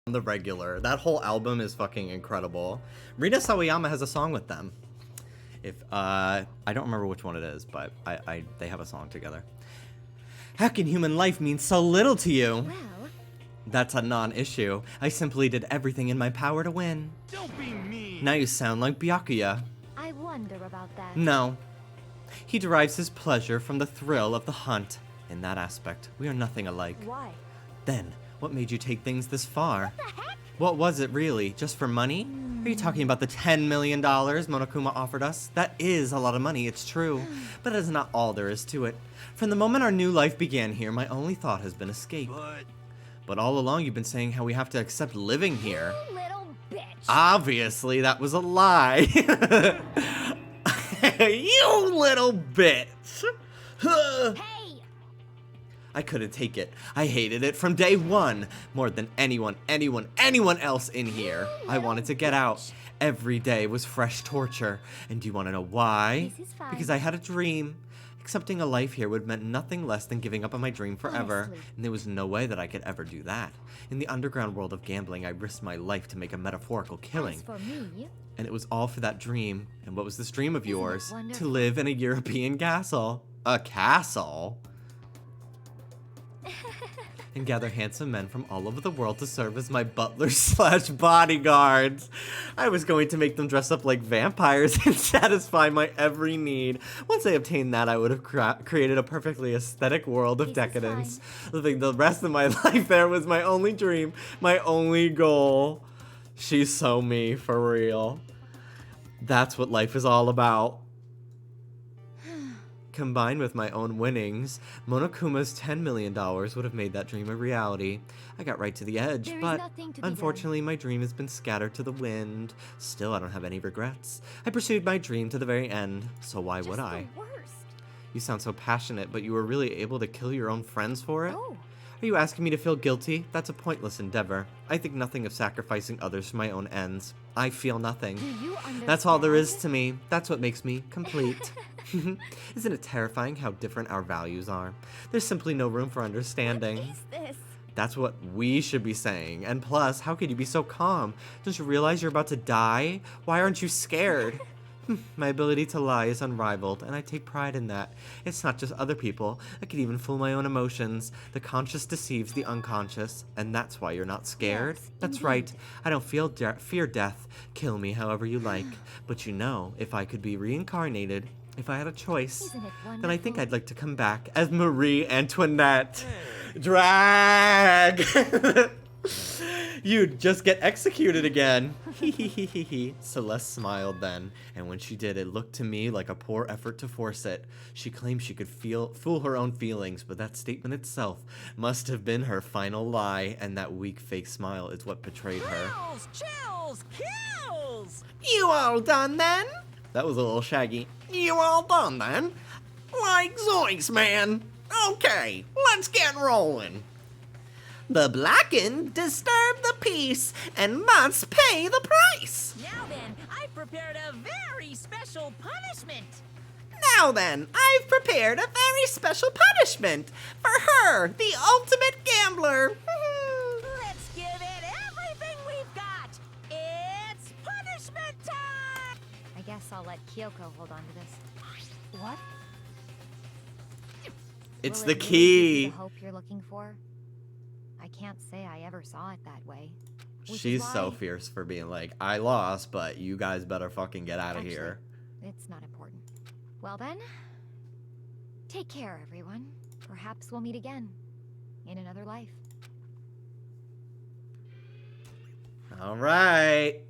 The regular. That whole album is fucking incredible. Rina Sawayama has a song with them. If I don't remember which one it is, but they have a song together. How can human life mean so little to you? Well, That's a non-issue. I simply did everything in my power to win. Don't be mean. Now you sound like Byakuya. I wonder about that. No. He derives his pleasure from the thrill of the hunt. In that aspect, we are nothing alike. Why? Then, what made you take things this far? What was it really? Just for money? Are you talking about the $10 million Monokuma offered us? That is a lot of money, it's true. But it is not all there is to it. From the moment our new life began here, my only thought has been escape. But all along you've been saying how we have to accept living here. You little bitch. Obviously, that was a lie. You little bitch. Hey! I couldn't take it. I hated it from day one. More than anyone else in here. I wanted to get out. Every day was fresh torture. And do you want to know why? This is fine. Because I had a dream. Accepting a life here would have meant nothing less than giving up on my dream forever. Honestly. And there was no way that I could ever do that. In the underground world of gambling, I risked my life to make a metaphorical killing. As for me, And it was all for that dream. And what was this dream of Isn't it yours? To wonderful? live in a European castle. A castle? And gather handsome men from all over the world to serve as my butlers slash bodyguards. I was going to make them dress up like vampires and satisfy my every need. Once I obtained that, I would have created a perfectly aesthetic world of This is decadence. Living the rest of my life there was my only dream, my only goal. She's so me, for real. That's what life is all about. Combined with my own winnings, Monokuma's $10 million would have made that dream a reality. I got right to the edge, There is but nothing to be unfortunately my dream has been scattered to the wind. Still, I don't have any regrets. I pursued my dream to the very end, so why would I? the worst. You sound so passionate, but you were really able to kill your own friends for it? Oh, Are you asking me to feel guilty? That's a pointless endeavor. I think nothing of sacrificing others for my own ends. I feel nothing. do you understand? That's all there is to me. That's what makes me complete. Isn't it terrifying how different our values are? There's simply no room for understanding. What is this? That's what we should be saying. And plus, how could you be so calm? Don't you realize you're about to die? Why aren't you scared? My ability to lie is unrivaled, and I take pride in that. It's not just other people. I can even fool my own emotions. The conscious deceives the unconscious, and that's why you're not scared. Yes, That's indeed. right. I don't fear death. Kill me however you like. But you know, if I could be reincarnated, if I had a choice, Isn't it then I think wonderful? I'd like to come back as Marie Antoinette. Drag! You'd just get executed again. Celeste smiled then, and when she did, it looked to me like a poor effort to force it. She claimed she could fool her own feelings, but that statement itself must have been her final lie, and that weak fake smile is what betrayed her. Chills, chills, kills! You all done then? That was a little shaggy. You all done then? Like zoinks, man. Okay, let's get rolling. The Blackened disturb the peace and must pay the price. Now then, I've prepared a very special punishment. Now then, I've prepared a very special punishment for her, the ultimate gambler. Let's give it everything we've got. It's punishment time! I guess I'll let Kyoko hold on to this. What? It's Will the it really give you key. the hope you're looking for? I can't say I ever saw it that way. Which is She's so why- fierce for being like, I lost, but you guys better fucking get out of Actually, here. It's not important. Well then, take care, everyone. Perhaps we'll meet again in another life. All right.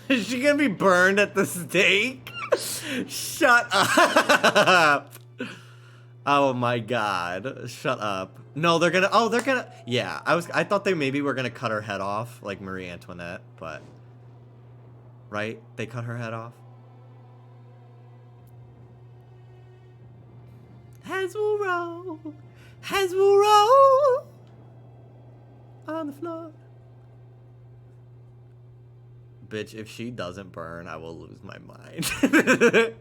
Is she gonna be burned at the stake? Shut up. Oh my god. Shut up. No, they're gonna yeah, I thought they maybe were gonna cut her head off like Marie Antoinette, but right? They cut her head off. Heads will roll on the floor. Bitch, if she doesn't burn, I will lose my mind.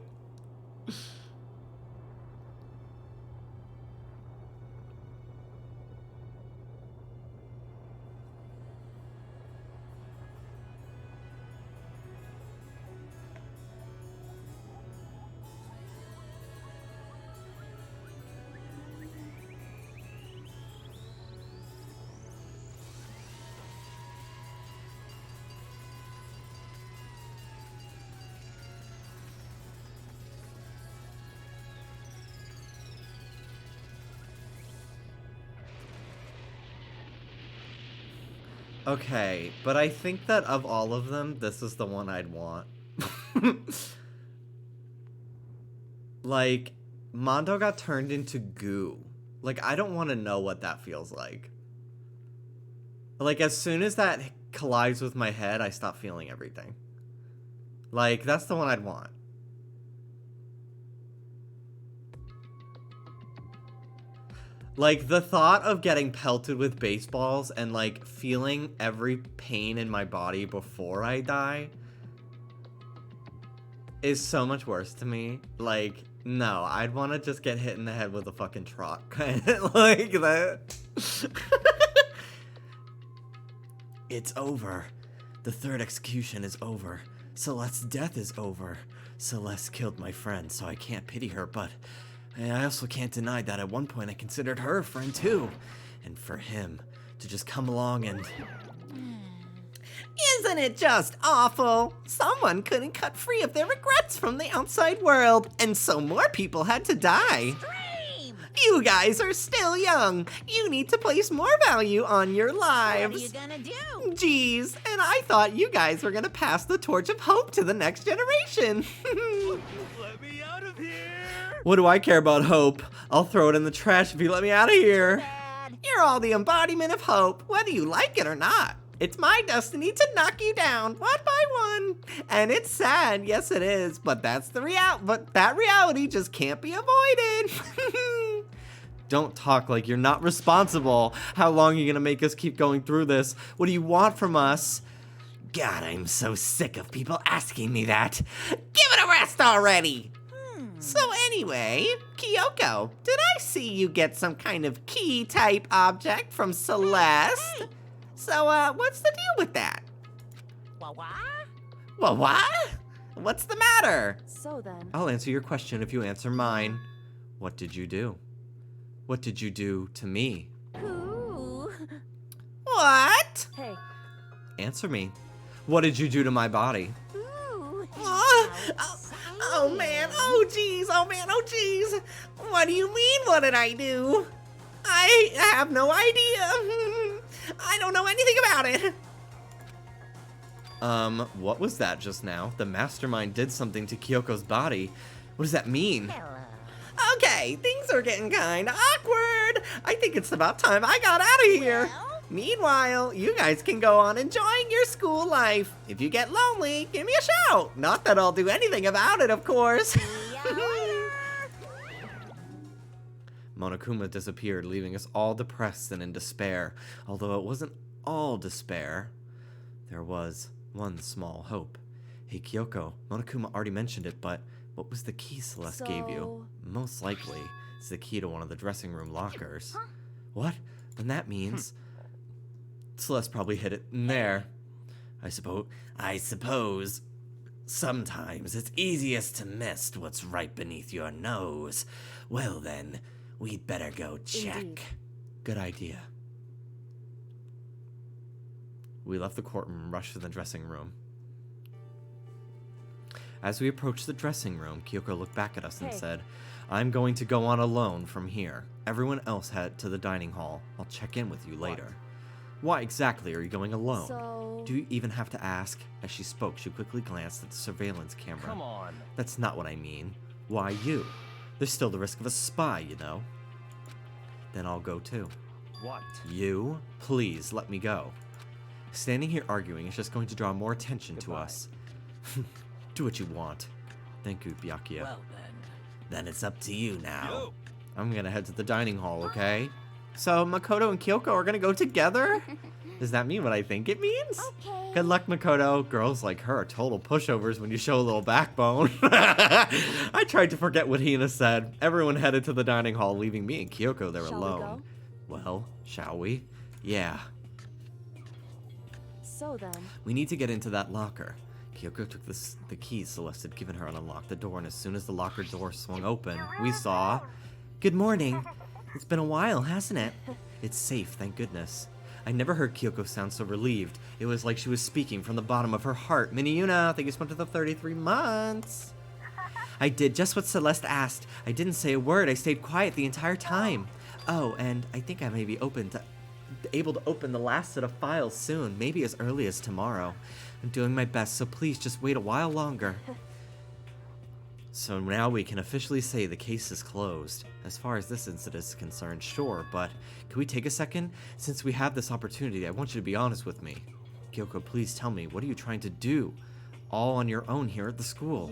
Okay, but I think that of all of them, this is the one I'd want. Like, Mondo got turned into goo. Like, I don't want to know what that feels like. Like, as soon as that collides with my head, I stop feeling everything. Like, that's the one I'd want. Like, the thought of getting pelted with baseballs and, like, feeling every pain in my body before I die is so much worse to me. Like, no, I'd want to just get hit in the head with a fucking truck. Like that. It's over. The third execution is over. Celeste's death is over. Celeste killed my friend, so I can't pity her, but I also can't deny that at one point I considered her a friend too. And for him to just come along and... Isn't it just awful? Someone couldn't cut free of their regrets from the outside world, and so more people had to die. Dream! You guys are still young. You need to place more value on your lives. What are you gonna do? Jeez, and I thought you guys were gonna pass the torch of hope to the next generation. Let me out of here! What do I care about hope? I'll throw it in the trash if you let me out of here. Bad. You're all the embodiment of hope, whether you like it or not. It's my destiny to knock you down one by one. And it's sad, yes it is, but that's the but that reality just can't be avoided. Don't talk like you're not responsible. How long are you gonna make us keep going through this? What do you want from us? God, I'm so sick of people asking me that. Give it a rest already. So anyway, Kyoko, did I see you get some kind of key type object from Celeste? So, what's the deal with that? What? What? What's the matter? So then, I'll answer your question if you answer mine. What did you do? What did you do to me? Ooh. What? hey, Answer me. What did you do to my body? Ooh. Oh man, oh jeez, oh man, oh jeez. What do you mean, what did I do? I have no idea. I don't know anything about it. What was that just now? The mastermind did something to Kyoko's body. What does that mean? Hello. Okay, things are getting kinda awkward. I think it's about time I got out of here. Well? Meanwhile, you guys can go on enjoying your school life. If you get lonely, give me a shout. Not that I'll do anything about it, of course. See ya later. Monokuma disappeared, leaving us all depressed and in despair. Although it wasn't all despair, there was one small hope. Hey, Kyoko, Monokuma already mentioned it, but what was the key Celeste gave you? Most likely, it's the key to one of the dressing room lockers. What? Then that means Celeste probably hid it in there. I suppose sometimes it's easiest to miss what's right beneath your nose. Well then, we'd better go check. Indeed. Good idea. We left the courtroom and rushed to the dressing room. As we approached the dressing room, Kyoko looked back at us and Hey. said, I'm going to go on alone from here. Everyone else head to the dining hall. I'll check in with you later. Why exactly are you going alone? so... Do you even have to ask? As she spoke, she quickly glanced at the surveillance camera. Come on. That's not what I mean. Why you? There's still the risk of a spy, you know. Then I'll go too. What? You? Please, let me go. Standing here arguing is just going to draw more attention to us. Do what you want. Thank you, Byakuya. Well then. Then it's up to you now. Yo. I'm gonna head to the dining hall, okay? So Makoto and Kyoko are gonna go together? Does that mean what I think it means? Okay. Good luck, Makoto. Girls like her are total pushovers when you show a little backbone. I tried to forget what Hina said. Everyone headed to the dining hall, leaving me and Kyoko there Shall we alone. go? Well, shall we? Yeah. So then, We need to get into that locker. Kyoko took the keys Celeste had given her and unlocked the door, and as soon as the locker door swung open, we saw... Good morning. It's been a while, hasn't it? It's safe, thank goodness. I never heard Kyoko sound so relieved. It was like she was speaking from the bottom of her heart. Miniyuna, thank you so much for the 33 months. I did just what Celeste asked. I didn't say a word. I stayed quiet the entire time. Oh, and I think I may be open to able to open the last set of files soon, maybe as early as tomorrow. I'm doing my best, so please just wait a while longer. So now we can officially say the case is closed. As far as this incident is concerned, sure, but can we take a second? Since we have this opportunity, I want you to be honest with me. Kyoko, please tell me, what are you trying to do? All on your own here at the school.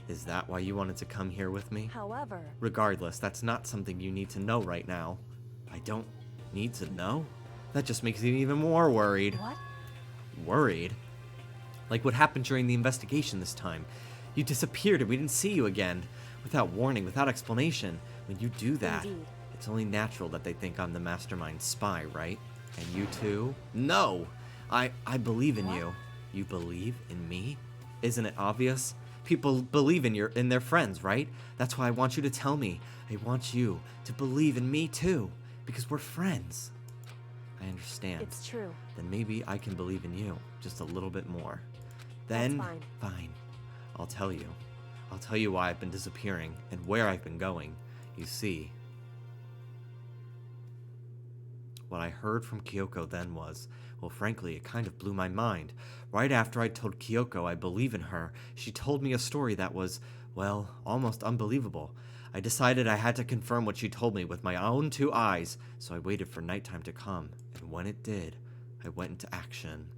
Is that why you wanted to come here with me? However... Regardless, that's not something you need to know right now. I don't need to know? That just makes me even more worried. What? Worried? Like what happened during the investigation this time. You disappeared and we didn't see you again. Without warning, without explanation. When you do that, Indeed. it's only natural that they think I'm the mastermind spy, right? And you too? No! I believe in you. You believe in me? Isn't it obvious? People believe in their friends, right? That's why I want you to tell me. I want you to believe in me too. Because we're friends. I understand. It's true. Then maybe I can believe in you just a little bit more. Then, That's fine. Fine. I'll tell you. I'll tell you why I've been disappearing and where I've been going. You see, what I heard from Kyoko then was, well, frankly, it kind of blew my mind. Right after I told Kyoko I believe in her, she told me a story that was, well, almost unbelievable. I decided I had to confirm what she told me with my own 2 eyes, so I waited for nighttime to come, and when it did, I went into action.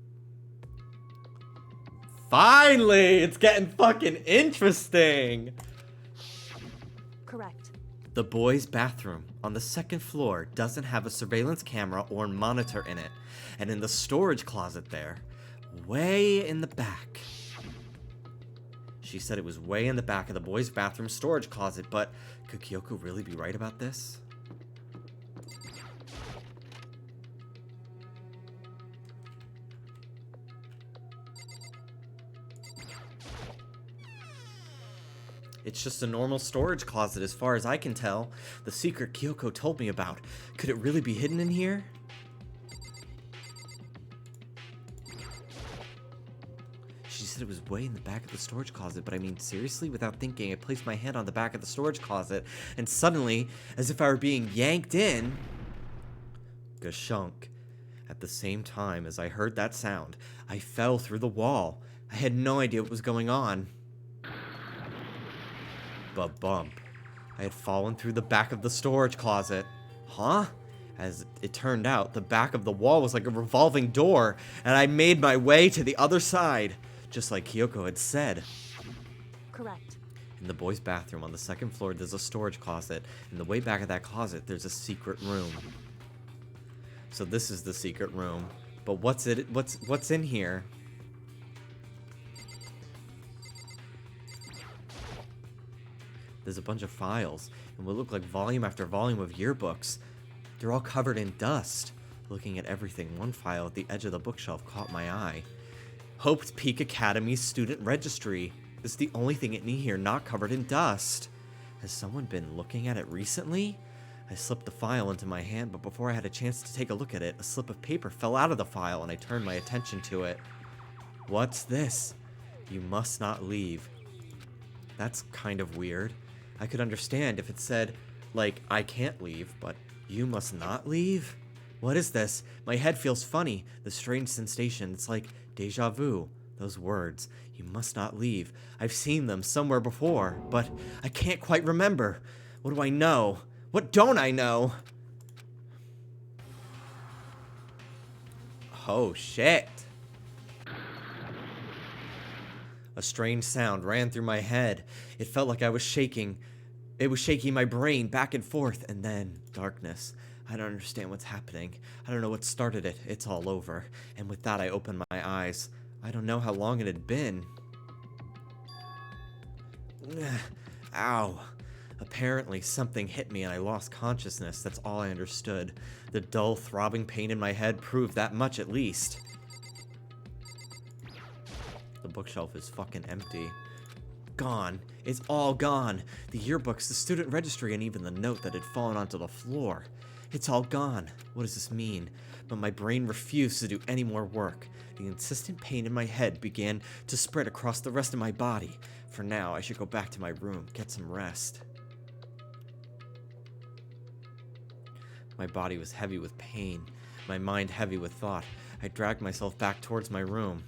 Finally! It's getting fucking interesting! Correct. The boys' bathroom on the 2nd floor doesn't have a surveillance camera or monitor in it. And in the storage closet there, way in the back. She said it was way in the back of the boys' bathroom storage closet, but could Kyoko really be right about this? It's just a normal storage closet as far as I can tell. The secret Kyoko told me about. Could it really be hidden in here? She said it was way in the back of the storage closet, but I mean, seriously? Without thinking, I placed my hand on the back of the storage closet, and suddenly, as if I were being yanked in, gashunk. At the same time as I heard that sound, I fell through the wall. I had no idea what was going on. But bump. I had fallen through the back of the storage closet. Huh? As it turned out, the back of the wall was like a revolving door, and I made my way to the other side, just like Kyoko had said. Correct. In the boys' bathroom on the 2nd floor, there's a storage closet. In the way back of that closet, there's a secret room. So this is the secret room. But what's in here? There's a bunch of files, and what look like volume after volume of yearbooks. They're all covered in dust. Looking at everything, one file at the edge of the bookshelf caught my eye. Hope Peak Academy's student registry. This is the only thing in here not covered in dust. Has someone been looking at it recently? I slipped the file into my hand, but before I had a chance to take a look at it, a slip of paper fell out of the file, and I turned my attention to it. What's this? You must not leave. That's kind of weird. I could understand if it said, like, I can't leave, but you must not leave? What is this? My head feels funny. The strange sensation. It's like deja vu. Those words. You must not leave. I've seen them somewhere before, but I can't quite remember. What do I know? What don't I know? Oh, shit. A strange sound ran through my head. It felt like I was shaking. It was shaking my brain back and forth, and then darkness. I don't understand what's happening. I don't know what started it. It's all over. And with that, I opened my eyes. I don't know how long it had been. Ow. Apparently, something hit me and I lost consciousness. That's all I understood. The dull, throbbing pain in my head proved that much at least. The bookshelf is fucking empty. Gone. It's all gone. The yearbooks, the student registry, and even the note that had fallen onto the floor. It's all gone. What does this mean? But my brain refused to do any more work. The insistent pain in my head began to spread across the rest of my body. For now, I should go back to my room, get some rest. My body was heavy with pain, my mind heavy with thought. I dragged myself back towards my room.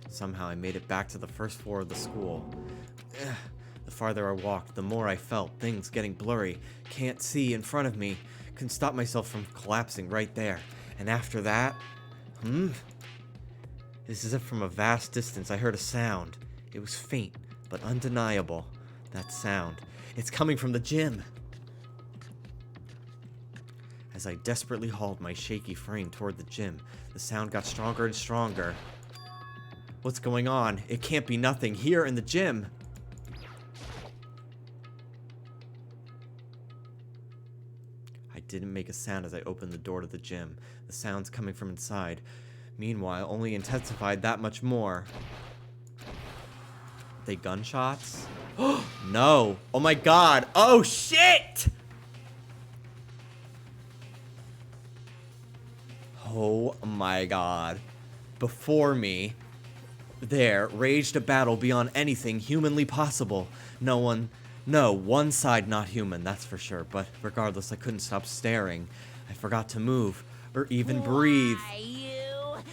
Somehow I made it back to the first floor of the school. The farther I walked, the more I felt things getting blurry. Can't see in front of me. Couldn't stop myself from collapsing right there. And after that, This is as if from a vast distance I heard a sound. It was faint, but undeniable. That sound. It's coming from the gym. As I desperately hauled my shaky frame toward the gym, the sound got stronger and stronger. What's going on? It can't be nothing here in the gym. I didn't make a sound as I opened the door to the gym. The sounds coming from inside, meanwhile, only intensified that much more. They gunshots? No! Oh my god! Oh shit! Oh my god. Before me, there raged a battle beyond anything humanly possible. No, one side not human, that's for sure. But regardless, I couldn't stop staring. I forgot to move, or even breathe. Why, you?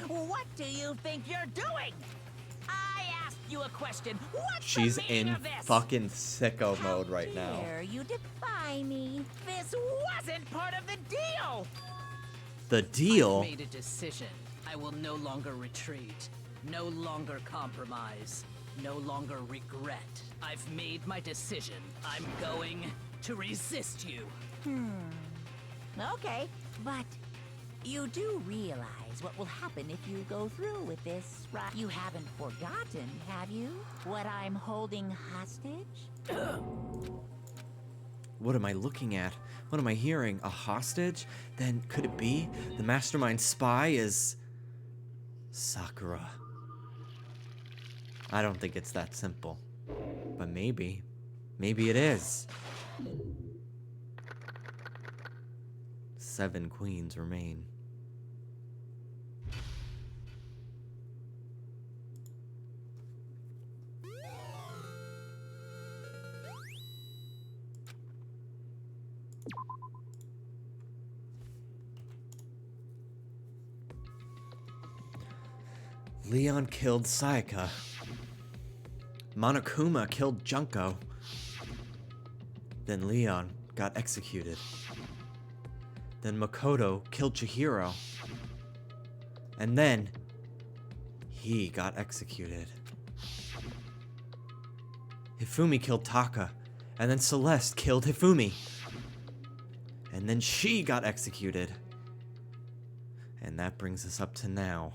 What do you think you're doing? I asked you a question. What's She's the meaning in of this? fucking sicko mode right now. How dare you defy me? This wasn't part of the deal. The deal? I've made a decision. I will no longer retreat. No longer compromise. No longer regret. I've made my decision. I'm going to resist you. Okay, but you do realize what will happen if you go through with this, right? You haven't forgotten, have you? What I'm holding hostage? What am I looking at? What am I hearing? A hostage? Then could it be the mastermind spy is Sakura? I don't think it's that simple. But maybe. Maybe it is. 7 queens remain. Leon killed Sayaka. Monokuma killed Junko. Then Leon got executed. Then Makoto killed Chihiro. And then he got executed. Hifumi killed Taka. And then Celeste killed Hifumi. And then she got executed. And that brings us up to now.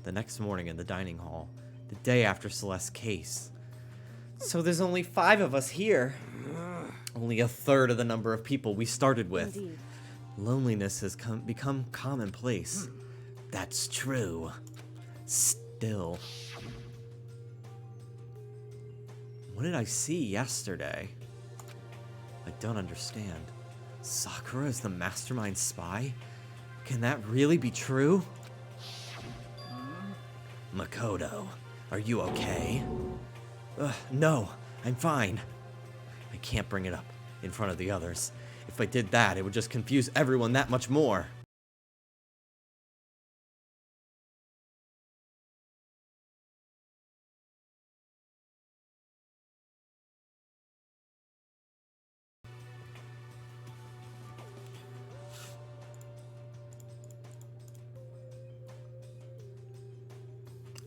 The next morning in the dining hall, the day after Celeste's case. So there's only 5 of us here. Only a third of the number of people we started with. Indeed. Loneliness has become commonplace. That's true. Still. What did I see yesterday? I don't understand. Sakura is the mastermind spy? Can that really be true? Makoto, are you okay? No, I'm fine. I can't bring it up in front of the others. If I did that, it would just confuse everyone that much more.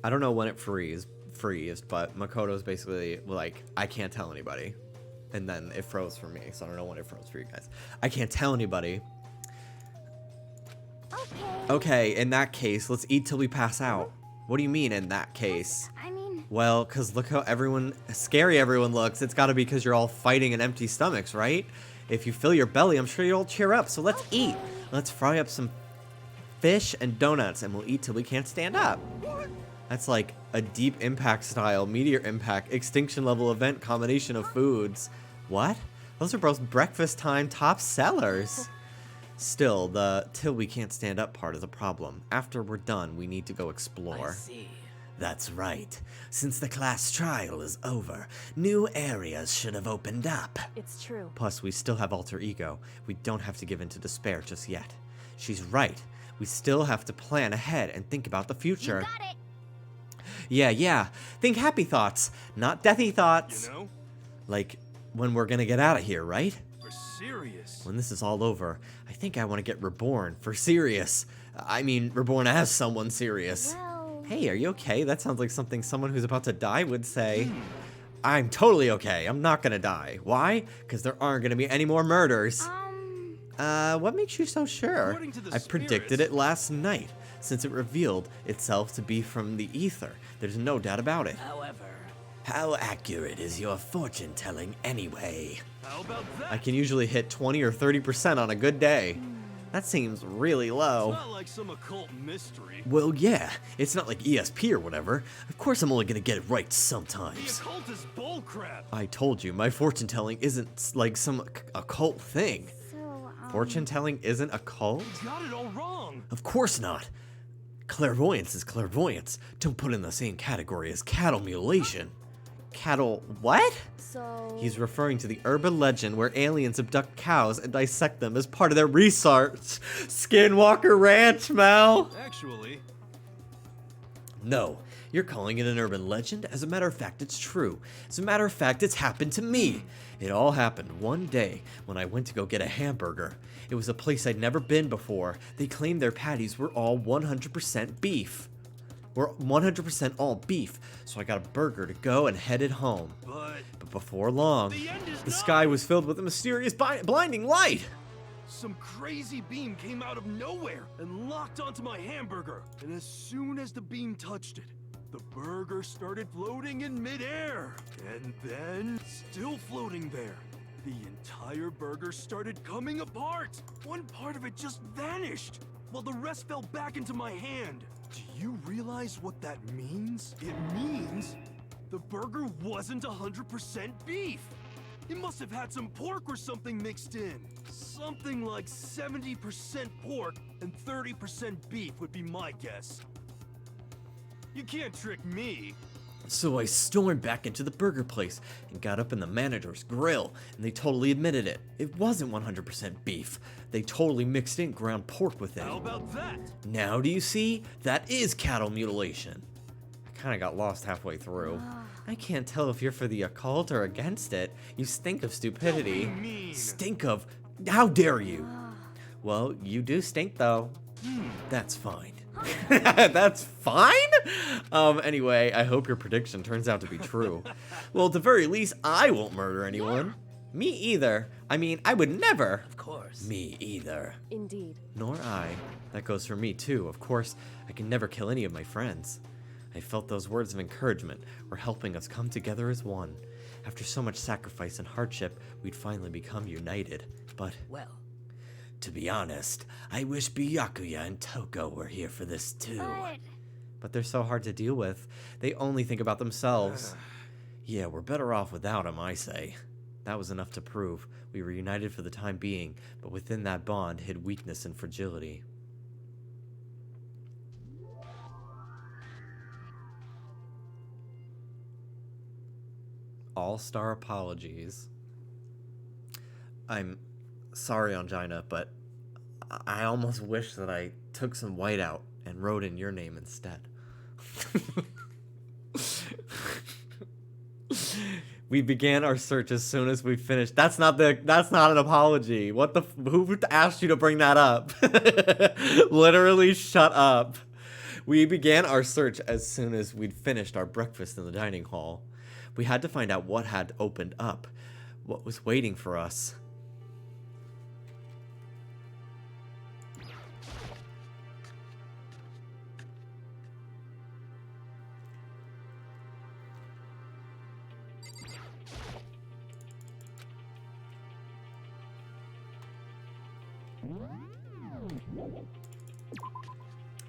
I don't know when it freezed, but Makoto's basically like, I can't tell anybody. And then it froze for me, so I don't know when it froze for you guys. I can't tell anybody. Okay, in that case, let's eat till we pass out. What do you mean, in that case? I mean... Well, because look how scary everyone looks. It's gotta be because you're all fighting in empty stomachs, right? If you fill your belly, I'm sure you'll cheer up. So let's eat. Let's fry up some fish and donuts, and we'll eat till we can't stand up. That's like a Deep Impact style, Meteor Impact, Extinction level event combination of foods. What? Those are both breakfast time top sellers. Still, the till we can't stand up part is a problem. After we're done, we need to go I explore. see. That's right. Since the class trial is over, new areas should have opened up. It's true. Plus, we still have alter ego. We don't have to give in to despair just yet. She's right. We still have to plan ahead and think about the future. You got it. Yeah. Think happy thoughts, not deathy thoughts. You know? Like, when we're gonna get out of here, right? For serious. When this is all over, I think I want to get reborn for serious. I mean, reborn as someone serious. Well, Hey, are you okay? That sounds like something someone who's about to die would say. I'm totally okay. I'm not gonna die. Why? Because there aren't gonna be any more murders. What makes you so sure? According to the I predicted spirits- it last night, since it revealed itself to be from the ether. There's no doubt about it. However, How accurate is your fortune telling anyway? How about that? I can usually hit 20 or 30% on a good day. That seems really low. It's not like some occult mystery. Well, yeah, it's not like ESP or whatever. Of course I'm only gonna get it right The sometimes. occult is bullcrap. I told you, my fortune telling isn't like some occult thing. so, Fortune telling isn't a cult? You got it all wrong. Of course not. Clairvoyance is clairvoyance. Don't put it in the same category as cattle mutilation. Cattle what? So... He's referring to the urban legend where aliens abduct cows and dissect them as part of their research. Skinwalker Ranch, Mel. Actually, No, you're calling it an urban legend? As a matter of fact, it's true. As a matter of fact, it's happened to me. It all happened one day when I went to go get a hamburger. It was a place I'd never been before. They claimed their patties were all 100% beef. We're 100% all beef, so I got a burger to go and headed home. but Before long, The end is the nigh. sky was filled with a mysterious blinding light. some crazy beam came out of nowhere and locked onto my hamburger. And as soon as the beam touched it, the burger started floating in midair. And then, still floating there, the entire burger started coming apart. One part of it just vanished, while the rest fell back into my hand. Do you realize what that means? It means the burger wasn't 100% beef. It must have had some pork or something mixed in. Something like 70% pork and 30% beef would be my guess. You can't trick me. So I stormed back into the burger place and got up in the manager's grill, and they totally admitted it. It wasn't 100% beef. They totally mixed in ground pork with it. How about that? Now do you see? That is cattle mutilation. I kind of got lost halfway through. I can't tell if you're for the occult or against it. You stink of stupidity. Don't be mean. Stink of... How dare you? Well, you do stink though. That's fine. That's fine? Anyway, I hope your prediction turns out to be true. Well, at the very least, I won't murder anyone. Me either. I mean, I would never. of course. Me either. Indeed. Nor I. That goes for me too. Of course, I can never kill any of my friends. I felt those words of encouragement were helping us come together as one. After so much sacrifice and hardship, we'd finally become united. But, Well, to be honest, I wish Byakuya and Toko were here for this too. But they're so hard to deal with. They only think about themselves. Yeah, we're better off without them, I say. That was enough to prove. We were united for the time being, but within that bond hid weakness and fragility. All-star apologies. I'm sorry, Angina, but I almost wish that I took some white out and wrote in your name instead. We began our search as soon as we finished. That's not an apology. What the who asked you to bring that up? Literally shut up. We began our search as soon as we'd finished our breakfast in the dining hall. We had to find out what had opened up, what was waiting for us.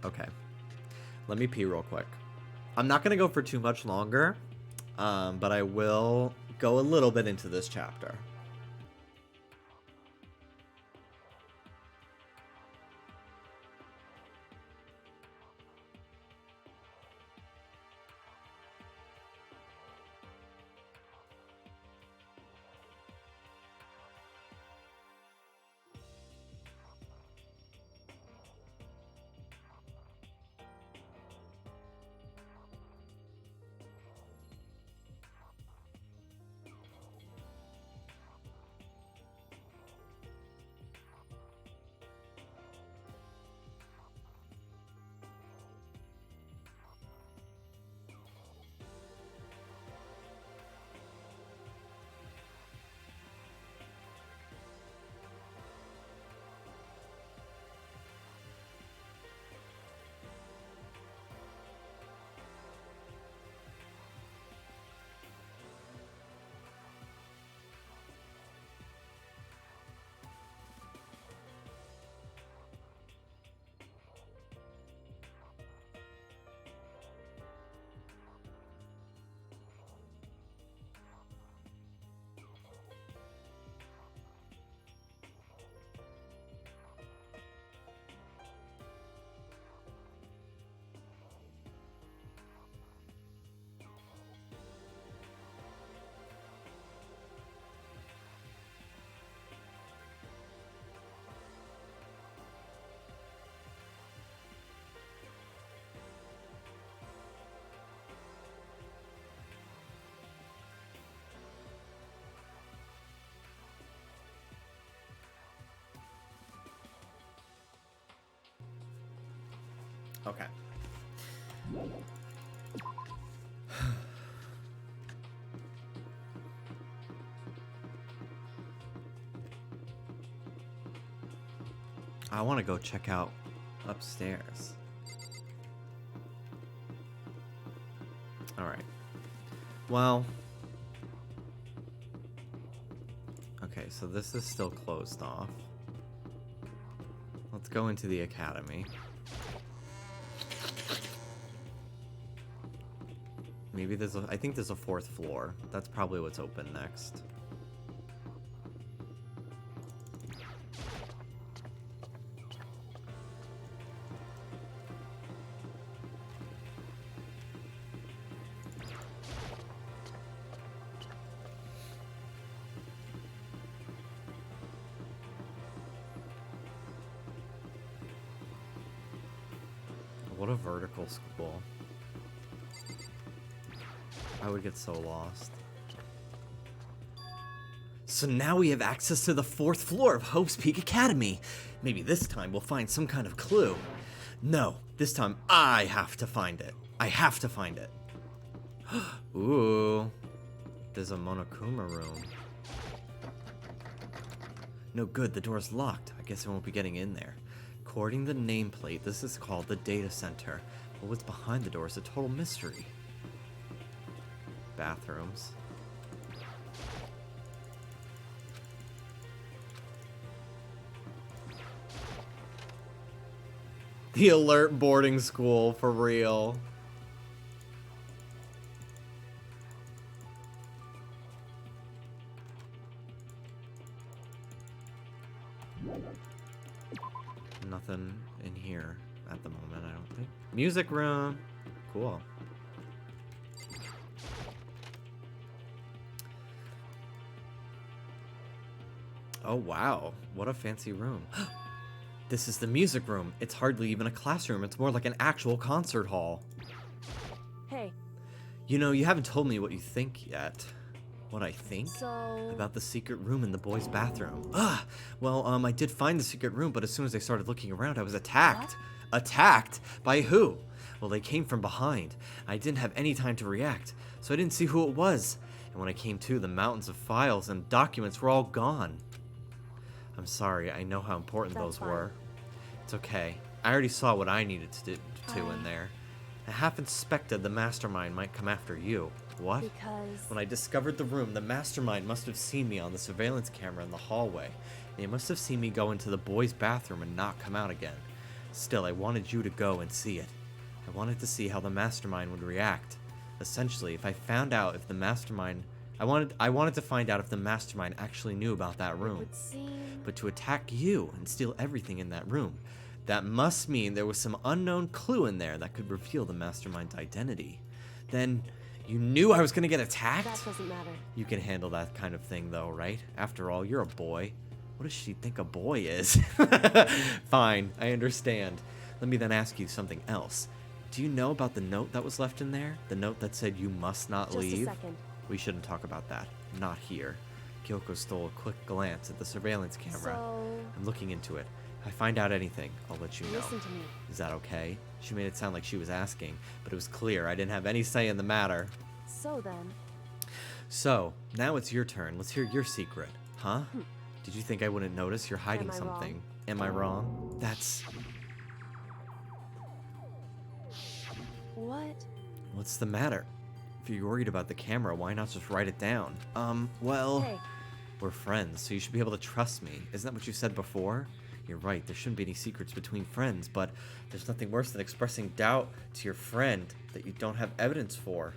Okay, let me pee real quick. I'm not gonna go for too much longer, but I will go a little bit into this chapter. Okay. I want to go check out upstairs. Alright. Well. Okay, so this is still closed off. Let's go into the academy. Maybe there's a, I think there's a 4th floor. That's probably what's open next. What a vertical school. I would get so lost. So now we have access to the 4th floor of Hope's Peak Academy. Maybe this time we'll find some kind of clue. No, this time I have to find it. I have to find it. Ooh. There's a Monokuma room. No good, the door's locked. I guess I won't be getting in there. According to the nameplate, this is called the data center. But what's behind the door is a total mystery. Bathrooms. The alert boarding school, for real. Nothing in here at the moment, I don't think. Music room. Cool. Oh, wow. What a fancy room. This is the music room. It's hardly even a classroom. It's more like an actual concert hall. Hey. You know, you haven't told me what you think yet. What I think? So... About the secret room in the boys' bathroom. Well, I did find the secret room, but as soon as I started looking around, I was attacked. What? Attacked? By who? Well, they came from behind. I didn't have any time to react, so I didn't see who it was. And when I came to, the mountains of files and documents were all gone. I'm sorry, I know how important those were. It's okay. I already saw what I needed to do in there. I half inspected the mastermind might come after you. What? Because... When I discovered the room, the mastermind must have seen me on the surveillance camera in the hallway. They must have seen me go into the boys' bathroom and not come out again. Still, I wanted you to go and see it. I wanted to see how the mastermind would react. Essentially, if I found out if the mastermind... I wanted to find out if the mastermind actually knew about that room. But to attack you and steal everything in that room, that must mean there was some unknown clue in there that could reveal the mastermind's identity. Then, you knew I was gonna get attacked? That doesn't matter. You can handle that kind of thing though, right? After all, you're a boy. What does she think a boy is? Fine, I understand. Let me then ask you something else. Do you know about the note that was left in there? The note that said you must not leave? Just a second. We shouldn't talk about that. Not here. Kyoko stole a quick glance at the surveillance camera. So... I'm looking into it. If I find out anything, I'll let you know. Listen to me. Is that okay? She made it sound like she was asking, but it was clear I didn't have any say in the matter. So then... So, now it's your turn. Let's hear your secret. Huh? Did you think I wouldn't notice? You're hiding Am I something. wrong? Am I wrong? That's... What? What's the matter? If you're worried about the camera, why not just write it down? Well... Hey. We're friends, so you should be able to trust me. Isn't that what you said before? You're right, there shouldn't be any secrets between friends, but there's nothing worse than expressing doubt to your friend that you don't have evidence for.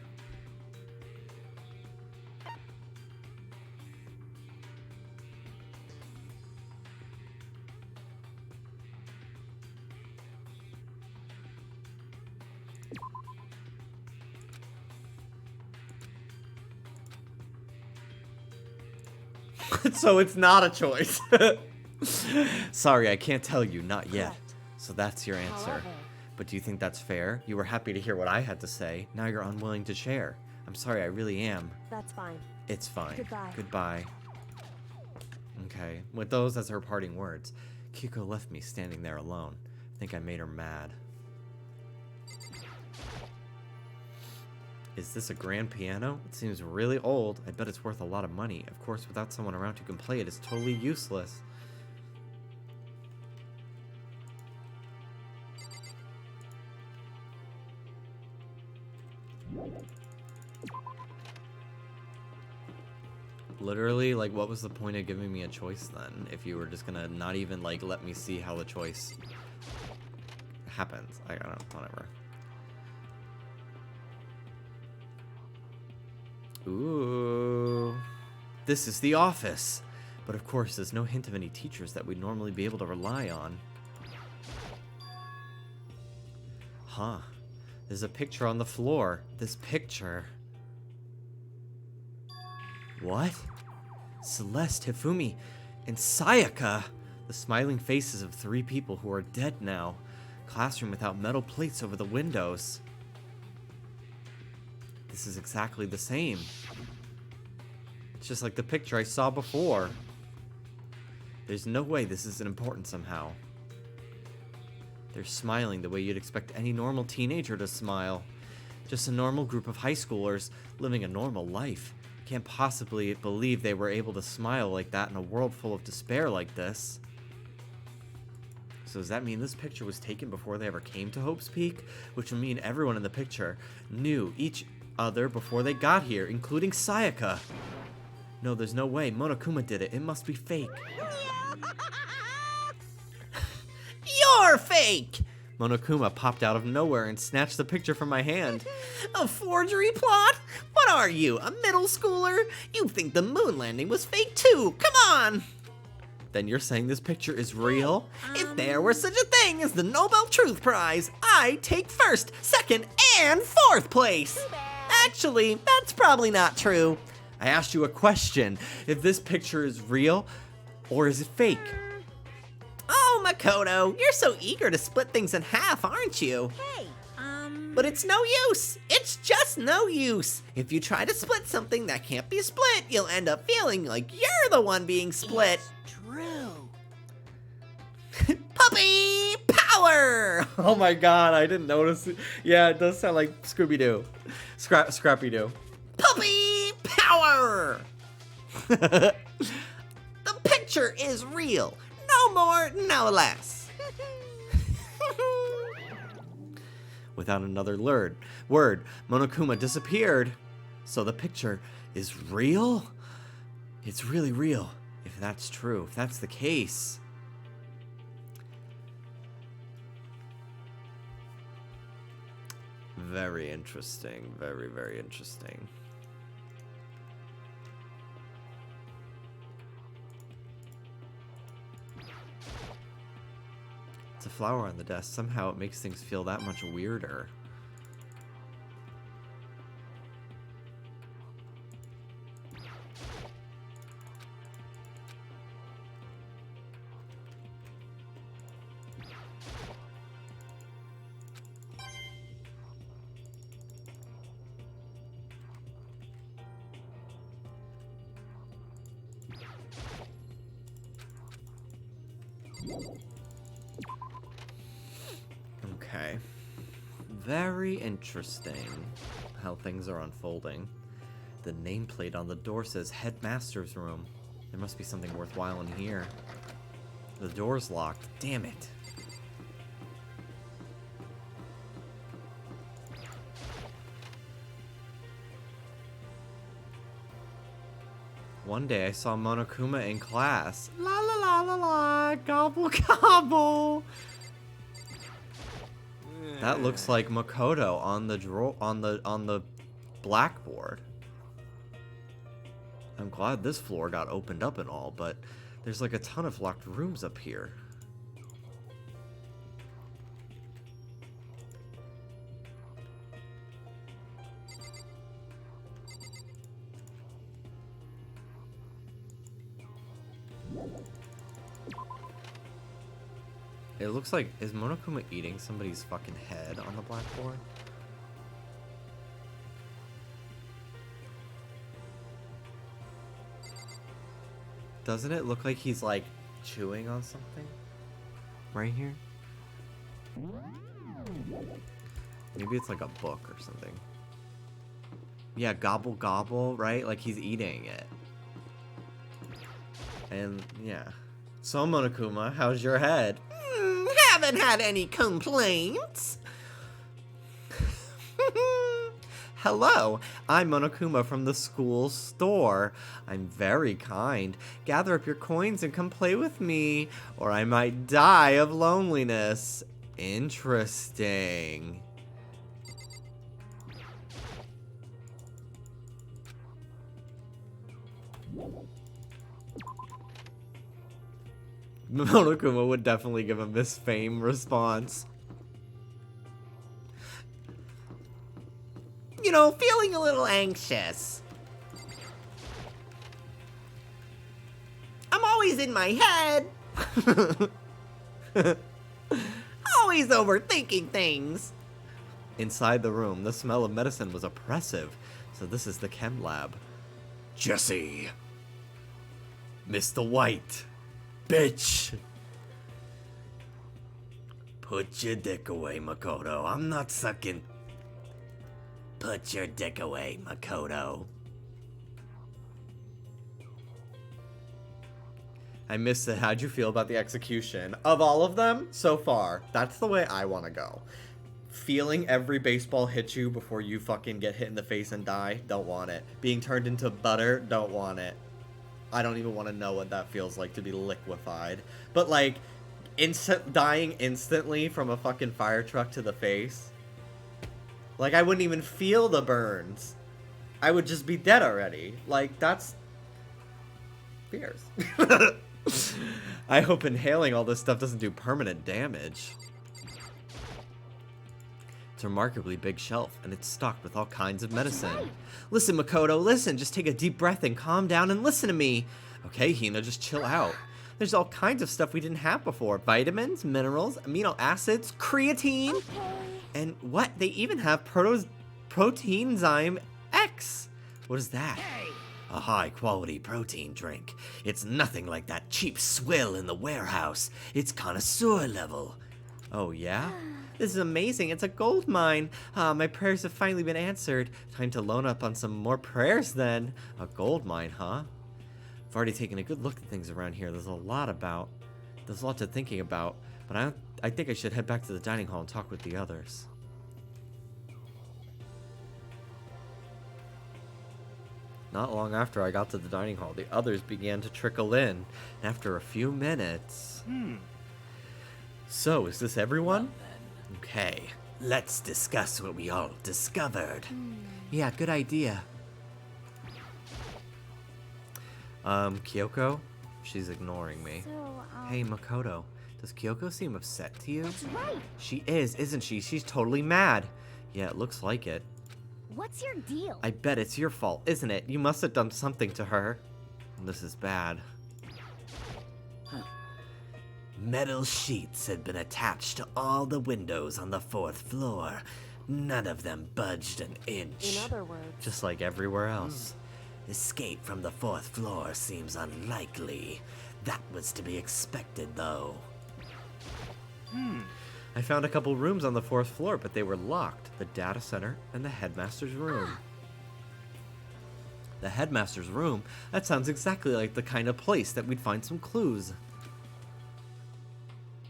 So it's not a choice. Sorry, I can't tell you, not yet. Correct. So that's your answer. However... But do you think that's fair? You were happy to hear what I had to say. Now you're unwilling to share. I'm sorry, I really am. That's fine. It's fine. Goodbye. Goodbye. Okay. With those as her parting words, Kyoko left me standing there alone. I think I made her mad. Is this a grand piano? It seems really old. I bet it's worth a lot of money. Of course, without someone around who can play it, it's totally useless. Literally, like, what was the point of giving me a choice then? If you were just gonna not even, like, let me see how the choice happens. I don't know, whatever. Ooh. This is the office. But of course, there's no hint of any teachers that we'd normally be able to rely on. Huh. There's a picture on the floor. This picture. What? Celeste, Hifumi, and Sayaka. The smiling faces of 3 people who are dead now. Classroom without metal plates over the windows. This is exactly the same. It's just like the picture I saw before. There's no way this isn't important somehow. They're smiling the way you'd expect any normal teenager to smile. Just a normal group of high schoolers living a normal life. Can't possibly believe they were able to smile like that in a world full of despair like this. So does that mean this picture was taken before they ever came to Hope's Peak? Which would mean everyone in the picture knew each other before they got here, including Sayaka. No, there's no way. Monokuma did it. It must be fake. You're fake! Monokuma popped out of nowhere and snatched the picture from my hand. A forgery plot? What are you, a middle schooler? You think the moon landing was fake too? Come on! Then you're saying this picture is real? If there were such a thing as the Nobel Truth Prize, I'd take 1st, 2nd, and 4th place! Actually, that's probably not true. I asked you a question. If this picture is real, or is it fake? Oh, Makoto, you're so eager to split things in half, aren't you? Hey, But it's no use. It's just no use. If you try to split something that can't be split, you'll end up feeling like you're the one being split. It's true. Puppy power! Oh my god, I didn't notice it. Yeah, it does sound like Scooby-Doo. Scrappy-Doo. Puppy power! The picture is real. No more, no less. Without another word, Monokuma disappeared. So the picture is real? It's really real. If that's true, if that's the case. Very interesting. Very, very interesting. It's a flower on the desk. Somehow it makes things feel that much weirder. Okay. Very interesting how things are unfolding. The nameplate on the door says Headmaster's Room. There must be something worthwhile in here. The door's locked. Damn it. One day I saw Monokuma in class. La la la la la, gobble gobble. That looks like Makoto on the blackboard. I'm glad this floor got opened up and all, but there's like a ton of locked rooms up here. It looks like, is Monokuma eating somebody's fucking head on the blackboard? Doesn't it look like he's like chewing on something? Right here? Maybe it's like a book or something. Yeah, gobble gobble, right? Like he's eating it. And yeah. So Monokuma, how's your head? Haven't had any complaints. Hello, I'm Monokuma from the school store. I'm very kind. Gather up your coins and come play with me, or I might die of loneliness. Interesting. Monokuma would definitely give a Miss Fame response. You know, feeling a little anxious. I'm always in my head. Always overthinking things. Inside the room, the smell of medicine was oppressive. So this is the chem lab. Jesse. Mr. White. Bitch. Put your dick away, Makoto. I'm not sucking. Put your dick away, Makoto. I missed it. How'd you feel about the execution? Of all of them, so far, that's the way I want to go. Feeling every baseball hit you before you fucking get hit in the face and die, don't want it. Being turned into butter, don't want it. I don't even want to know what that feels like to be liquefied. But like, dying instantly from a fucking fire truck to the face. Like, I wouldn't even feel the burns. I would just be dead already. Like, that's... fierce. I hope inhaling all this stuff doesn't do permanent damage. It's a remarkably big shelf, and it's stocked with all kinds of medicine. Listen, Makoto, listen. Just take a deep breath and calm down and listen to me. Okay, Hina, just chill out. There's all kinds of stuff we didn't have before. Vitamins, minerals, amino acids, creatine. And what? They even have proteinzyme X. What is that? A high-quality protein drink. It's nothing like that cheap swill in the warehouse. It's connoisseur level. Oh, yeah? This is amazing. It's a gold mine. My prayers have finally been answered. Time to loan up on some more prayers then. A gold mine, huh? I've already taken a good look at things around here. There's a lot to thinking about. But I think I should head back to the dining hall and talk with the others. Not long after I got to the dining hall, the others began to trickle in. And after a few minutes... So, is this everyone? Okay, let's discuss what we all discovered. Yeah, good idea. Kyoko? She's ignoring me. Hey, Makoto. Does Kyoko seem upset to you? That's right. She is, isn't she? She's totally mad. Yeah, it looks like it. What's your deal? I bet it's your fault, isn't it? You must have done something to her. This is bad. Metal sheets had been attached to all the windows on the 4th floor. None of them budged an inch. In other words, just like everywhere else. Escape from the 4th floor seems unlikely. That was to be expected, though. I found a couple rooms on the 4th floor, but they were locked. The data center and the headmaster's room. The headmaster's room? That sounds exactly like the kind of place that we'd find some clues.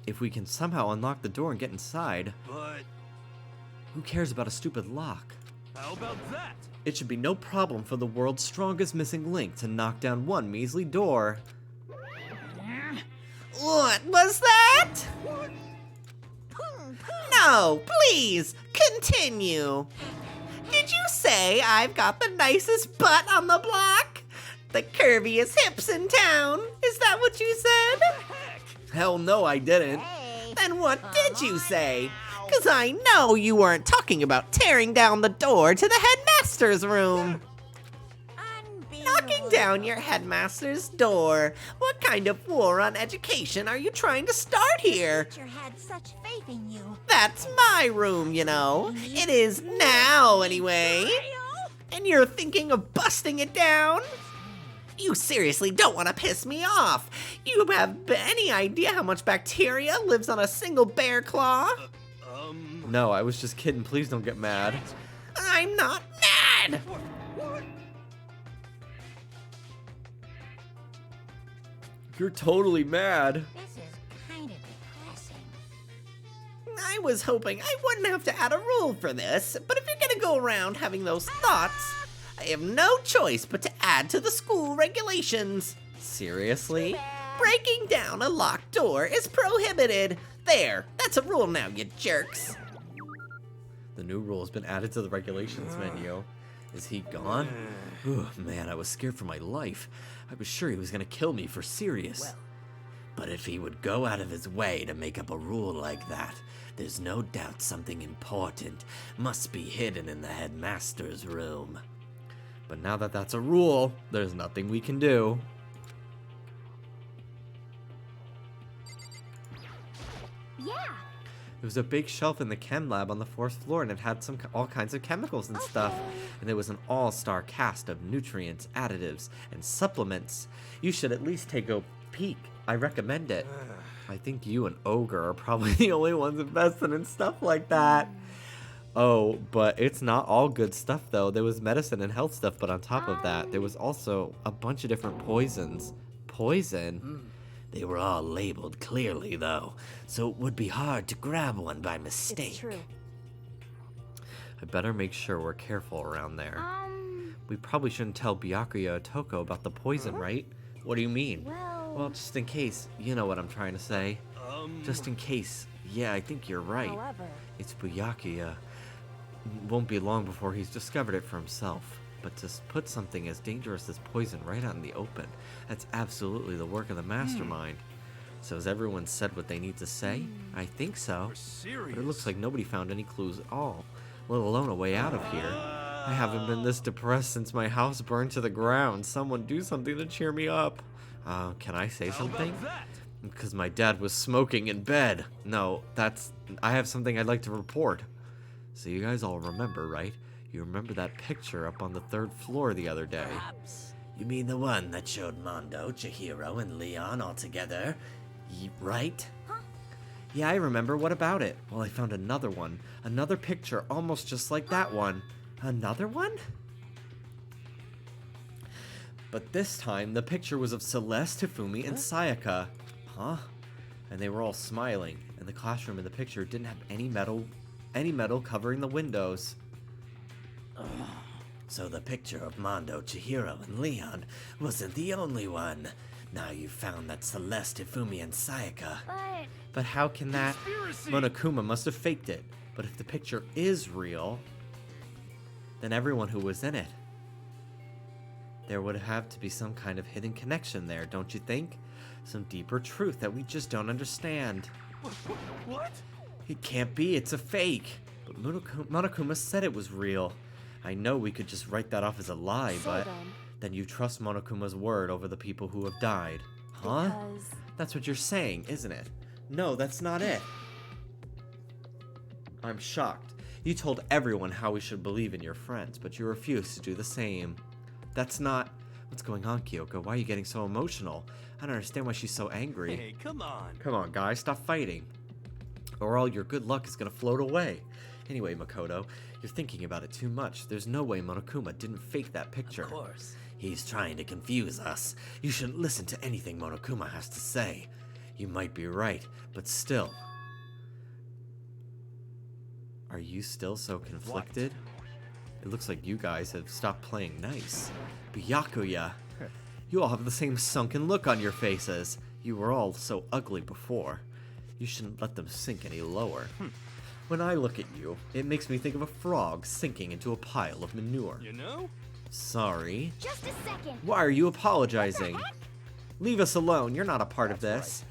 If we can somehow unlock the door and get inside... But... who cares about a stupid lock? how about that? It should be no problem for the world's strongest missing link to knock down one measly door. What was that? No, please, continue. Did you say I've got the nicest butt on the block? The curviest hips in town? Is that what you said? Hell no, I didn't. Then what did you say? Because I know you weren't talking about tearing down the door to the headmaster's room. Knocking down your headmaster's door. What kind of war on education are you trying to start here? Teacher had such faith in you. That's my room, you know. It is now, anyway. And you're thinking of busting it down? You seriously don't want to piss me off. You have any idea how much bacteria lives on a single bear claw? No, I was just kidding. Please don't get mad. I'm not mad. mad! What? You're totally mad. This is kind of depressing. I was hoping I wouldn't have to add a rule for this, but if you're gonna go around having those thoughts, I have no choice but to add to the school regulations. Seriously? Breaking down a locked door is prohibited. There, that's a rule now, you jerks. The new rule has been added to the regulations menu. Is he gone? Oh man, I was scared for my life. I was sure he was gonna kill me for serious. But if he would go out of his way to make up a rule like that, there's no doubt something important must be hidden in the headmaster's room. But now that that's a rule, there's nothing we can do. Yeah. There was a big shelf in the chem lab on the 4th floor, and it had all kinds of chemicals and stuff. And there was an all-star cast of nutrients, additives, and supplements. You should at least take a peek. I recommend it. I think you and Ogre are probably the only ones invested in stuff like that. Oh, but it's not all good stuff, though. There was medicine and health stuff, but on top of that, there was also a bunch of different poisons. Poison? They were all labeled clearly, though, so it would be hard to grab one by mistake. It's true. I better make sure we're careful around there. We probably shouldn't tell Byakuya or Toko about the poison, right? What do you mean? Well, just in case. You know what I'm trying to say. Just in case. Yeah, I think you're right. However, It's Byakuya. Won't be long before he's discovered it for himself. But to put something as dangerous as poison right out in the open, that's absolutely the work of the mastermind. So has everyone said what they need to say? I think so. You're serious? But it looks like nobody found any clues at all, let alone a way out of here. I haven't been this depressed since my house burned to the ground. Someone do something to cheer me up. Can I say something? Because my dad was smoking in bed. No, I have something I'd like to report. So you guys all remember, right? You remember that picture up on the 3rd floor the other day? Perhaps. You mean the one that showed Mondo, Chihiro, and Leon all together? Right? Yeah, I remember. What about it? Well, I found another one. Another picture almost just like that one. Another one? But this time, the picture was of Celeste, Hifumi, and Sayaka. Huh? And they were all smiling, and the classroom in the picture didn't have any metal covering the windows. So the picture of Mondo, Chihiro, and Leon wasn't the only one. Now you've found that Celeste, Hifumi, and Sayaka. But how can that? Conspiracy! Monokuma must have faked it. But if the picture is real, then everyone who was in it, there would have to be some kind of hidden connection there, don't you think? Some deeper truth that we just don't understand. What? It can't be, it's a fake. But Monokuma said it was real. I know we could just write that off as a lie, So but then you trust Monokuma's word over the people who have died. Huh? because That's what you're saying, isn't it? No, that's not it. I'm shocked. You told everyone how we should believe in your friends, but you refused to do the same. That's not... What's going on, Kyoko? Why are you getting so emotional? I don't understand why she's so angry. Hey, come on. Come on, guys, stop fighting. Or all your good luck is gonna float away. Anyway, Makoto, you're thinking about it too much. There's no way Monokuma didn't fake that picture. Of course. He's trying to confuse us. You shouldn't listen to anything Monokuma has to say. You might be right, but still. Are you still so conflicted? It looks like you guys have stopped playing nice. Byakuya, you all have the same sunken look on your faces. You were all so ugly before. You shouldn't let them sink any lower. When I look at you, it makes me think of a frog sinking into a pile of manure. You know? Sorry. Just a second. Why are you apologizing? Leave us alone. You're not a part of this.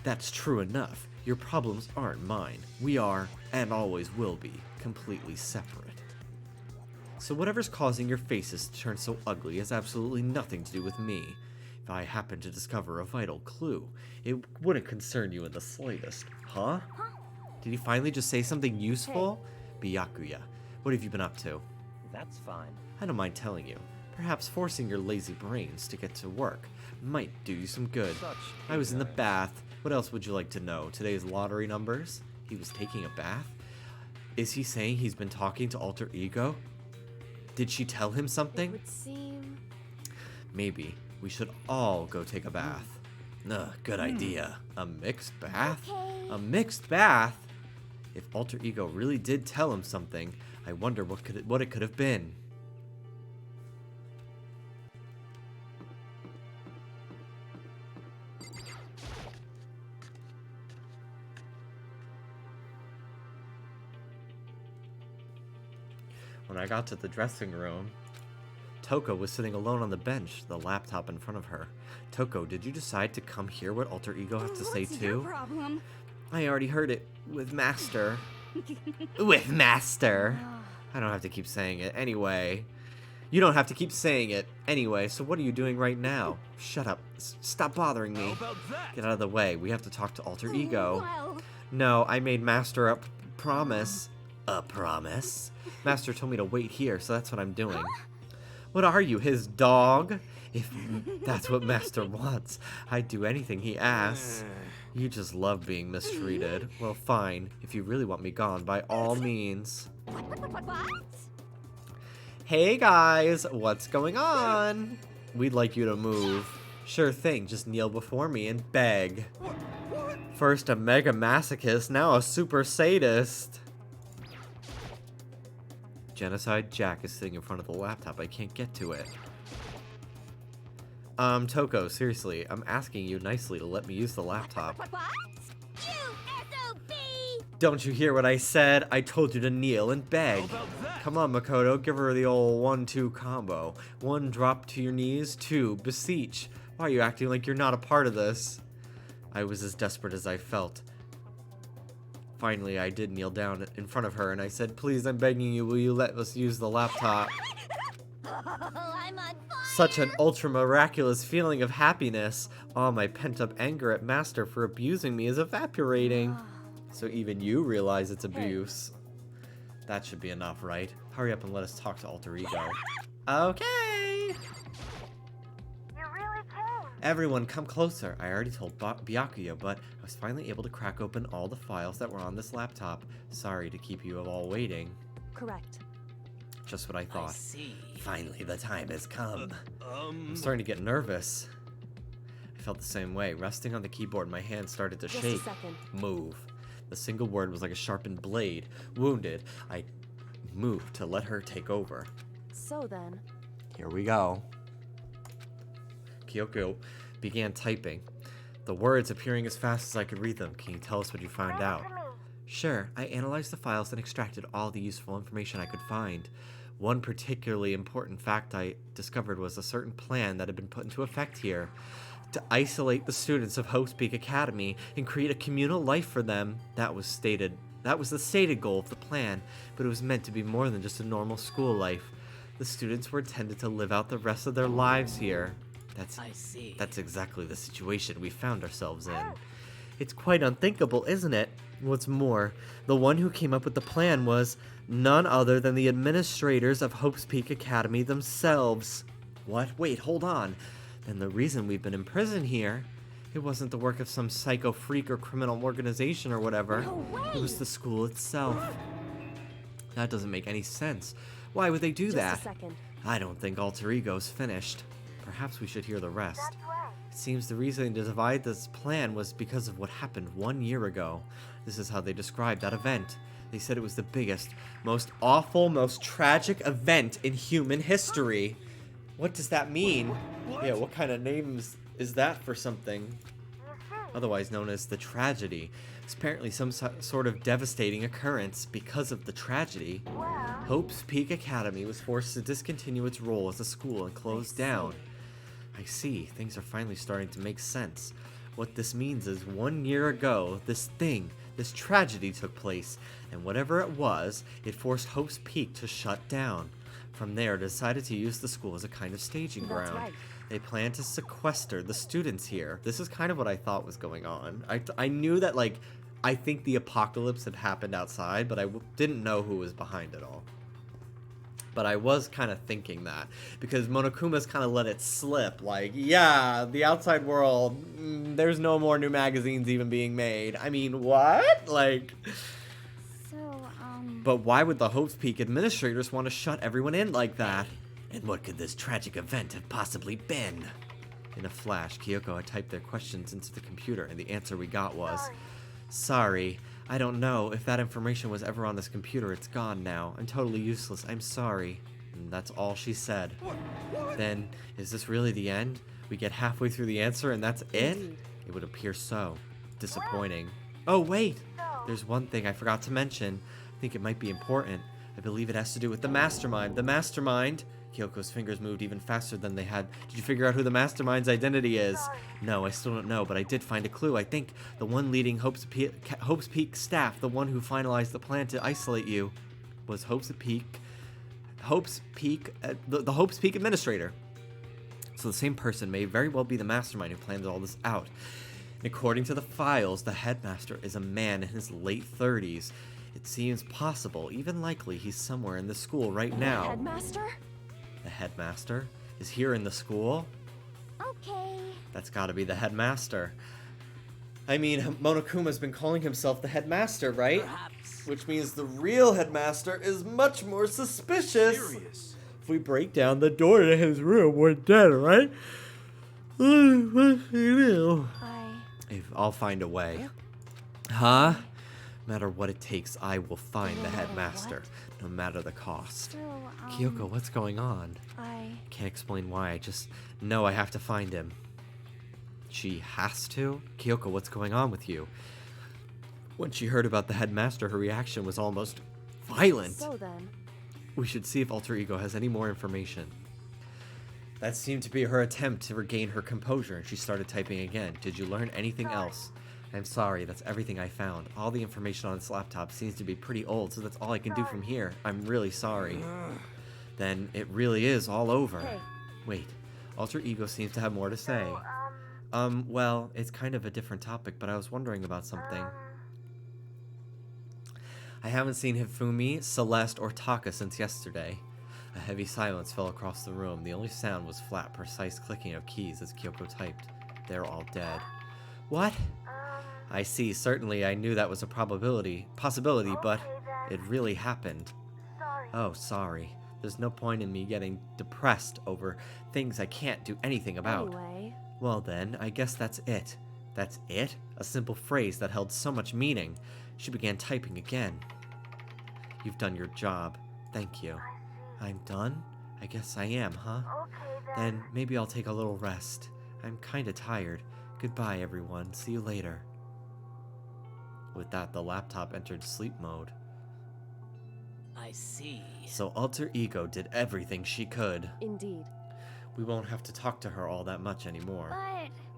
That's true enough. Your problems aren't mine. We are, and always will be, completely separate. So whatever's causing your faces to turn so ugly has absolutely nothing to do with me. If I happen to discover a vital clue, it wouldn't concern you in the slightest. Huh? Did he finally just say something useful? Byakuya, what have you been up to? That's fine. I don't mind telling you. Perhaps forcing your lazy brains to get to work might do you some good. I was in the bath. What else would you like to know? Today's lottery numbers? He was taking a bath? Is he saying he's been talking to Alter Ego? Did she tell him It something? would seem... Maybe we should all go take a bath. Ugh, good idea. A mixed bath? Okay. A mixed bath? If Alter Ego really did tell him something, I wonder what it could have been. When I got to the dressing room, Toko was sitting alone on the bench, the laptop in front of her. Toko, did you decide to come hear what Alter Ego has to say What's your too? problem? I already heard it with Master. With Master. I don't have to keep saying it anyway. You don't have to keep saying it anyway, so what are you doing right now? Shut up. Stop bothering me. How about that? Get out of the way. We have to talk to Alter Ego. Well, No, I made Master a promise. A promise? Master told me to wait here, so that's what I'm doing. What are you, his dog? If that's what Master wants, I'd do anything he asks. You just love being mistreated. Well, fine. If you really want me gone, by all means. what? Hey guys, what's going on? We'd like you to move. Sure thing, just kneel before me and beg. First a mega masochist, now a super sadist. Genocide Jack is sitting in front of the laptop. I can't get to it. Toko, seriously, I'm asking you nicely to let me use the laptop. What? You SOB! Don't you hear what I said? I told you to kneel and beg. How about that? Come on, Makoto, give her the old 1-2 combo. 1, drop to your knees. 2, beseech. Why are you acting like you're not a part of this? I was as desperate as I felt. Finally, I did kneel down in front of her and I said, please, I'm begging you, will you let us use the laptop? I'm on fire! Such an ultra miraculous feeling of happiness. All my pent up anger at Master for abusing me is evaporating. So even you realize it's abuse. That should be enough, right? Hurry up and let us talk to Alter Ego. Okay. You really came. Everyone, come closer. I already told Byakuya, but I was finally able to crack open all the files that were on this laptop. Sorry to keep you all waiting. Correct. Just what I I thought. see. Finally, the time has come. I'm Um, starting to get nervous. I felt the same way. Resting on the keyboard, my hand started to Just shake. a second. Move. The single word was like a sharpened blade. Wounded, I moved to let her take over. So then, Here we go. Kyoko began typing, the words appearing as fast as I could read them. Can you tell us what you found out? Sure, I analyzed the files and extracted all the useful information I could find. One particularly important fact I discovered was a certain plan that had been put into effect here. To isolate the students of Hope's Peak Academy and create a communal life for them. That was the stated goal of the plan, but it was meant to be more than just a normal school life. The students were intended to live out the rest of their lives here. I see. That's exactly the situation we found ourselves in. It's quite unthinkable, isn't it? What's more, the one who came up with the plan was none other than the administrators of Hope's Peak Academy themselves. What? Wait, hold on. Then the reason we've been in prison here, it wasn't the work of some psycho freak or criminal organization or whatever. No way! It was the school itself. That doesn't make any sense. Why would they do just that? a second. I don't think Alter Ego's finished. Perhaps we should hear the rest. It seems the reason to divide this plan was because of what happened 1 year ago. This is how they described that event. They said it was the biggest, most awful, most tragic event in human history. What does that mean? What? Yeah, what kind of names is that for something? Otherwise known as the tragedy. It's apparently some sort of devastating occurrence. Because of the tragedy, Hope's Peak Academy was forced to discontinue its role as a school and close down. I see. Things are finally starting to make sense. What this means is 1 year ago, this tragedy took place, and whatever it was, it forced Hope's Peak to shut down. From there, it decided to use the school as a kind of staging That's ground. right. They plan to sequester the students here. This is kind of what I thought was going on. I knew that, like, I think the apocalypse had happened outside, but I didn't know who was behind it all. But I was kind of thinking that, because Monokuma's kind of let it slip, like, yeah, the outside world, there's no more new magazines even being made. I mean, what? Like, So, But why would the Hopes Peak administrators want to shut everyone in like that? And what could this tragic event have possibly been? In a flash, Kyoko had typed their questions into the computer, and the answer we got was, "Sorry, I don't know. If that information was ever on this computer, it's gone now. I'm totally useless. I'm sorry." And that's all she said. Then, is this really the end? We get halfway through the answer and that's it? It would appear so. Disappointing. Oh, wait! There's one thing I forgot to mention. I think it might be important. I believe it has to do with the mastermind. The mastermind! Kyoko's fingers moved even faster than they had. Did you figure out who the mastermind's identity is? No, I still don't know, but I did find a clue. I think the one leading Hope's Peak staff, the one who finalized the plan to isolate you, was the Hope's Peak administrator. So the same person may very well be the mastermind who planned all this out. According to the files, the headmaster is a man in his late 30s. It seems possible, even likely, he's somewhere in the school right now. Headmaster? The headmaster is here in the school? Okay. That's gotta be the headmaster. I mean, Monokuma's been calling himself the headmaster, right? Perhaps. Which means the real headmaster is much more suspicious. Serious. If we break down the door to his room, we're dead, right? What should we do? I'll find a way. Huh? No matter what it takes, I will find the headmaster, no matter the cost. Kyoko, what's going on? Can't explain why, I just know I have to find him. She has to? Kyoko, what's going on with you? When she heard about the headmaster, her reaction was almost violent. So then, We should see if Alter Ego has any more information. That seemed to be her attempt to regain her composure, and she started typing again. Did you learn anything else? I'm sorry, that's everything I found. All the information on this laptop seems to be pretty old, so that's all I can do from here. I'm really sorry. Then it really is all over. Hey. Wait, Alter Ego seems to have more to say. Well, it's kind of a different topic, but I was wondering about something. I haven't seen Hifumi, Celeste, or Taka since yesterday. A heavy silence fell across the room. The only sound was flat, precise clicking of keys as Kyoko typed. They're all dead. What? I see. Certainly I knew that was a possibility, but it really happened. Oh, sorry. There's no point in me getting depressed over things I can't do anything about. anyway, Well then, I guess that's it. That's it? A simple phrase that held so much meaning. She began typing again. You've done your job. Thank you. I'm done? I guess I am, huh? Then maybe I'll take a little rest. I'm kinda tired. Goodbye, everyone. See you later. With that, the laptop entered sleep mode. I see. So Alter Ego did everything she could. indeed. We won't have to talk to her all that much anymore.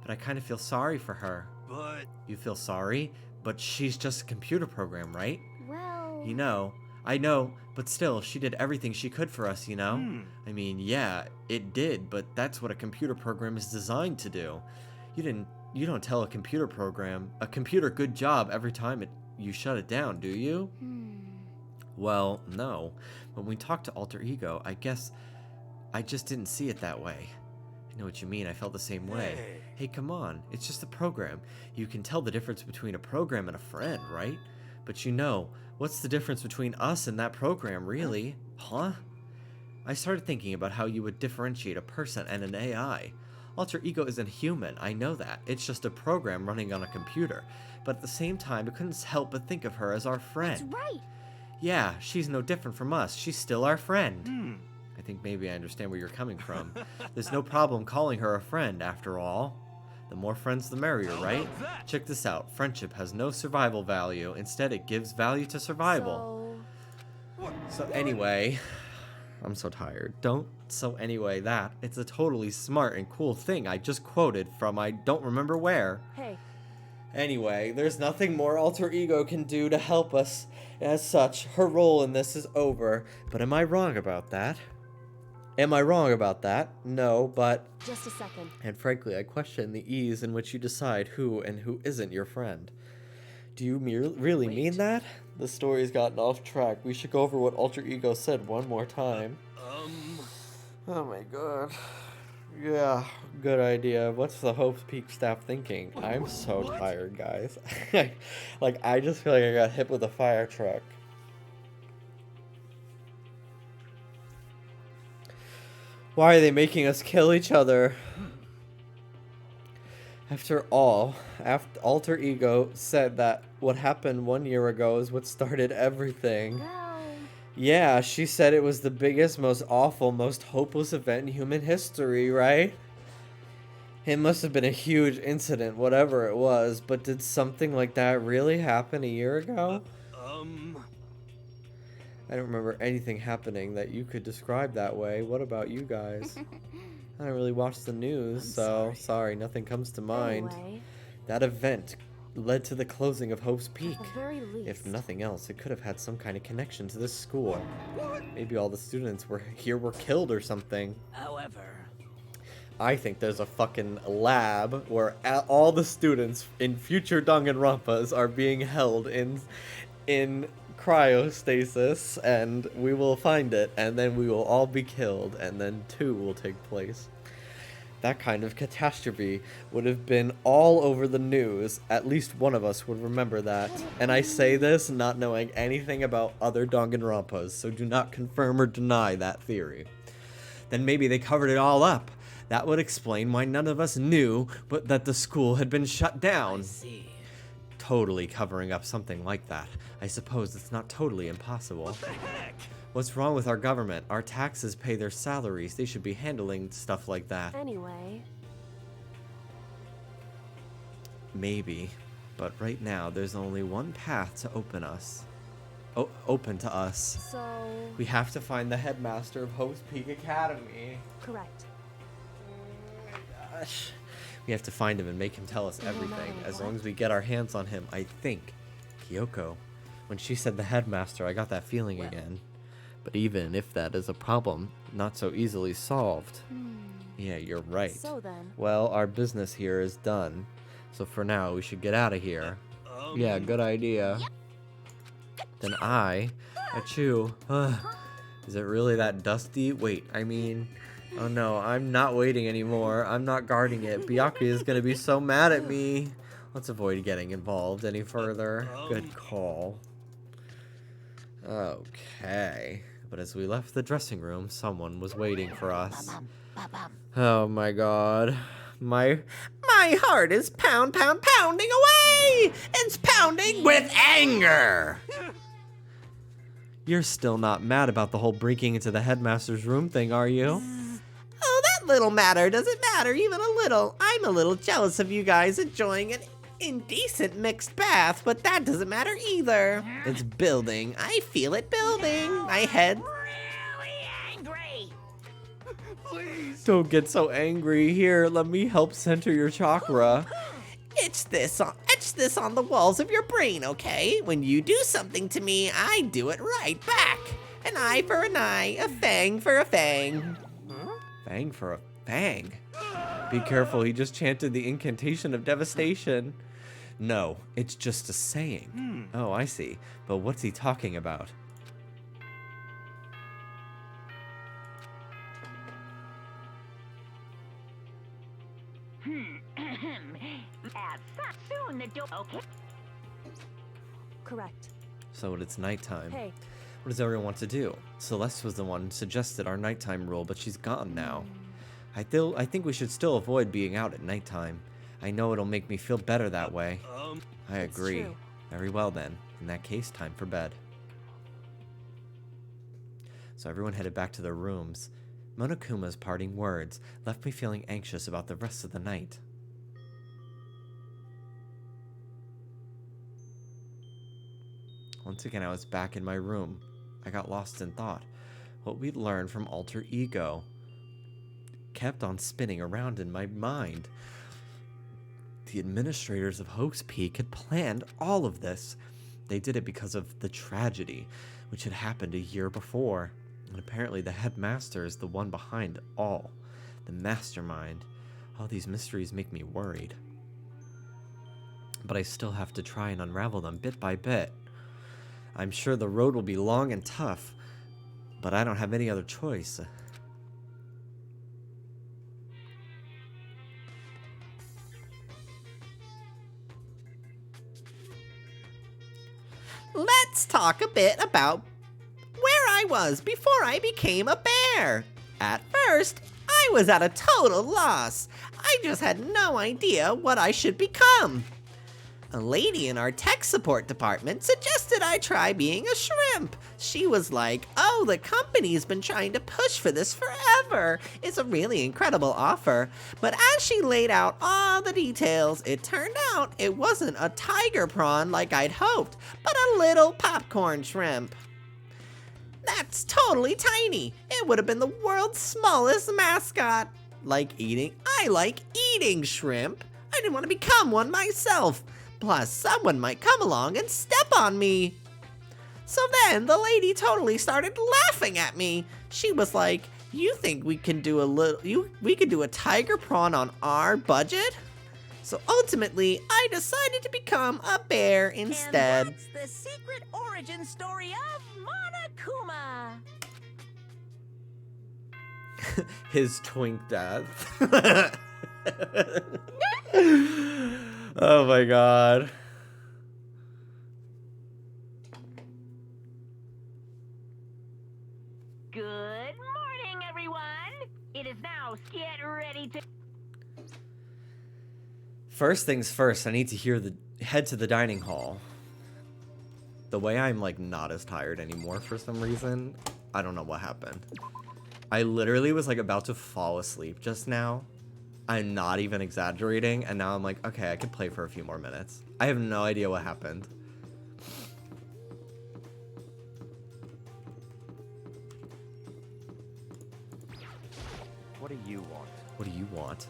But I kind of feel sorry for her. But You feel sorry? But she's just a computer program, right? well, You know, I know, but still, she did everything she could for us, you know? I mean, yeah, it did, but that's what a computer program is designed to do. You don't tell a computer program, a computer good job every time you shut it down, do you? Well, no. When we talked to Alter Ego, I guess I just didn't see it that way. I know what you mean, I felt the same way. Hey, come on, it's just a program. You can tell the difference between a program and a friend, right? But you know, what's the difference between us and that program, really? Huh? I started thinking about how you would differentiate a person and an AI. Alter Ego isn't human, I know that. It's just a program running on a computer. But at the same time, I couldn't help but think of her as our friend. that's right. Yeah, she's no different from us. She's still our friend. I think maybe I understand where you're coming from. There's no problem calling her a friend, after all. The more friends, the merrier, right? Check this out. Friendship has no survival value. Instead, it gives value to survival. So anyway, I'm so tired. That. It's a totally smart and cool thing I just quoted from I don't remember where. Hey, Anyway, there's nothing more Alter Ego can do to help us. As such, her role in this is over. But am I wrong about that? No, but... just a second. And frankly, I question the ease in which you decide who and who isn't your friend. Do you really mean that? The story's gotten off track. We should go over what Alter Ego said one more time. Oh my god. Yeah, good idea. What's the Hope's Peak staff thinking? I'm so tired, guys. I just feel like I got hit with a fire truck. Why are they making us kill each other? After all, Alter Ego said that what happened 1 year ago is what started everything. Well, Yeah, she said it was the biggest, most awful, most hopeless event in human history, right? It must have been a huge incident, whatever it was, but did something like that really happen a year ago? I don't remember anything happening that you could describe that way. What about you guys? I don't really watch the news, so sorry, nothing comes to mind. Anyway, That event led to the closing of Hope's Peak. at the very least, If nothing else, it could have had some kind of connection to this school. Maybe all the students were killed or something. However, I think there's a fucking lab where all the students in future Danganronpas are being held in cryostasis, and we will find it, and then we will all be killed, and then 2 will take place. That kind of catastrophe would have been all over the news. At least one of us would remember that. And I say this not knowing anything about other Danganronpas, so do not confirm or deny that theory. Then maybe they covered it all up. That would explain why none of us knew but that the school had been shut down. see. Totally covering up something like that. I suppose it's not totally impossible. What's wrong with our government? Our taxes pay their salaries. They should be handling stuff like that. anyway, Maybe. But right now, there's only one path to open to us. so We have to find the headmaster of Hope's Peak Academy. correct. Oh my gosh. We have to find him and make him tell us everything. As long as we get our hands on him, I think. Kyoko. When she said the headmaster, I got that feeling again. But even if that is a problem, not so easily solved. Yeah, you're right. So then, Well, our business here is done. So for now, we should get out of here. Yeah, good idea. Then achoo. Is it really that dusty? Wait, I mean, oh no, I'm not waiting anymore. I'm not guarding it. Byakuya is gonna be so mad at me. Let's avoid getting involved any further. Good call. Okay. But as we left the dressing room, someone was waiting for us. Oh my god. My heart is pounding away! It's pounding with anger! You're still not mad about the whole breaking into the headmaster's room thing, are you? Oh, that little matter doesn't matter even a little. I'm a little jealous of you guys enjoying an indecent mixed bath, but that doesn't matter either. It's building. I feel it building. My head. Really angry. Please. Don't get so angry. Here, let me help center your chakra. Etch this on the walls of your brain, okay? When you do something to me, I do it right back. An eye for an eye, a fang for a fang. Fang for a fang. Be careful, he just chanted the incantation of devastation. No, it's just a saying. Oh, I see. But what's he talking about? Soon the door. Okay. Correct. So it's nighttime. Hey, What does everyone want to do? Celeste was the one who suggested our nighttime rule, but she's gone now. I think we should still avoid being out at nighttime. I know it'll make me feel better that way. I It's agree. true. Very well then. In that case, time for bed. So everyone headed back to their rooms. Monokuma's parting words left me feeling anxious about the rest of the night. Once again, I was back in my room. I got lost in thought. What we'd learned from Alter Ego kept on spinning around in my mind. The administrators of Hope's Peak had planned all of this. They did it because of the tragedy, which had happened a year before. And apparently the headmaster is the one behind all. The mastermind. All these mysteries make me worried. But I still have to try and unravel them bit by bit. I'm sure the road will be long and tough, but I don't have any other choice. Let's talk a bit about where I was before I became a bear. At first, I was at a total loss. I just had no idea what I should become. A lady in our tech support department suggested I try being a shrimp. She was like, oh, the company's been trying to push for this forever. It's a really incredible offer. But as she laid out all the details, it turned out it wasn't a tiger prawn like I'd hoped, but a little popcorn shrimp. That's totally tiny. It would have been the world's smallest mascot. I like eating shrimp. I didn't want to become one myself. Plus, someone might come along and step on me. So then the lady totally started laughing at me. She was like, you think we can do we could do a tiger prawn on our budget? So ultimately, I decided to become a bear instead. And that's the secret origin story of Monokuma. His twink death. Oh my god. Good morning, everyone. It is now get ready to... First things first, I need to head to the dining hall. The way I'm like not as tired anymore for some reason. I don't know what happened. I literally was like about to fall asleep just now. I'm not even exaggerating, and now I'm like, okay, I could play for a few more minutes. I have no idea what happened. What do you want? What do you want?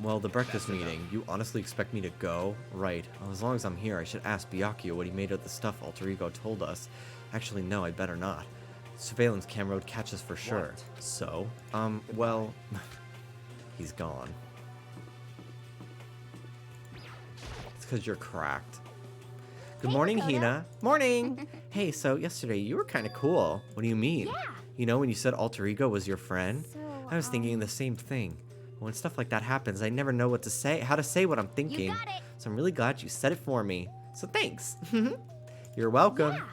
Well, the breakfast meeting. You honestly expect me to go? Right. Well, as long as I'm here, I should ask Byakuya what he made of the stuff Alter Ego told us. Actually, no, I'd better not. Surveillance camera would catch us for sure. What? So, well... He's gone. It's because you're cracked. Good morning, Hina. Morning! Hey, so yesterday you were kind of cool. What do you mean? Yeah. You know when you said Alter Ego was your friend? So, I was thinking the same thing. When stuff like that happens, I never know what to say, how to say what I'm thinking. You got it. So I'm really glad you said it for me. So thanks. You're welcome. Yeah.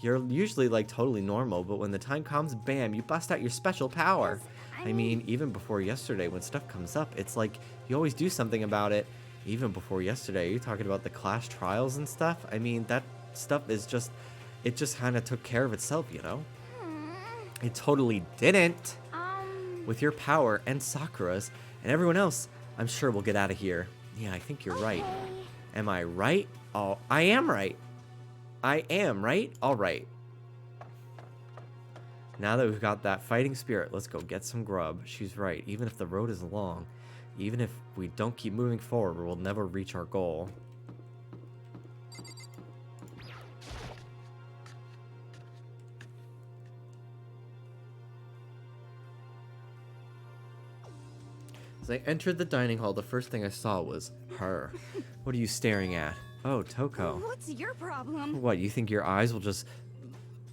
You're usually like totally normal, but when the time comes, bam, you bust out your special power. I mean, even before yesterday, when stuff comes up, it's like you always do something about it. Even before yesterday, you're talking about the class trials and stuff. I mean, that stuff is just, it just kind of took care of itself, you know? It totally didn't. With your power and Sakura's and everyone else, I'm sure we'll get out of here. Yeah, I think you're right. Am I right? Oh, I am right. I am, right? All right. Now that we've got that fighting spirit, let's go get some grub. She's right. Even if the road is long, even if we don't keep moving forward, we'll never reach our goal. As I entered the dining hall, the first thing I saw was her. What are you staring at? Oh, Toko. What's your problem? What, you think your eyes will just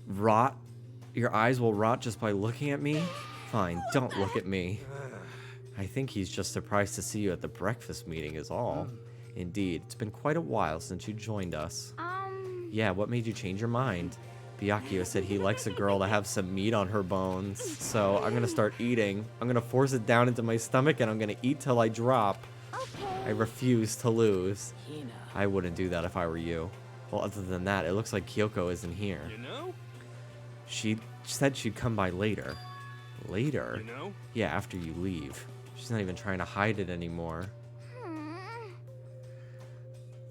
rot? Your eyes will rot just by looking at me? Fine, don't look at me. I think he's just surprised to see you at the breakfast meeting is all. Indeed, it's been quite a while since you joined us. Yeah, what made you change your mind? Byakuya said he likes a girl to have some meat on her bones, so I'm gonna start eating. I'm gonna force it down into my stomach and I'm gonna eat till I drop. I refuse to lose. Hina. I wouldn't do that if I were you. Well, other than that, it looks like Kyoko isn't here. You know? She said she'd come by later. Later? You know? Yeah, after you leave. She's not even trying to hide it anymore.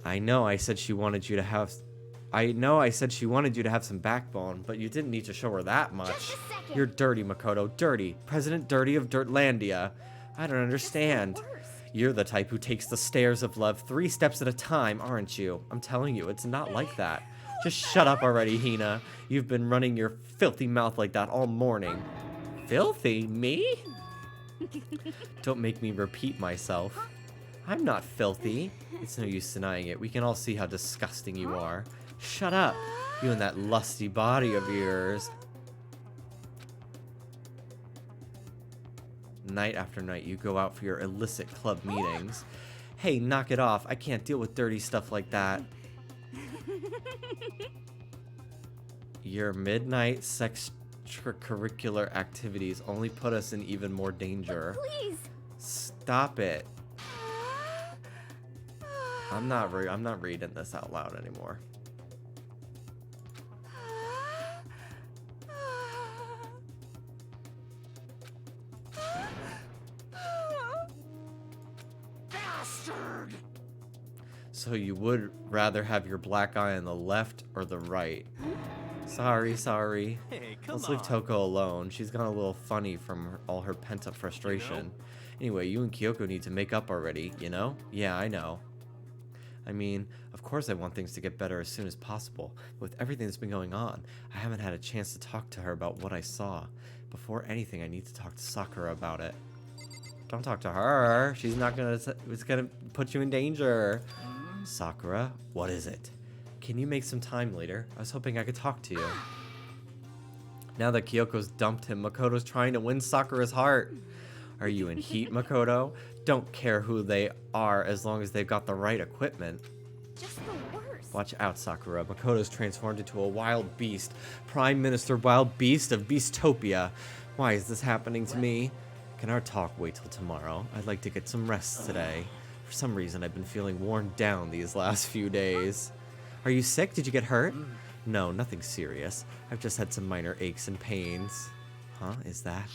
I know I said she wanted you to have... I know I said she wanted you to have some backbone, but you didn't need to show her that much. Just a second. You're dirty, Makoto. Dirty. President Dirty of Dirtlandia. I don't understand. You're the type who takes the stairs of love 3 steps at a time, aren't you? I'm telling you, it's not like that. Just shut up already, Hina. You've been running your filthy mouth like that all morning. Filthy? Me? Don't make me repeat myself. I'm not filthy. It's no use denying it. We can all see how disgusting you are. Shut up. You and that lusty body of yours. Night after night, you go out for your illicit club meetings. Hey, knock it off. I can't deal with dirty stuff like that. Your midnight sex extracurricular activities only put us in even more danger. Please. Stop it. I'm not reading this out loud anymore. Bastard! So you would rather have your black eye on the left or the right? Sorry. Hey, come Let's on. leave Toko alone. She's gone a little funny from all her pent-up frustration. Anyway, you and Kyoko need to make up already, you know? Yeah, I know. I mean, of course I want things to get better as soon as possible. With everything that's been going on, I haven't had a chance to talk to her about what I saw. Before anything, I need to talk to Sakura about it. Don't talk to her. She's not gonna... It's gonna put you in danger. Sakura, what is it? Can you make some time later? I was hoping I could talk to you. Now that Kyoko's dumped him, Makoto's trying to win Sakura's heart. Are you in heat, Makoto? Don't care who they are as long as they've got the right equipment. Just the worst. Watch out, Sakura. Makoto's transformed into a wild beast. Prime Minister Wild Beast of Beastopia. Why is this happening to me? Can our talk wait till tomorrow? I'd like to get some rest today. For some reason, I've been feeling worn down these last few days. Are you sick? Did you get hurt? No, nothing serious. I've just had some minor aches and pains. Huh? Is that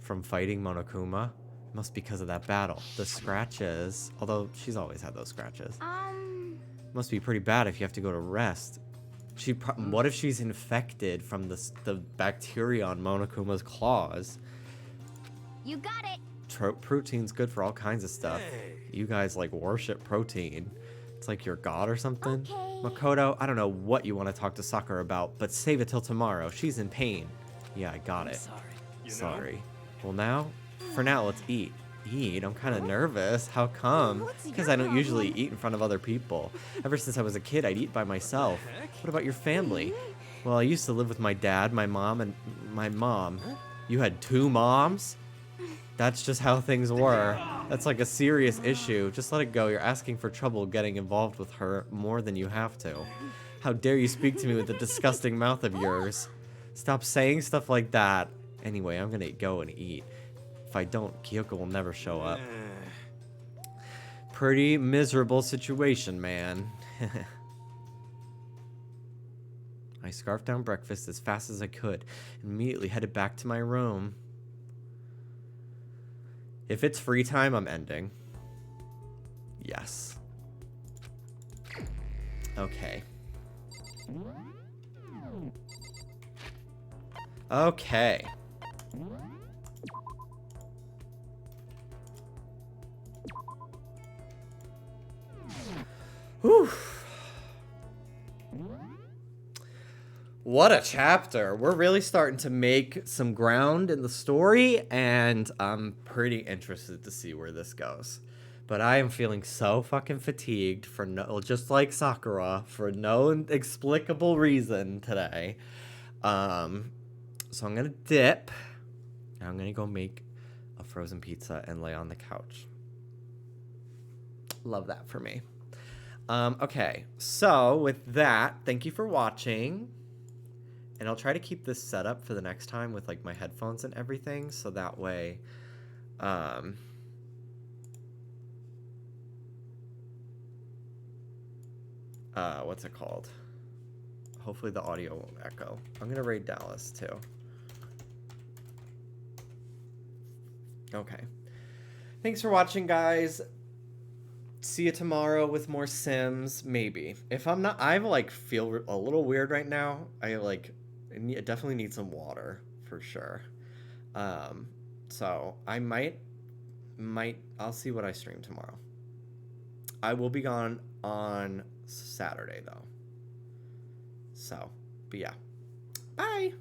from fighting Monokuma? Must be because of that battle. The scratches. Although, she's always had those scratches. Must be pretty bad if you have to go to rest. What if she's infected from the bacteria on Monokuma's claws? You got it. Protein's good for all kinds of stuff. Hey. You guys like worship protein. It's like your god or something. Okay. Makoto, I don't know what you want to talk to Sakura about, but save it till tomorrow. She's in pain. Yeah, I got it. Sorry. Well, for now, let's eat. Eat? I'm kind of nervous. How come? Because I don't usually eat in front of other people. Ever since I was a kid, I'd eat by myself. What about your family? Well, I used to live with my dad, my mom, and my mom. You had 2 moms? That's just how things were. That's like a serious issue. Just let it go. You're asking for trouble getting involved with her more than you have to. How dare you speak to me with the disgusting mouth of yours? Stop saying stuff like that. Anyway, I'm gonna go and eat. If I don't, Kyoko will never show up. Pretty miserable situation, man. I scarfed down breakfast as fast as I could and immediately headed back to my room. If it's free time, I'm ending. Yes. Okay. Okay. Whew. What a chapter. We're really starting to make some ground in the story, and I'm pretty interested to see where this goes. But I am feeling so fucking fatigued for just like Sakura, for no inexplicable reason today. So I'm gonna dip, and I'm gonna go make a frozen pizza and lay on the couch. Love that for me. Okay, so with that, thank you for watching. And I'll try to keep this set up for the next time with like my headphones and everything, so that way what's it called? Hopefully the audio won't echo. I'm gonna raid Dallas too. Okay. Thanks for watching, guys. See you tomorrow with more Sims, maybe. If I'm not, I like feel a little weird right now. I definitely need some water for sure. So I I'll see what I stream tomorrow. I will be gone on Saturday though. So, but yeah. Bye.